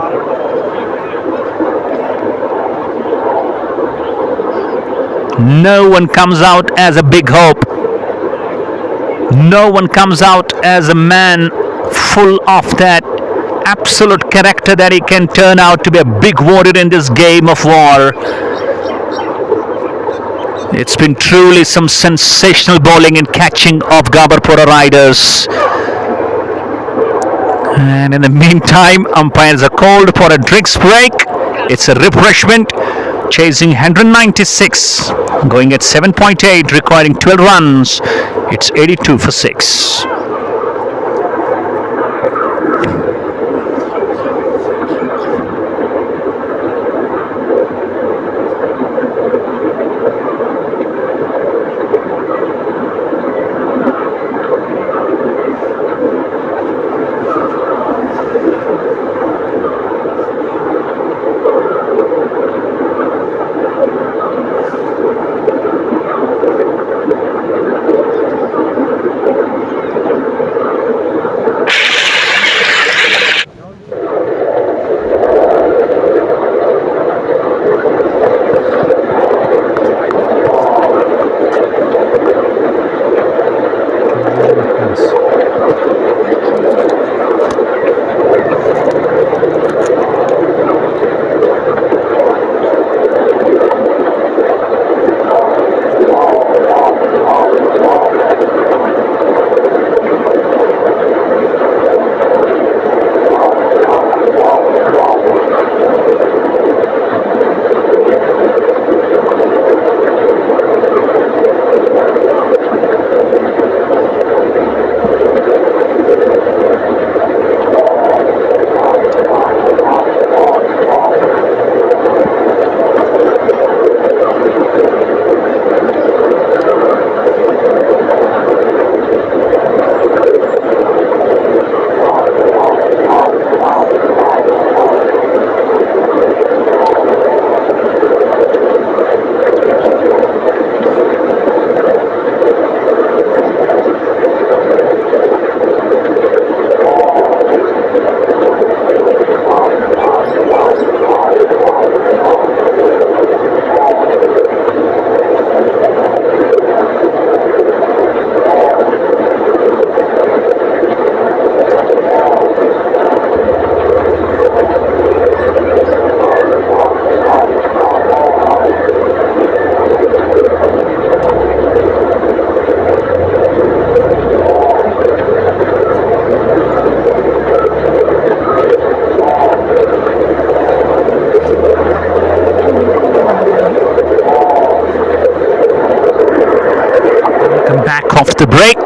No one comes out as a big hope. No one comes out as a man full of that absolute character that he can turn out to be a big warrior in this game of war. It's been truly some sensational bowling and catching of Gaberpora riders. And in the meantime, umpires are called for a drinks break. It's a refreshment. Chasing 196, going at 7.8, requiring 12 runs. It's 82 for 6. Off the break.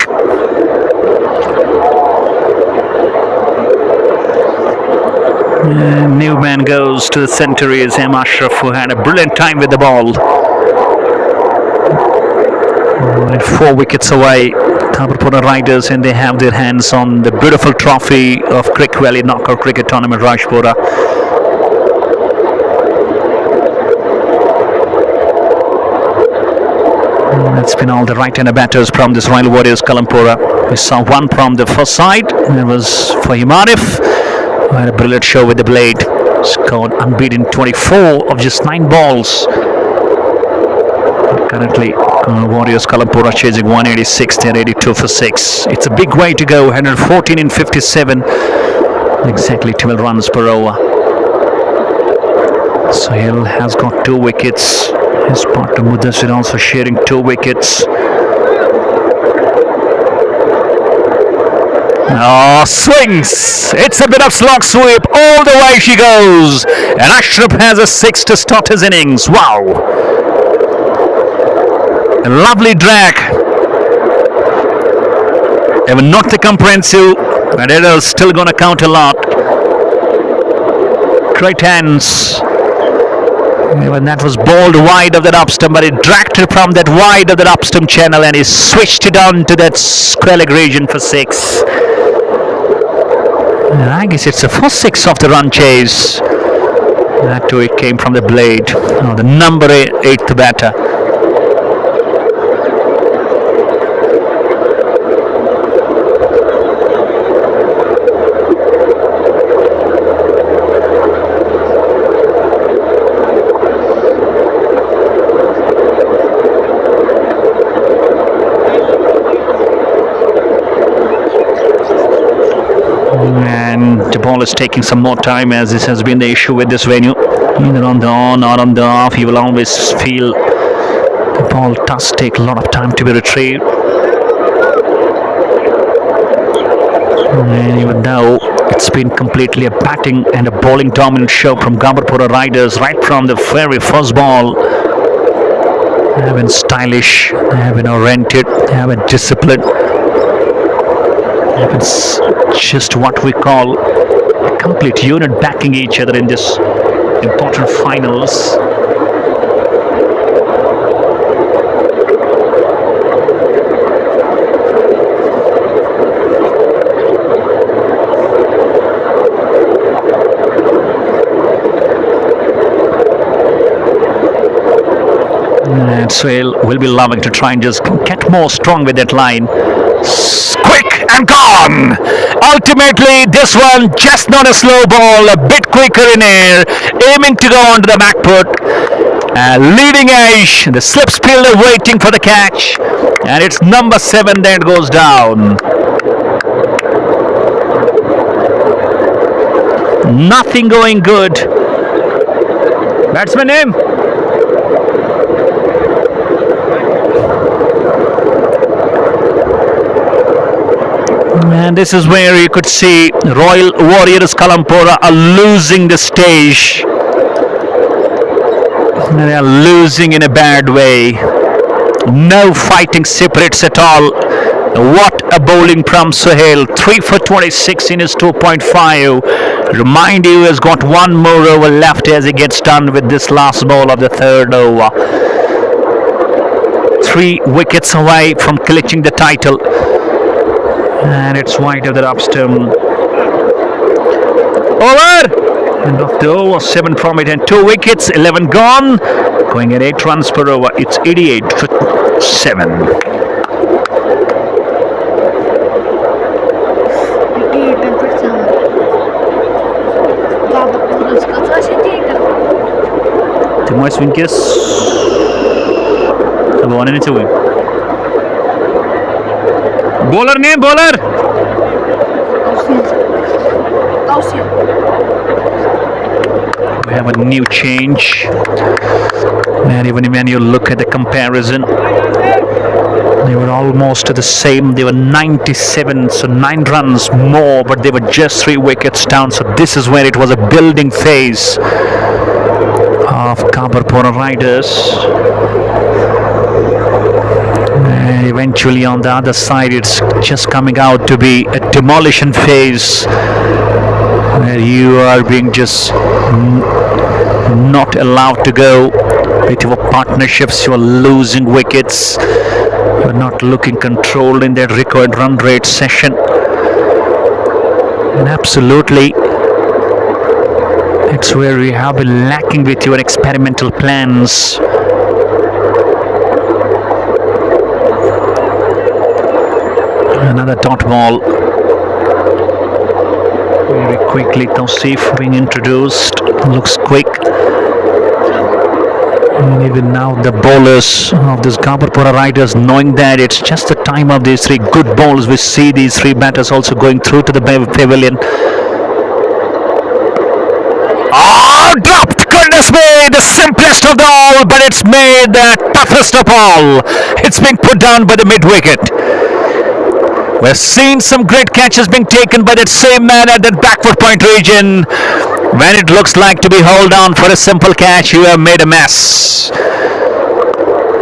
And new man goes to the centre is M. Ashraf, who had a brilliant time with the ball. 4 wickets away. Gaberpora riders, and they have their hands on the beautiful trophy of Cric Valley Knockout Cricket Tournament, Rajpora. That's been all the right-hander batters from this Royal Warriors-Kalampora. We saw one from the first side. That was for Himarif, who had a brilliant show with the blade. Scored unbeaten 24 of just 9 balls. Currently, Warriors-Kalampora chasing 186. They're 82 for 6. It's a big way to go. 114 in 57. Exactly 12 runs per over. Sohail has got 2 wickets. His partner Mudassir also sharing 2 wickets. Oh, swings! It's a bit of slog sweep all the way she goes. And Ashraf has a 6 to start his innings. Wow! A lovely drag. Even not the comprehensive, but it is still going to count a lot. Great hands. Even that was bowled wide of that up stump, but it dragged it from that wide of that up stump channel, and he switched it on to that square leg region for 6. And I guess it's the first 6 of the run chase. That too, it came from the blade. Oh, the number 8th batter. And the ball is taking some more time, as this has been the issue with this venue. Either on the on or on the off, you will always feel the ball does take a lot of time to be retrieved. And even though it's been completely a batting and a bowling dominant show from Gaberpora riders right from the very first ball. They have been stylish, they have been oriented, they have been disciplined. It's just what we call a complete unit backing each other in this important finals. And Sohail will be loving to try and just get more strong with that line. Quick and gone. Ultimately, this one just not a slow ball, a bit quicker in air, aiming to go onto the back foot. Leading edge, the slip fielder waiting for the catch, and it's number 7 that goes down. Nothing going good. Batsman name? And this is where you could see Royal Warriors-Kalampora are losing the stage. They are losing in a bad way. No fighting spirits at all. What a bowling from Sohail. 3 for 26 in his 2.5. Remind you, he has got one more over left as he gets done with this last ball of the 3rd over. 3 wickets away from clinching the title. And it's wide of the up stump. Over! End of the over, 7 from it and 2 wickets, 11 gone. Going at 8 runs per over. It's 88 for 7. Tem mais winkers. Tá bom, né, tio? Bowler name, bowler. We have a new change, and even when you look at the comparison, they were almost the same. They were 97, so 9 runs more, but they were just 3 wickets down. So this is where it was a building phase of Gaberpora riders. And eventually on the other side, it's just coming out to be a demolition phase, where you are being just not allowed to go bit of a partnerships. You are losing wickets. You are not looking controlled in that required run rate session. And absolutely, it's where we have been lacking with your experimental plans. Another dot ball. Very quickly, Tausif being introduced. Looks quick. And even now, the bowlers of this Gaberpora riders, knowing that it's just the time of these three good bowls, we see these three batters also going through to the pavilion. Oh, dropped! Goodness me! The simplest of all, but it's made the toughest of all. It's been put down by the mid-wicket. We're seeing some great catches being taken by that same man at that backward point region. When it looks like to be hold on for a simple catch, you have made a mess.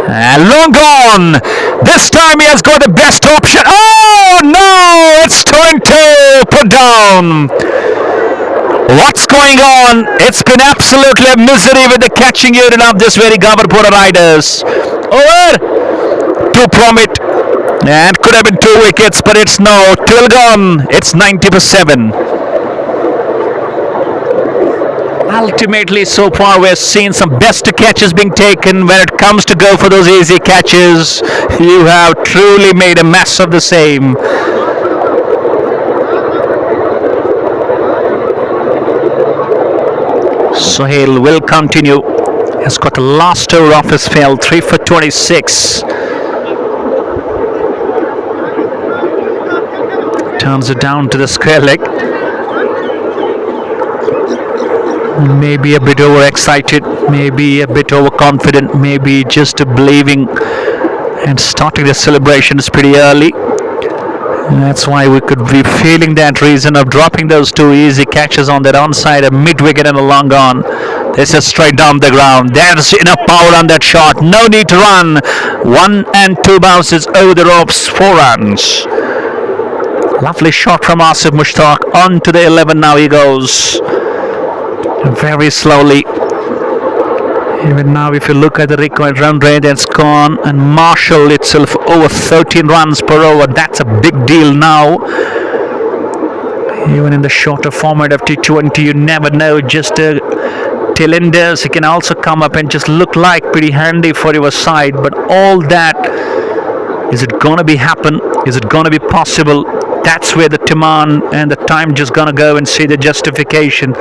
And long gone. This time he has got the best option. Oh no! It's going to put down. What's going on? It's been absolutely a misery with the catching unit of this very Gaberpora riders. Over. 2 from it. And could have been 2 wickets, but it's no. 12 gone. It's 90 for 7. Ultimately, so far, we're seeing some best catches being taken. When it comes to go for those easy catches, you have truly made a mess of the same. Sohail will continue. Has got the last over of his spell, 3 for 26. Turns it down to the square leg. Maybe a bit overexcited, maybe a bit overconfident, maybe just believing and starting the celebrations pretty early. That's why we could be feeling that reason of dropping those 2 easy catches on that onside, a mid-wicket and a long on. This is straight down the ground. There's enough power on that shot. No need to run. 1 and 2 bounces over the ropes, 4 runs. Lovely shot from Asif Mushtaq. On to the 11 now he goes. Very slowly. Even now, if you look at the required run rate, it's gone and marshaled itself over 13 runs per over. That's a big deal now. Even in the shorter format of T20, you never know. Just tail enders, he can also come up and just look like pretty handy for your side. But all that, is it going to be happen? Is it going to be possible? That's where the demand and the time just going to go and see the justification.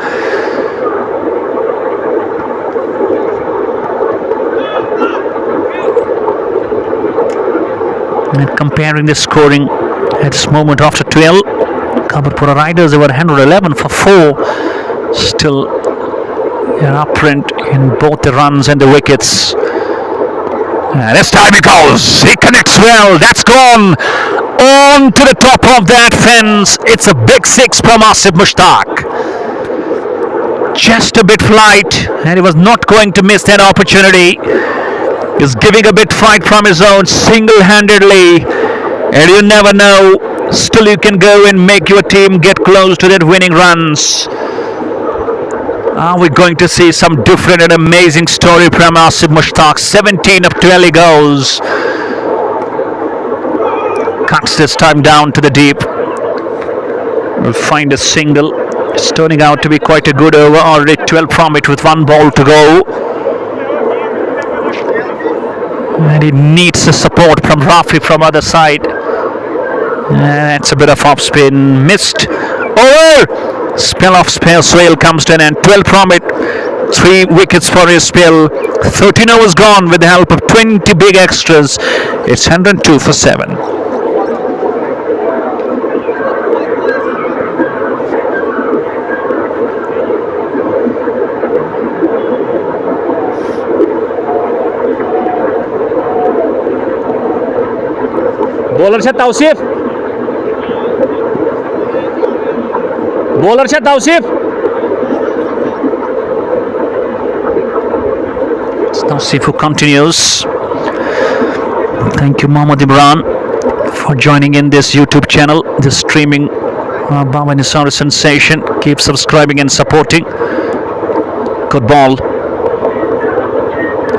And comparing the scoring at this moment after 12, Gaberpora riders, they were 111 for 4. Still an upprint in both the runs and the wickets. And this time he goes. He connects well. That's gone. On to the top of that fence. It's a big 6 from Asif Mushtaq. Just a bit flight, and he was not going to miss that opportunity. He's giving a bit fight from his own single-handedly, and you never know, still you can go and make your team get close to that winning runs. Are we going to see some different and amazing story from Asif Mushtaq? 17 of 12 he goes. Cuts this time down to the deep. We'll find a single. It's turning out to be quite a good over. Already 12 from it with 1 ball to go. And he needs the support from Rafi from other side. That's a bit of off spin. Missed. Over! Spell off spell. Swale comes to an end. 12 from it. 3 wickets for his spell. 13 overs gone with the help of 20 big extras. It's 102 for 7. Bowler છે Tausif. Bowler છે Tausif. Tausif who continues. Thank you, Mohammad Imran, for joining in this YouTube channel, this streaming Baba Nisar sensation. Keep subscribing and supporting. Good ball.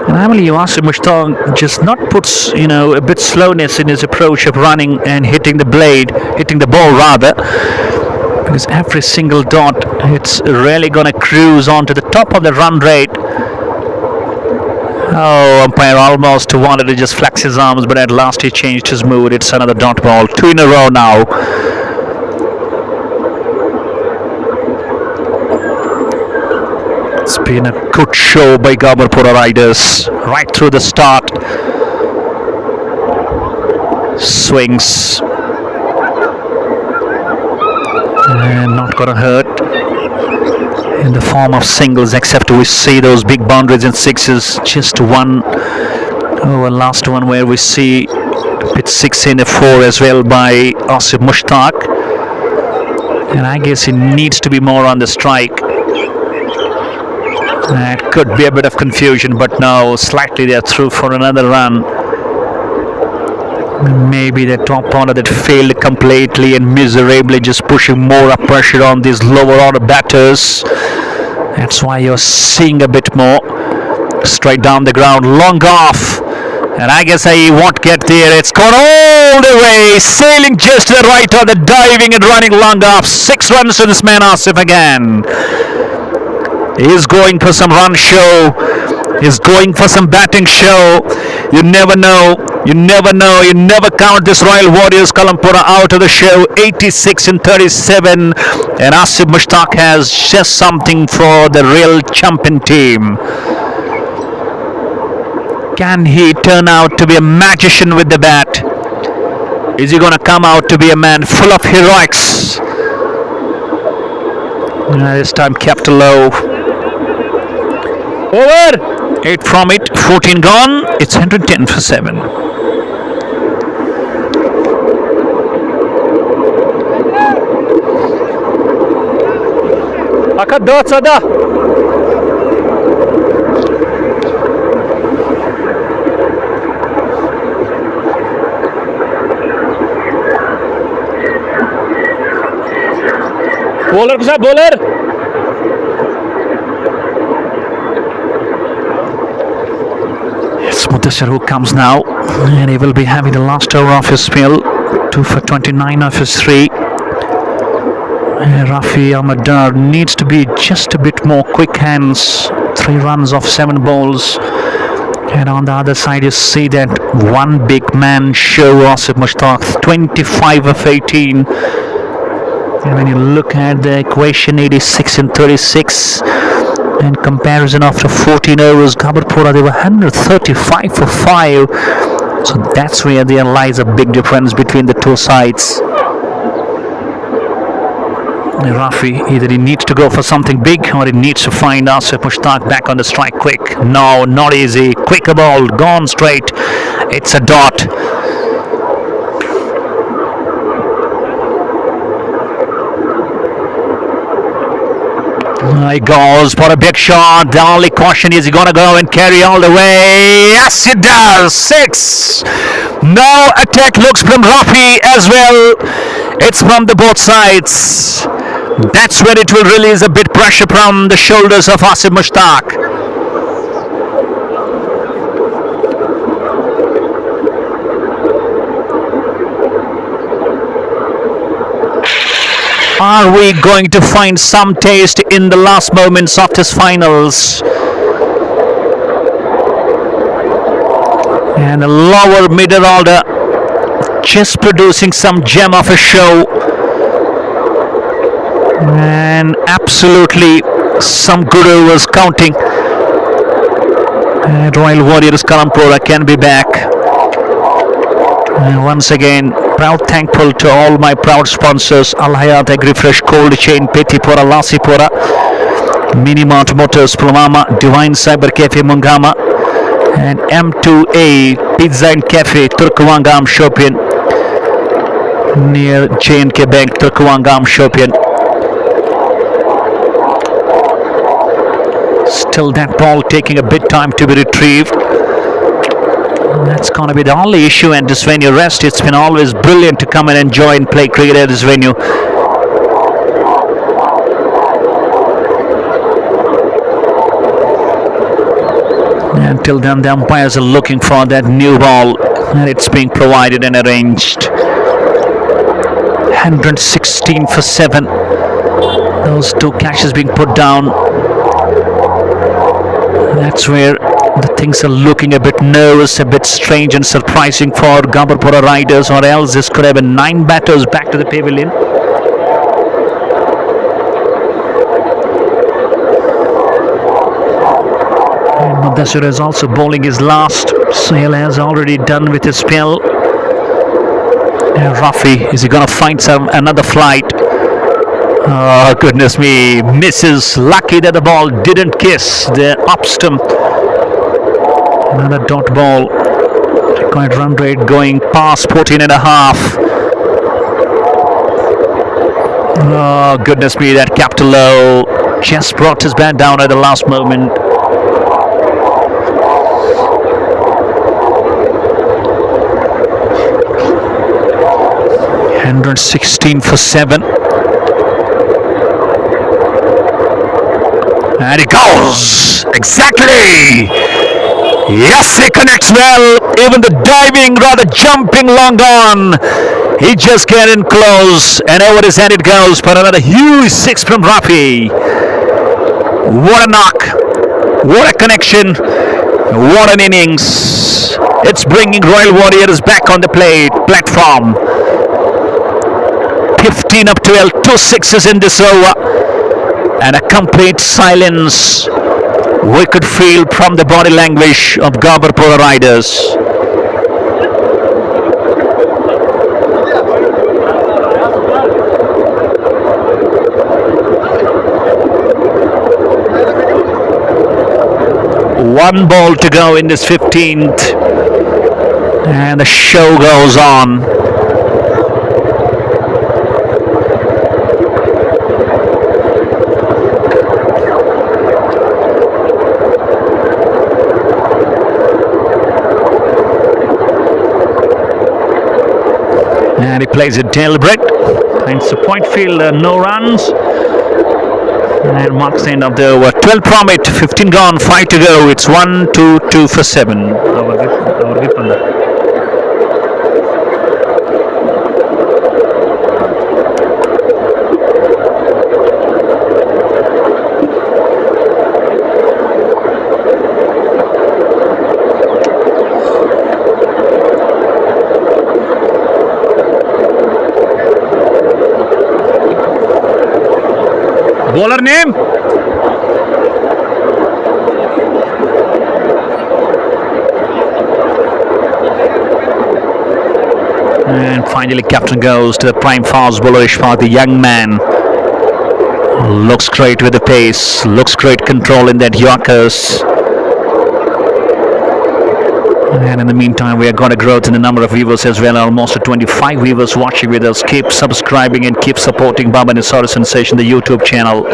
And I believe Asim Mushtaq just not puts, a bit slowness in his approach of running and hitting the ball rather, because every single dot, it's really going to cruise onto the top of the run rate. Oh, umpire almost wanted to just flex his arms, but at last he changed his mood. It's another dot ball, 2 in a row now. It's been a good show by Gaberpora riders right through the start. Swings and not gonna hurt in the form of singles, except we see those big boundaries and sixes. Just one, last one where we see bit 6 in a 4 as well by Asim Mushtaq, and I guess he needs to be more on the strike. That could be a bit of confusion, but no, slightly they're through for another run. Maybe the top order that failed completely and miserably, just pushing more up pressure on these lower order batters. That's why you're seeing a bit more. Straight down the ground, long off. And I guess he won't get there. It's gone all the way, sailing just to the right of the diving and running long off. 6 runs to this man Asif again. He's going for some run show. He's going for some batting show. You never know. You never count this Royal Warriors.Kalampora out of the show. 86 in 37. And Asim Mushtaq has just something for the real champion team. Can he turn out to be a magician with the bat? Is he going to come out to be a man full of heroics? This time kept low. Over! 8 from it, 14 gone. It's 110 for 7. Akat dot sada. Bowler ke saath bowler. It's Mudassir who comes now, and he will be having the last over of his spell. 2 for 29 of his 3. Rafi Ahmadar needs to be just a bit more quick hands. 3 runs off 7 balls. And on the other side, you see that one big man show, Asim Mushtaq, 25 of 18. And when you look at the equation, 86 and 36, in comparison after 14 overs, Gaberpora, they were 135 for 5. So that's where there lies a big difference between the two sides. Rafi, either he needs to go for something big or he needs to find Asim Mushtaq back on the strike quick. No, not easy. Quicker ball, gone straight. It's a dot. He goes for a big shot. The only caution is he going to go and carry all the way. Yes, it does. 6. No attack looks from Rafi as well. It's from the both sides. That's where it will release a bit pressure from the shoulders of Asim Mushtaq. Are we going to find some taste in the last moments of this finals? And the lower middle order just producing some gem of a show. And absolutely some good overs counting. And Royal Warriors.Kalampora can be back. And once again, proud thankful to all my proud sponsors: Al Hayat AgriFresh, Cold Chain, Petipora, Lasipora, Minimart Motors, Pulwama, Divine Cyber Cafe, Mungama, and M2A Pizza and Cafe, Turkwangam, Shopian, near J&K Bank, Turkwangam, Shopian. Still that ball taking a bit time to be retrieved. That's going to be the only issue at this venue. Rest, it's been always brilliant to come and enjoy and play cricket at this venue. Until then, the umpires are looking for that new ball, and it's being provided and arranged. 116 for 7. Those two catches being put down. That's where the things are looking a bit nervous, a bit strange and surprising for Gaberpora riders, or else this could have been 9 batters back to the pavilion. And Mudassir is also bowling his last. Sohail has already done with his spell. And Rafi, is he going to find another flight? Oh, goodness me. Misses. Lucky that the ball didn't kiss the up stump. Another dot ball. Required run rate going past 14.5. Oh, goodness me. That Captain Low just brought his bat down at the last moment. And 16 for 7. And he goes! Exactly! Yes, he connects well. Even the diving, rather jumping long on. He just getting close. And over his head it goes for another huge 6 from Rafi. What a knock. What a connection. What an innings. It's bringing Royal Warriors back on the platform. 15 up 12, 2 sixes in this over, and a complete silence we could feel from the body language of Gaberpora riders. One ball to go in this 15th, and the show goes on. And he plays it deliberate. Finds the point field, no runs. And marks the end of the over. 12 from it, 15 gone, 5 to go. It's 1, 2, 2 for 7. Bowler name? And finally captain goes to the prime fast bowler Ishfaq, the young man. Looks great with the pace, looks great control in that Yorkers. And in the meantime, we are going to grow in the number of viewers as well. Almost 25 viewers watching with us. Keep subscribing and keep supporting Baba Nisara Sensation, the YouTube channel.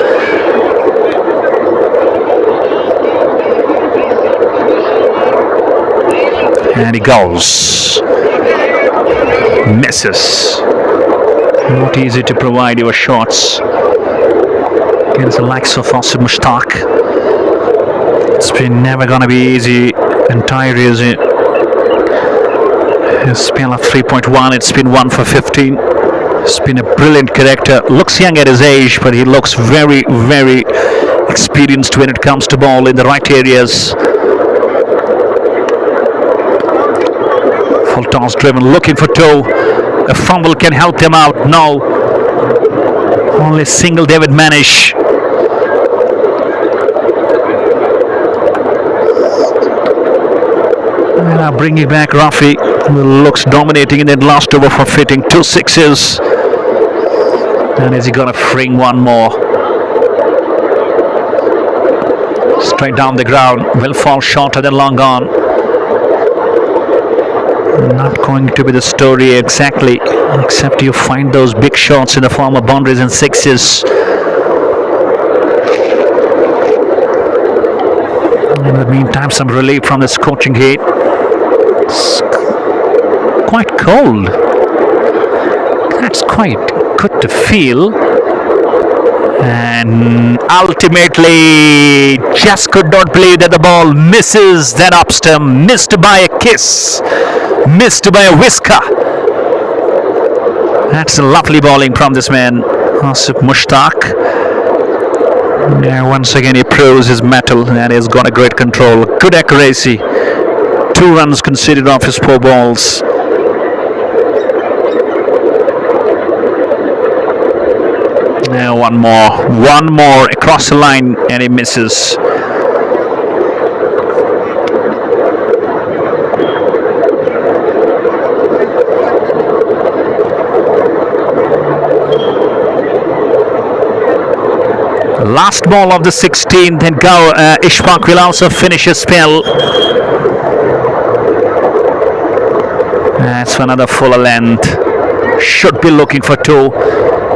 And he goes. Misses. Not easy to provide your shots against the likes of Asim Mushtaq. It's been never going to be easy. Entire easy. His spell of 3.1, it's been 1 for 15. It's been a brilliant character. Looks young at his age, but he looks very, very experienced when it comes to ball in the right areas. Full toss driven, looking for 2. A fumble can help them out. No. Only single David Manish. And now bringing back Rafi, who looks dominating in that last over for fitting 2 sixes. And is he going to fling one more? Straight down the ground, will fall shorter than long on. Not going to be the story exactly, except you find those big shots in the form of boundaries and sixes. In the meantime, some relief from the scorching heat. It's quite cold. That's quite good to feel. And ultimately, just could not believe that the ball misses that up stump, missed by a kiss, missed by a whisker. That's a lovely bowling from this man, Asif Mushtaq. Yeah, once again he proves his mettle and he's got a great control, good accuracy. 2 runs conceded off his 4 balls. Now one more across the line and he misses. Last ball of the 16th and Ishfaq will also finish his spell. That's another fuller length. Should be looking for 2.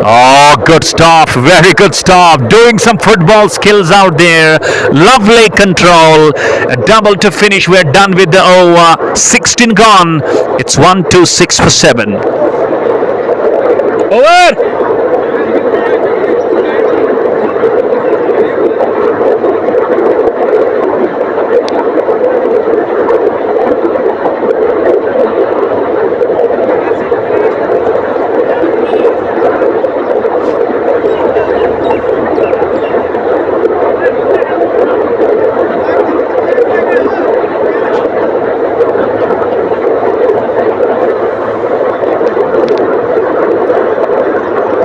Oh, good stuff, very good stuff. Doing some football skills out there. Lovely control. A double to finish. We're done with the over. 16 gone. It's 1, 2, 6 for 7. Over.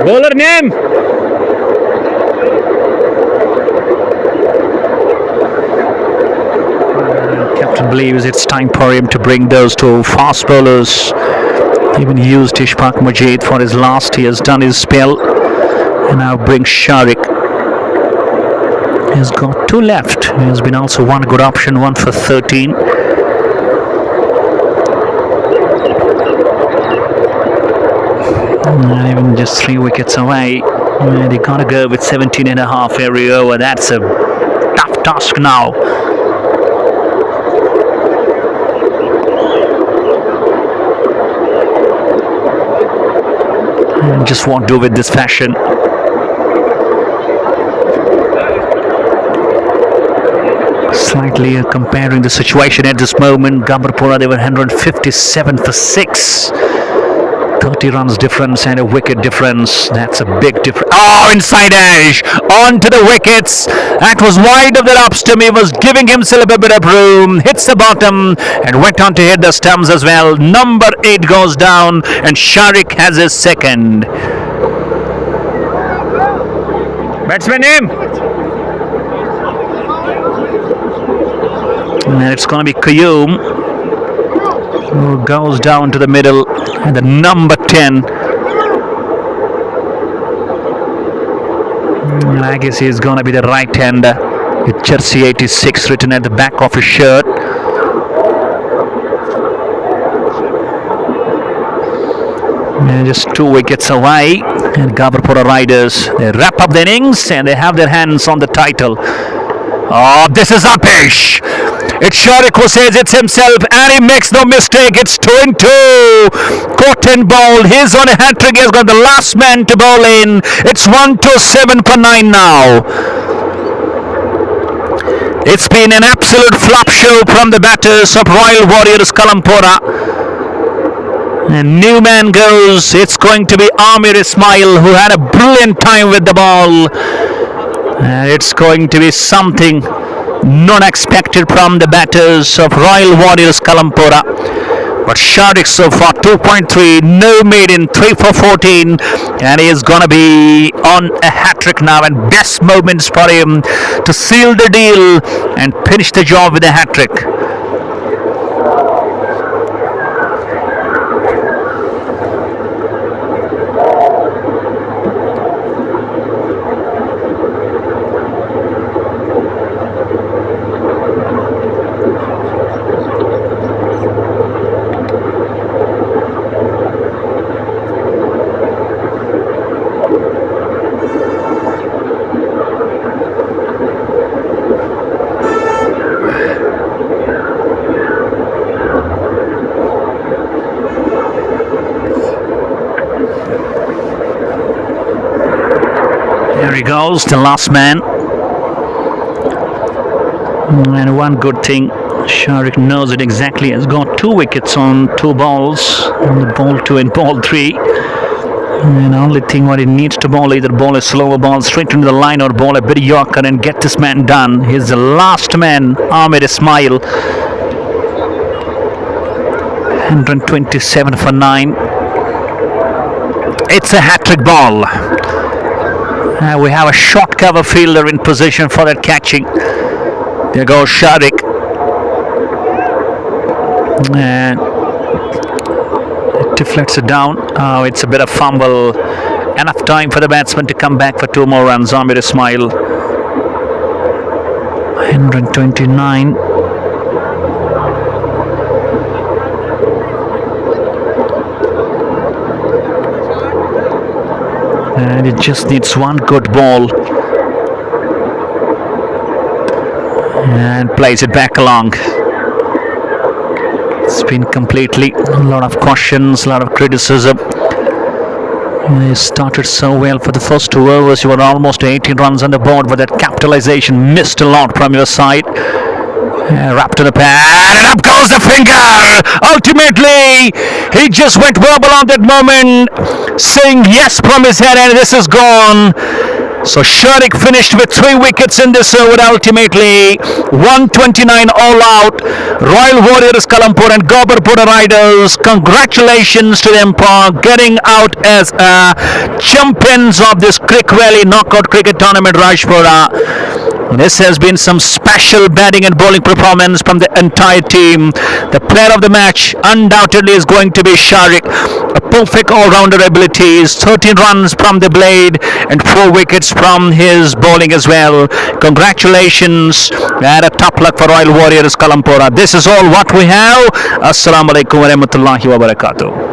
Bowler name. Captain believes it's time for him to bring those 2 fast bowlers. Even used Ishfaq Majid for his last. He has done his spell. And now brings Sharik. He's got 2 left. There's been also one good option, 1 for 13. Even just 3 wickets away. They gotta go with 17.5 every over. That's a tough task now. And just won't do with this fashion. Slightly comparing the situation at this moment, Gaberpora, they were 157 for 6. 30 runs difference and a wicket difference. That's a big difference. Oh, inside edge onto the wickets. That was wide of the up stump. He was giving himself a bit of room. Hits the bottom and went on to hit the stumps as well. Number 8 goes down and Sharik has his second. Batsman name. And it's going to be Qayyum, who goes down to the middle, and the number 10. I guess he's going to be the right-hander with jersey 86 written at the back of his shirt. And just 2 wickets away, and Gaberpora Riders, they wrap up the innings and they have their hands on the title. Oh, this is Apesh. It's Sharik who says it's himself, and he makes no mistake. It's 2 and 2. Caught and bowled. He's on a hat-trick. He's got the last man to bowl in. It's 1, 2, 7 for 9 now. It's been an absolute flop show from the batters of Royal Warriors Kalampora. And new man goes. It's going to be Amir Ismail, who had a brilliant time with the ball. It's going to be something not expected from the batters of Royal Warriors Kalampora. But Sharik so far 2.3, no maiden, 3 for 14, and he is going to be on a hat-trick now, and best moments for him to seal the deal and finish the job with a hat-trick. he goes, the last man. And one good thing, Sharik knows it exactly. Has got 2 wickets on 2 balls, on the ball 2 and ball 3. And the only thing what he needs to bowl, either bowl a slower ball straight into the line or bowl a bit yorker and get this man done. He's the last man, Ahmed Ismail. 127 for 9. It's a hat-trick ball. We have a short cover fielder in position for that catching. There goes Sharik. And it deflects it down. Oh, it's a bit of fumble. Enough time for the batsman to come back for 2 more runs. Ahmed Ismail. 129. And it just needs one good ball. And plays it back along. It's been completely a lot of questions, a lot of criticism. He started so well for the first 2 overs. You were almost 18 runs on the board, but that capitalization missed a lot from your side. Wrapped to the pad, and up goes the finger. Ultimately, he just went verbal on that moment, saying yes from his head, and this is gone. So Sharik finished with 3 wickets in this over ultimately. 129 all out. Royal Warriors Kalampora and Gaberpora Riders, congratulations to them for getting out as champions of this Cric Valley Knockout Cricket Tournament, Rajpora. This has been some special batting and bowling performance from the entire team. The player of the match undoubtedly is going to be Sharik. A perfect all-rounder abilities, 13 runs from the blade and 4 wickets from his bowling as well. Congratulations and a top luck for Royal Warriors Kalampora. This is all what we have. Assalamu alaikum wa rahmatullahi wa barakatuh.